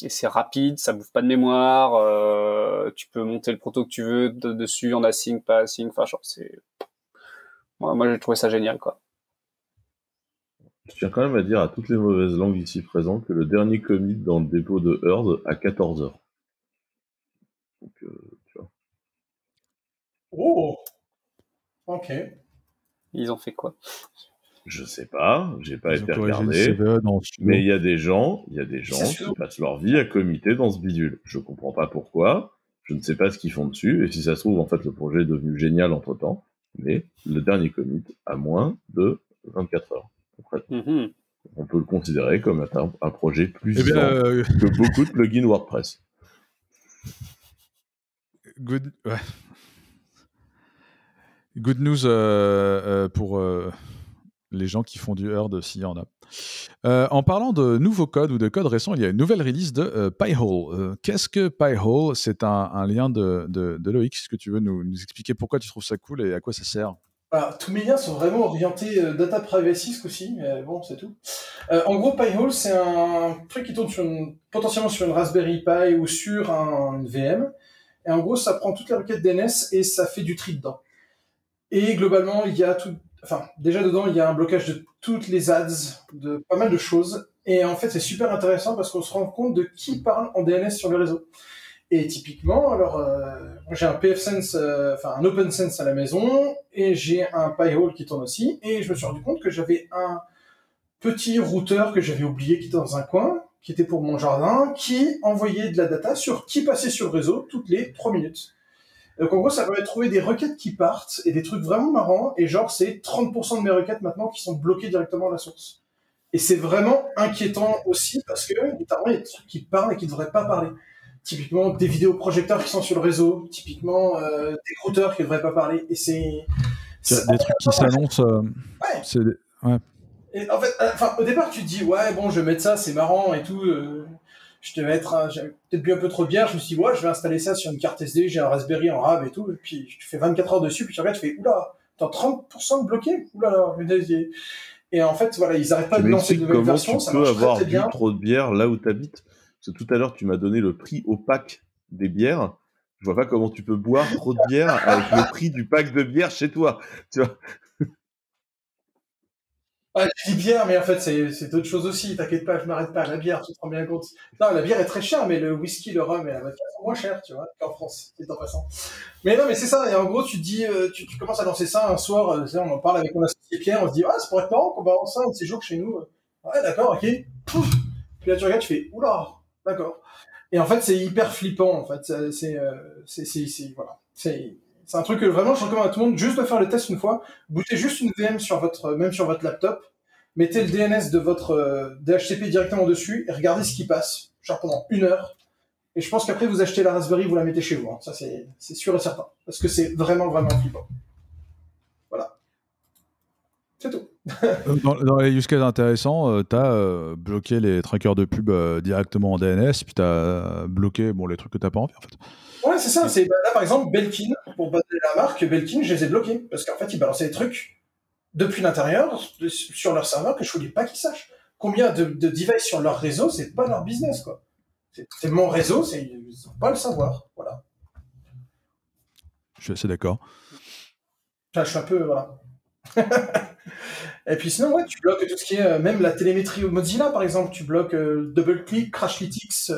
Speaker 3: Et c'est rapide, ça bouffe pas de mémoire, tu peux monter le proto que tu veux dessus, en async, pas async, enfin, moi j'ai trouvé ça génial, quoi.
Speaker 2: Je tiens quand même à dire à toutes les mauvaises langues ici présentes que le dernier commit dans le dépôt de Herd à 14h. Donc, tu vois.
Speaker 4: Oh! Ok.
Speaker 3: Ils ont fait quoi?
Speaker 2: Je sais pas, j'ai pas
Speaker 1: Ils ont
Speaker 2: été
Speaker 1: corrigé le
Speaker 2: regardé,
Speaker 1: CVE dans Sudo.
Speaker 2: mais il y a des gens qui passent leur vie à commiter dans ce bidule. Je comprends pas pourquoi, je ne sais pas ce qu'ils font dessus, et si ça se trouve, en fait, le projet est devenu génial entre-temps, mais le dernier commit a moins de 24 heures.
Speaker 3: Mm-hmm.
Speaker 2: On peut le considérer comme un projet plus vivant que beaucoup de plugins WordPress.
Speaker 1: Good news pour les gens qui font du Herd, s'il y en a. En parlant de nouveaux codes ou de codes récents, il y a une nouvelle release de Pi-hole. Qu'est-ce que Pi-hole? C'est un lien de Loïc. Est-ce que tu veux nous expliquer pourquoi tu trouves ça cool et à quoi ça sert?
Speaker 4: Alors, tous mes liens sont vraiment orientés data privacy ce coup-ci, mais bon, c'est tout. En gros, Pi-hole, c'est un truc qui tourne potentiellement sur une Raspberry Pi ou sur une VM. Et en gros, ça prend toutes les requêtes DNS et ça fait du tri dedans. Et globalement, il y a déjà dedans, il y a un blocage de toutes les ads, de pas mal de choses. Et en fait, c'est super intéressant parce qu'on se rend compte de qui parle en DNS sur le réseau. Et typiquement, alors, moi j'ai un PFSense, un OpenSense à la maison, et j'ai un Pi-hole qui tourne aussi, et je me suis rendu compte que j'avais un petit routeur que j'avais oublié qui était dans un coin, qui était pour mon jardin, qui envoyait de la data sur qui passait sur le réseau toutes les 3 minutes. Donc en gros, ça permet de trouver des requêtes qui partent et des trucs vraiment marrants. Et genre, c'est 30% de mes requêtes maintenant qui sont bloquées directement à la source. Et c'est vraiment inquiétant aussi parce que notamment, il y a des trucs qui parlent et qui ne devraient pas parler. Typiquement, des vidéoprojecteurs qui sont sur le réseau. Typiquement, des routeurs qui ne devraient pas parler. Et c'est
Speaker 1: des trucs qui s'annoncent.
Speaker 4: Ouais.
Speaker 1: Ouais.
Speaker 4: Et en fait, au départ, tu te dis, ouais, bon, je vais mettre ça, c'est marrant et tout. J'avais peut-être bu un peu trop de bière, je me suis dit, ouais, je vais installer ça sur une carte SD, j'ai un Raspberry en RAV et tout, et puis tu fais 24 heures dessus, puis tu regardes, tu fais, oula, t'as 30% de bloqué, oula, et en fait, voilà, ils arrêtent pas de lancer de nouvelles versions, ça marche très très bien.
Speaker 2: Tu peux avoir bu trop de bière là où t'habites? Parce que tout à l'heure, tu m'as donné le prix au pack des bières. Je vois pas comment tu peux boire trop de bière avec le prix du pack de bière chez toi, tu vois.
Speaker 4: Ouais, je dis bière, mais en fait, c'est d'autres choses aussi. T'inquiète pas, je m'arrête pas à la bière, tu te rends bien compte. Non, la bière est très chère, mais le whisky, le rhum et la vodka sont moins chers, tu vois, qu'en France, c'est en passant. Mais non, mais c'est ça. Et en gros, tu te dis, tu commences à lancer ça un soir, on en parle avec mon associé Pierre, on se dit, ah, ça pourrait être marrant qu'on balance ça un de ces jours chez nous. Ouais, d'accord, ok. Pouf. Puis là, tu regardes, tu fais, oula, d'accord. Et en fait, c'est hyper flippant, en fait. Voilà. C'est un truc que vraiment, je recommande à tout le monde juste de faire le test une fois. Bootez juste une VM même sur votre laptop. Mettez le DNS de votre DHCP directement dessus et regardez ce qui passe, genre pendant 1 heure. Et je pense qu'après, vous achetez la Raspberry, vous la mettez chez vous. Hein. Ça, c'est sûr et certain. Parce que c'est vraiment, vraiment flippant. Voilà. C'est tout.
Speaker 1: Dans les use cases intéressants, tu as bloqué les trackers de pub directement en DNS, puis tu as bloqué les trucs que tu n'as pas envie, en fait.
Speaker 4: Ouais, c'est ça. Là, par exemple, Belkin, pour baser la marque, Belkin, je les ai bloqués. Parce qu'en fait, ils balançaient des trucs depuis l'intérieur, sur leur serveur, que je voulais pas qu'ils sachent. Combien de devices sur leur réseau, c'est pas leur business, quoi. C'est mon réseau, ils n'ont pas le savoir. Voilà.
Speaker 1: Je suis assez d'accord.
Speaker 4: Enfin, je suis un peu, voilà. Et puis sinon, ouais, tu bloques tout ce qui est, même la télémétrie au Mozilla, par exemple, tu bloques DoubleClick, Crashlytics,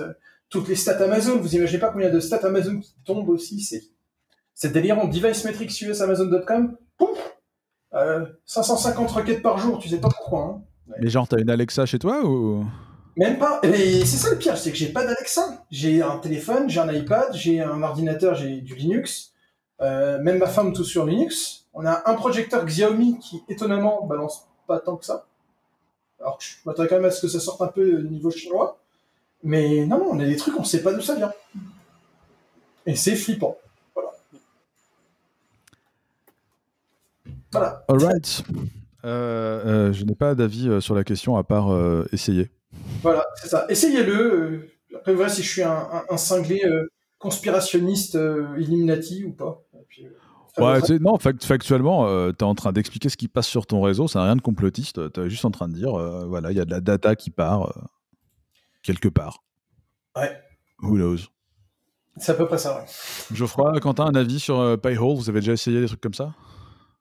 Speaker 4: toutes les stats Amazon. Vous imaginez pas combien de stats Amazon qui tombent aussi, c'est délirant. Device Metrics US Amazon.com, pouf, 550 requêtes par jour, tu sais pas pourquoi. Hein.
Speaker 1: Ouais. Mais genre, t'as une Alexa chez toi ou...
Speaker 4: Même pas. Et c'est ça le pire, c'est que j'ai pas d'Alexa. J'ai un téléphone, j'ai un iPad, j'ai un ordinateur, j'ai du Linux. Même ma femme tout sur Linux. On a un projecteur Xiaomi qui, étonnamment, balance pas tant que ça. Alors que je m'attendais quand même à ce que ça sorte un peu au niveau chinois. Mais non, on a des trucs, on sait pas d'où ça vient. Et c'est flippant. Voilà.
Speaker 1: All right. Je n'ai pas d'avis sur la question à part essayer.
Speaker 4: Voilà, c'est ça. Essayez-le. Après, voilà si je suis un cinglé conspirationniste Illuminati ou pas. Et puis,
Speaker 1: ouais, non, factuellement, tu es en train d'expliquer ce qui passe sur ton réseau, ça n'a rien de complotiste. Tu es juste en train de dire, voilà, il y a de la data qui part quelque part.
Speaker 4: Ouais.
Speaker 1: Who knows?
Speaker 4: C'est à peu près ça, ouais.
Speaker 1: Geoffroy, Quentin, un avis sur Pi-hole? Vous avez déjà essayé des trucs comme ça?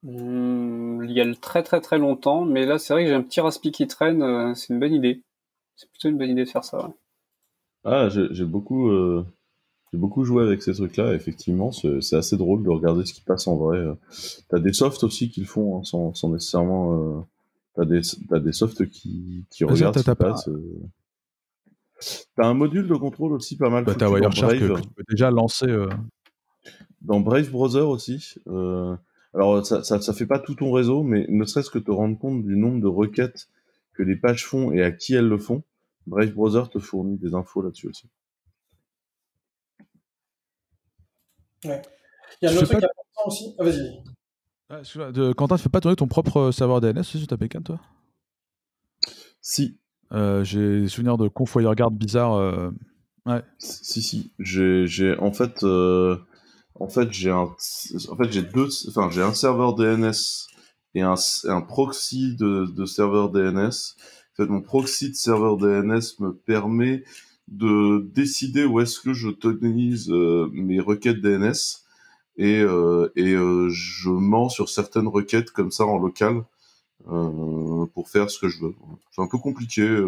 Speaker 3: Il y a très très très longtemps, mais là c'est vrai que j'ai un petit Raspi qui traîne, c'est une bonne idée. C'est plutôt une bonne idée de faire ça. Ouais.
Speaker 2: Ah, j'ai beaucoup joué avec ces trucs-là. Effectivement, c'est assez drôle de regarder ce qui passe en vrai. T'as des softs aussi qui le font, hein, sans nécessairement. T'as des softs qui regardent ce qui passe. T'as un module de contrôle aussi pas mal.
Speaker 1: Bah, t'as Wireshark que tu peux déjà lancer.
Speaker 2: Dans Brave Browser aussi. Alors, ça fait pas tout ton réseau, mais ne serait-ce que te rendre compte du nombre de requêtes que les pages font et à qui elles le font, Brave Browser te fournit des infos là-dessus aussi.
Speaker 4: Ouais. Il y a un autre truc important aussi. Ah, vas-y.
Speaker 1: Ah, Quentin, tu fais pas tourner ton propre serveur DNS sur ta Pékin, toi?
Speaker 2: Si.
Speaker 1: J'ai des souvenirs de conf WireGuard bizarres. Ouais.
Speaker 2: Si. J'ai en fait j'ai un serveur DNS et un proxy de serveur DNS. En fait, mon proxy de serveur DNS me permet de décider où est-ce que je tokenise mes requêtes DNS et je mens sur certaines requêtes comme ça en local pour faire ce que je veux. C'est un peu compliqué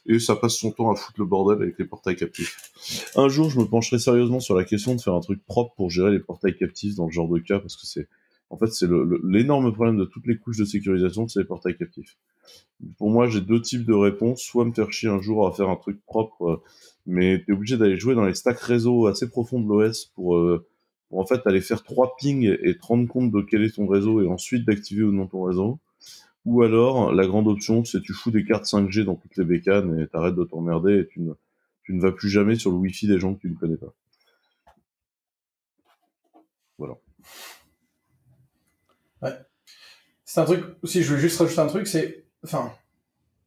Speaker 2: et ça passe son temps à foutre le bordel avec les portails captifs. Un jour, je me pencherai sérieusement sur la question de faire un truc propre pour gérer les portails captifs dans ce genre de cas, parce que c'est l'énorme problème de toutes les couches de sécurisation, c'est les portails captifs. Pour moi, j'ai deux types de réponses. Soit me faire chier un jour à faire un truc propre, mais t'es obligé d'aller jouer dans les stacks réseau assez profonds de l'OS pour en fait aller faire 3 pings et te rendre compte de quel est ton réseau et ensuite d'activer ou non ton réseau. Ou alors, la grande option, c'est tu fous des cartes 5G dans toutes les bécanes et t'arrêtes de t'emmerder et tu ne vas plus jamais sur le Wi-Fi des gens que tu ne connais pas. Voilà.
Speaker 4: Ouais. C'est un truc, aussi, je veux juste rajouter un truc, c'est,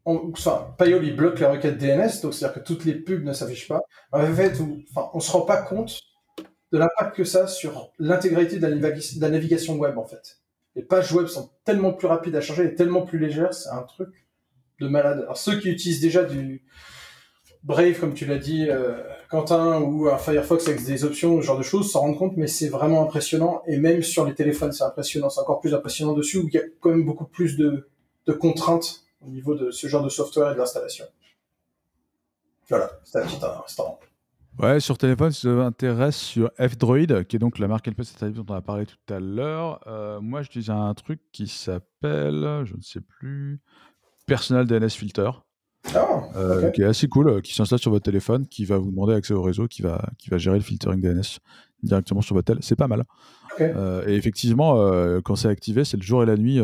Speaker 4: Pi-hole, il bloque les requêtes DNS, donc c'est-à-dire que toutes les pubs ne s'affichent pas. En fait, on se rend pas compte de l'impact que ça a sur l'intégralité de la navigation web, en fait. Les pages web sont tellement plus rapides à charger et tellement plus légères, c'est un truc de malade. Alors ceux qui utilisent déjà du Brave, comme tu l'as dit, Quentin, ou un Firefox avec des options, ce genre de choses, s'en rendent compte, mais c'est vraiment impressionnant. Et même sur les téléphones, c'est impressionnant. C'est encore plus impressionnant dessus, où il y a quand même beaucoup plus de contraintes au niveau de ce genre de software et de l'installation. Voilà, c'était un petit instant.
Speaker 1: Ouais, sur téléphone, si ça vous intéresse, sur F-Droid, qui est donc la marque LPS dont on a parlé tout à l'heure, moi j'utilise un truc qui s'appelle, je ne sais plus, Personal DNS Filter,
Speaker 4: Okay.
Speaker 1: qui est assez cool, qui s'installe sur votre téléphone, qui va vous demander accès au réseau, qui va gérer le filtering DNS directement sur votre tel. C'est pas mal.
Speaker 4: Okay.
Speaker 1: Et effectivement, quand c'est activé, c'est le jour et la nuit.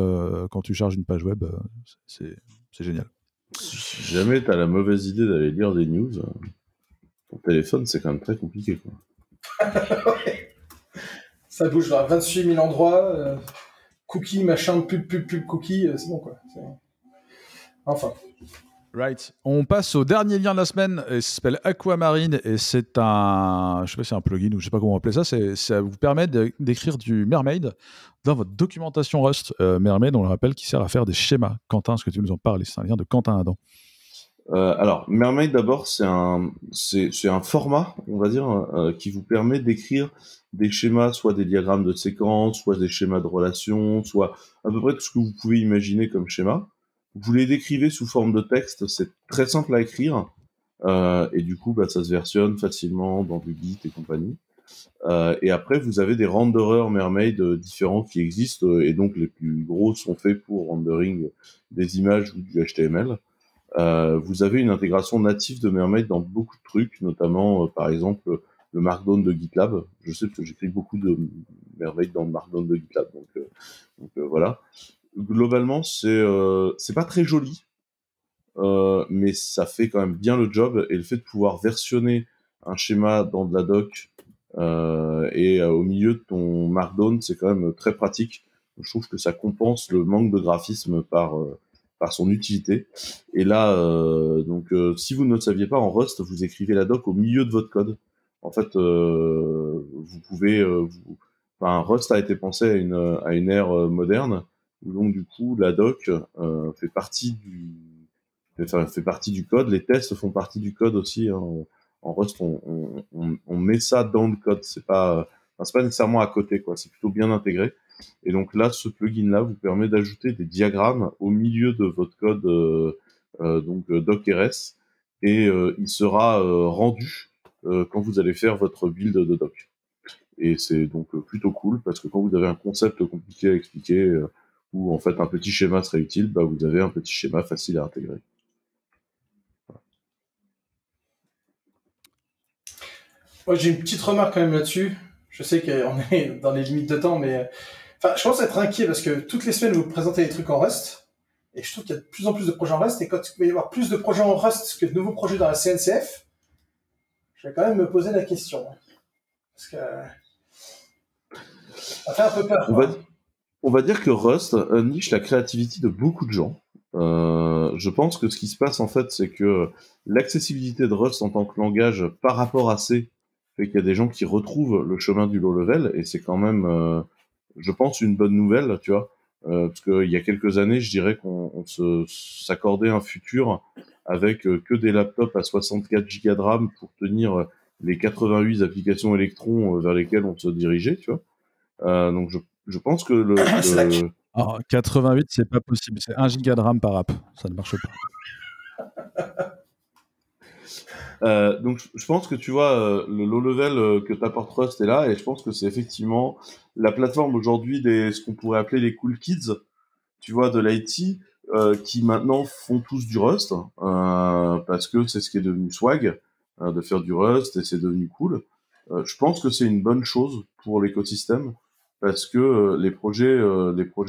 Speaker 1: Quand tu charges une page web, c'est génial.
Speaker 2: Si jamais tu as la mauvaise idée d'aller lire des news, ton téléphone, c'est quand même très compliqué, quoi.
Speaker 4: Ça bouge dans 28 000 endroits, cookies, machin, pub, cookies, c'est bon, quoi. Enfin.
Speaker 1: Right. On passe au dernier lien de la semaine, et ça s'appelle Aquamarine, et c'est je sais pas si c'est un plugin ou je sais pas comment on appelle ça, ça vous permet d'écrire du Mermaid dans votre documentation Rust. Mermaid, on le rappelle, qui sert à faire des schémas. Quentin, est-ce que tu nous en parles? C'est un lien de Quentin Adam.
Speaker 2: Alors, Mermaid, d'abord, c'est un format, on va dire, qui vous permet d'écrire des schémas, soit des diagrammes de séquences, soit des schémas de relations, soit à peu près tout ce que vous pouvez imaginer comme schéma. Vous les décrivez sous forme de texte, c'est très simple à écrire, et du coup, ça se versionne facilement dans du Git et compagnie. Et après, vous avez des renderers Mermaid différents qui existent, et donc les plus gros sont faits pour rendering des images ou du HTML. Vous avez une intégration native de Mermaid dans beaucoup de trucs, notamment par exemple le Markdown de GitLab. Je sais que j'écris beaucoup de Mermaid dans le Markdown de GitLab, donc voilà. Globalement, c'est pas très joli, mais ça fait quand même bien le job, et le fait de pouvoir versionner un schéma dans de la doc et au milieu de ton Markdown, c'est quand même très pratique. Je trouve que ça compense le manque de graphisme par son utilité. Et là, si vous ne le saviez pas, en Rust, vous écrivez la doc au milieu de votre code. En fait, vous pouvez... Rust a été pensé à une ère moderne, où donc du coup, la doc fait partie du code. Les tests font partie du code aussi, hein. En Rust, on met ça dans le code. C'est pas nécessairement à côté, quoi. C'est plutôt bien intégré. Et donc là, ce plugin-là vous permet d'ajouter des diagrammes au milieu de votre code, docrs, et il sera rendu quand vous allez faire votre build de doc. Et c'est donc plutôt cool, parce que quand vous avez un concept compliqué à expliquer, ou en fait un petit schéma serait utile, vous avez un petit schéma facile à intégrer.
Speaker 4: Moi, j'ai une petite remarque quand même là-dessus. Je sais qu'on est dans les limites de temps, mais je commence à être inquiet parce que toutes les semaines, vous présentez des trucs en Rust, et je trouve qu'il y a de plus en plus de projets en Rust, et quand il va y avoir plus de projets en Rust que de nouveaux projets dans la CNCF, je vais quand même me poser la question. Parce que ça fait un peu peur.
Speaker 2: On va dire que Rust niche la créativité de beaucoup de gens. Je pense que ce qui se passe, en fait, c'est que l'accessibilité de Rust en tant que langage par rapport à C fait qu'il y a des gens qui retrouvent le chemin du low level, et c'est quand même, je pense, une bonne nouvelle, tu vois. Parce qu'il y a quelques années, je dirais qu'on s'accordait un futur avec que des laptops à 64 Go de RAM pour tenir les 88 applications Electron vers lesquelles on se dirigeait, tu vois. Donc je pense que
Speaker 1: Alors, 88, c'est pas possible. C'est 1 giga de RAM par app. Ça ne marche pas.
Speaker 2: Donc je pense que tu vois, le low level que t'apporte Rust est là, et je pense que c'est effectivement la plateforme aujourd'hui ce qu'on pourrait appeler les cool kids, tu vois, de l'IT, qui maintenant font tous du Rust, parce que c'est ce qui est devenu swag, de faire du Rust, et c'est devenu cool. Je pense que c'est une bonne chose pour l'écosystème, parce que les projets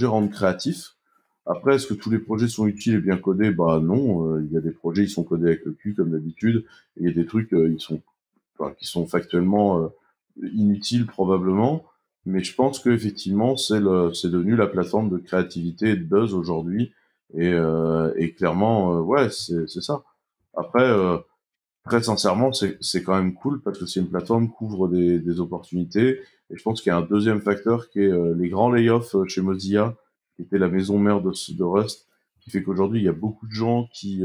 Speaker 2: rendent créatifs. Après, est-ce que tous les projets sont utiles et bien codés? Non. Il y a des projets, ils sont codés avec le cul, comme d'habitude. Et il y a des trucs, qui sont factuellement inutiles, probablement. Mais je pense qu'effectivement, c'est devenu la plateforme de créativité et de buzz aujourd'hui. Et clairement, ouais, c'est ça. Après, très sincèrement, c'est quand même cool, parce que c'est une plateforme qui ouvre des opportunités. Et je pense qu'il y a un deuxième facteur qui est les grands layoffs chez Mozilla, qui était la maison mère de Rust, qui fait qu'aujourd'hui, il y a beaucoup de gens qui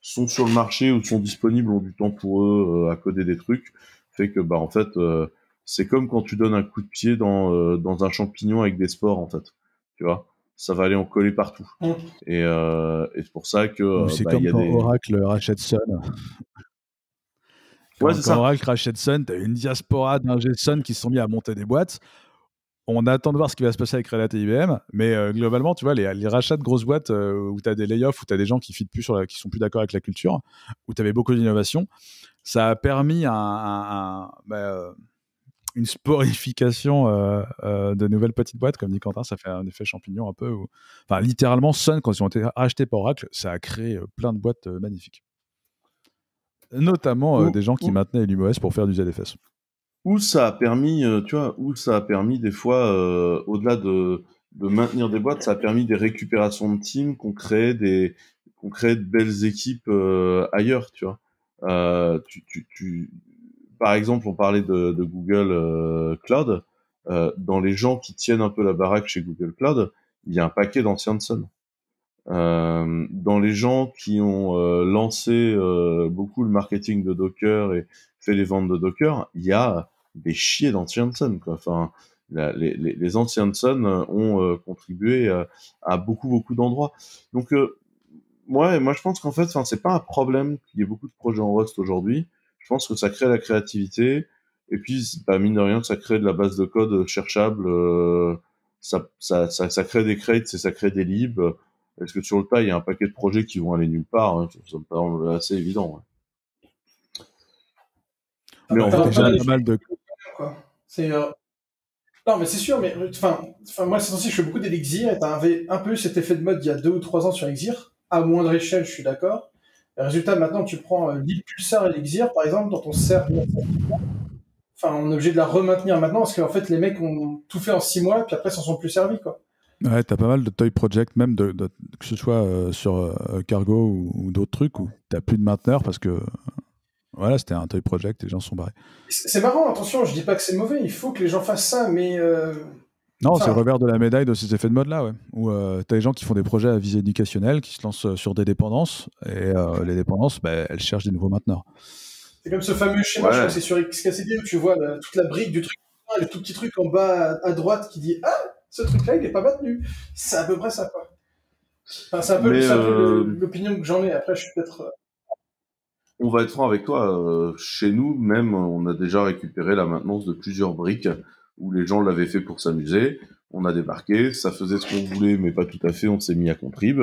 Speaker 2: sont sur le marché ou sont disponibles, ont du temps pour eux à coder des trucs. Fait que, en fait, c'est comme quand tu donnes un coup de pied dans un champignon avec des spores, en fait. Tu vois, ça va aller en coller partout. Et c'est pour ça que...
Speaker 1: c'est comme quand Oracle rachète Sun. Quand Oracle rachète Sun, tu as une diaspora d'ingé Sun qui se sont mis à monter des boîtes. On attend de voir ce qui va se passer avec Red Hat et IBM, mais globalement, tu vois, les rachats de grosses boîtes où tu as des layoffs, où tu as des gens qui ne qui sont plus d'accord avec la culture, où tu avais beaucoup d'innovation, ça a permis une sporification de nouvelles petites boîtes, comme dit Quentin. Ça fait un effet champignon un peu. Enfin, littéralement, Sun, quand ils ont été rachetés par Oracle, ça a créé plein de boîtes magnifiques. Notamment des gens qui maintenaient LumOS pour faire du ZFS.
Speaker 2: Où ça a permis, des fois, au-delà de maintenir des boîtes, ça a permis des récupérations de teams, qu'on crée de belles équipes ailleurs, tu vois. Par exemple, on parlait de Google Cloud. Dans les gens qui tiennent un peu la baraque chez Google Cloud, il y a un paquet d'anciens de Sun. Dans les gens qui ont lancé beaucoup le marketing de Docker et fait les ventes de Docker, il y a des chiers d'anciens Sun, quoi. Enfin, les anciens Sun ont contribué à beaucoup d'endroits. Donc, moi, je pense qu'en fait, c'est pas un problème qu'il y ait beaucoup de projets en Rust aujourd'hui. Je pense que ça crée la créativité. Et puis, mine de rien, ça crée de la base de code cherchable. Ça crée des crates et ça crée des libs. Parce que sur le tas, il y a un paquet de projets qui vont aller nulle part. Hein. Ça me paraît assez évident. Ouais.
Speaker 1: Mais on voit déjà pas mal de...
Speaker 4: Non, mais c'est sûr, mais moi, c'est aussi, je fais beaucoup d'Elixir, et t'avais un peu cet effet de mode il y a 2 ou 3 ans sur Elixir, à moindre échelle, je suis d'accord. Résultat, maintenant, tu prends libpulsar Elixir, par exemple, dont on sert... on est obligé de la remaintenir maintenant, parce qu'en fait, les mecs ont tout fait en 6 mois, puis après, s'en sont plus servis, quoi.
Speaker 1: Ouais, t'as pas mal de toy projects, même que ce soit sur Cargo ou d'autres trucs, où t'as plus de mainteneur, parce que... Voilà, c'était un toy project, les gens sont barrés.
Speaker 4: C'est marrant, attention, je dis pas que c'est mauvais, il faut que les gens fassent ça, mais...
Speaker 1: Non, c'est le revers de la médaille de ces effets de mode-là, ouais. Où t'as des gens qui font des projets à visée éducationnelle, qui se lancent sur des dépendances, et les dépendances, elles cherchent des nouveaux mainteneurs.
Speaker 4: C'est comme ce fameux schéma, je crois que c'est sur XKCD, où tu vois toute la brique du truc, le tout petit truc en bas à droite qui dit « Ah, ce truc-là, il est pas maintenu ». C'est à peu près ça, quoi. C'est un peu l'opinion que j'en ai, après je suis peut-être...
Speaker 2: On va être franc avec toi, chez nous même, on a déjà récupéré la maintenance de plusieurs briques où les gens l'avaient fait pour s'amuser. On a débarqué, ça faisait ce qu'on voulait, mais pas tout à fait, on s'est mis à contrib.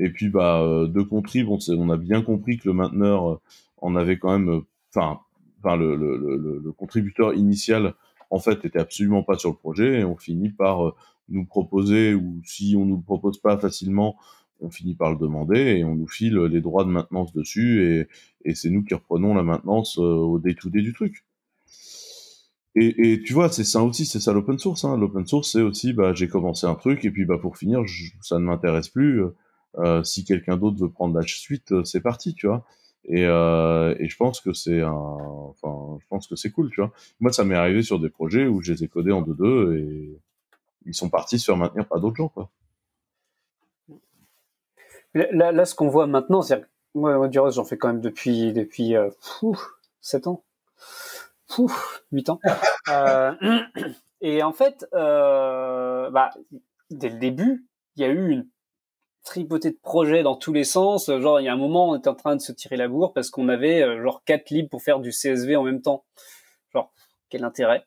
Speaker 2: Et puis de contrib, on a bien compris que le mainteneur en avait quand même... le contributeur initial, en fait, était absolument pas sur le projet, et on finit par nous proposer, ou si on nous le propose pas facilement, on finit par le demander et on nous file les droits de maintenance dessus et c'est nous qui reprenons la maintenance au day-to-day du truc. Et tu vois, c'est ça aussi, c'est ça l'open source. Hein. L'open source, c'est aussi, j'ai commencé un truc et puis pour finir, ça ne m'intéresse plus. Si quelqu'un d'autre veut prendre la suite, c'est parti, tu vois. Et je pense que c'est cool, tu vois. Moi, ça m'est arrivé sur des projets où je les ai codés en 2.2 et ils sont partis se faire maintenir par d'autres gens, quoi.
Speaker 3: Là, ce qu'on voit maintenant, c'est que moi, du Rust, j'en fais quand même depuis 7 ans. 8 ans. Et en fait, dès le début, il y a eu une tripotée de projets dans tous les sens. Genre, il y a un moment, on était en train de se tirer la bourre parce qu'on avait 4 libres pour faire du CSV en même temps. Genre, quel intérêt?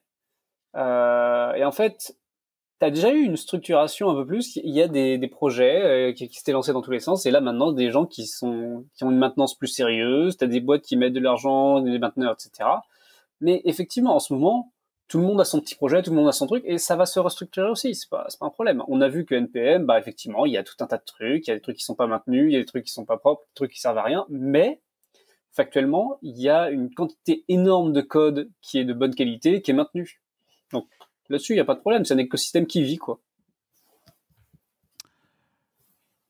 Speaker 3: Et en fait, t'as déjà eu une structuration un peu plus. Il y a des projets qui s'étaient lancés dans tous les sens. Et là, maintenant, des gens qui ont une maintenance plus sérieuse. T'as des boîtes qui mettent de l'argent, des mainteneurs, etc. Mais effectivement, en ce moment, tout le monde a son petit projet, tout le monde a son truc, et ça va se restructurer aussi. C'est pas un problème. On a vu que NPM, effectivement, il y a tout un tas de trucs. Il y a des trucs qui sont pas maintenus, il y a des trucs qui sont pas propres, des trucs qui servent à rien. Mais factuellement, il y a une quantité énorme de code qui est de bonne qualité, qui est maintenu. Donc là-dessus, il n'y a pas de problème, c'est un écosystème qui vit, quoi.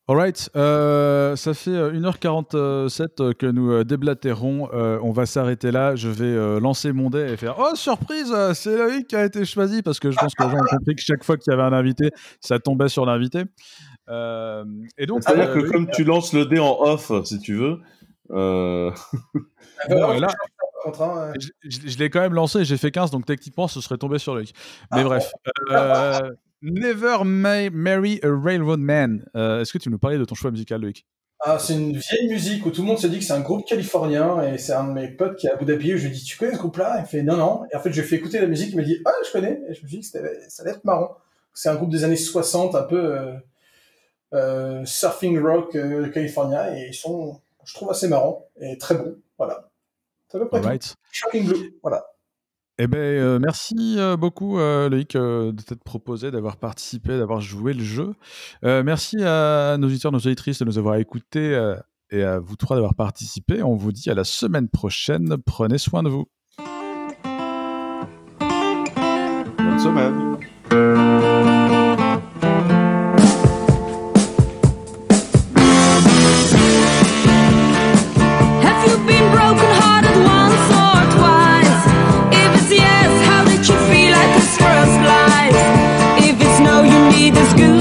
Speaker 1: Alright, ça fait 1h47 que nous déblatérons. On va s'arrêter là. Je vais lancer mon dé et faire « Oh, surprise, c'est Loïc qui a été choisi !» parce que je pense que les gens ont compris que chaque fois qu'il y avait un invité, ça tombait sur l'invité. Et donc,
Speaker 2: c'est-à-dire que comme tu lances le dé en off, si tu veux...
Speaker 1: Bon, là, je l'ai quand même lancé, j'ai fait 15, donc techniquement, ce serait tombé sur Loïc. Mais bref. Never Marry a Railroad Man. Est-ce que tu nous parlais de ton choix musical, Loïc?
Speaker 4: C'est une vieille musique où tout le monde se dit que c'est un groupe californien et c'est un de mes potes qui est à Abu Dhabi. Je lui dis, tu connais ce groupe-là? Il me fait non. Et en fait, je lui ai fait écouter la musique, il m'a dit, ah, je connais. Et je me suis dit que ça allait être marrant. C'est un groupe des années 60, un peu surfing rock californien et ils sont, je trouve, assez marrants et très bons. Voilà. C'est à peu près tout. Shocking Blue, voilà.
Speaker 1: Eh bien, merci beaucoup, Loïc, de t'être proposé, d'avoir participé, d'avoir joué le jeu. Merci à nos auditeurs, nos auditrices de nous avoir écoutés et à vous trois d'avoir participé. On vous dit à la semaine prochaine. Prenez soin de vous.
Speaker 2: Bonne semaine.
Speaker 5: It's good.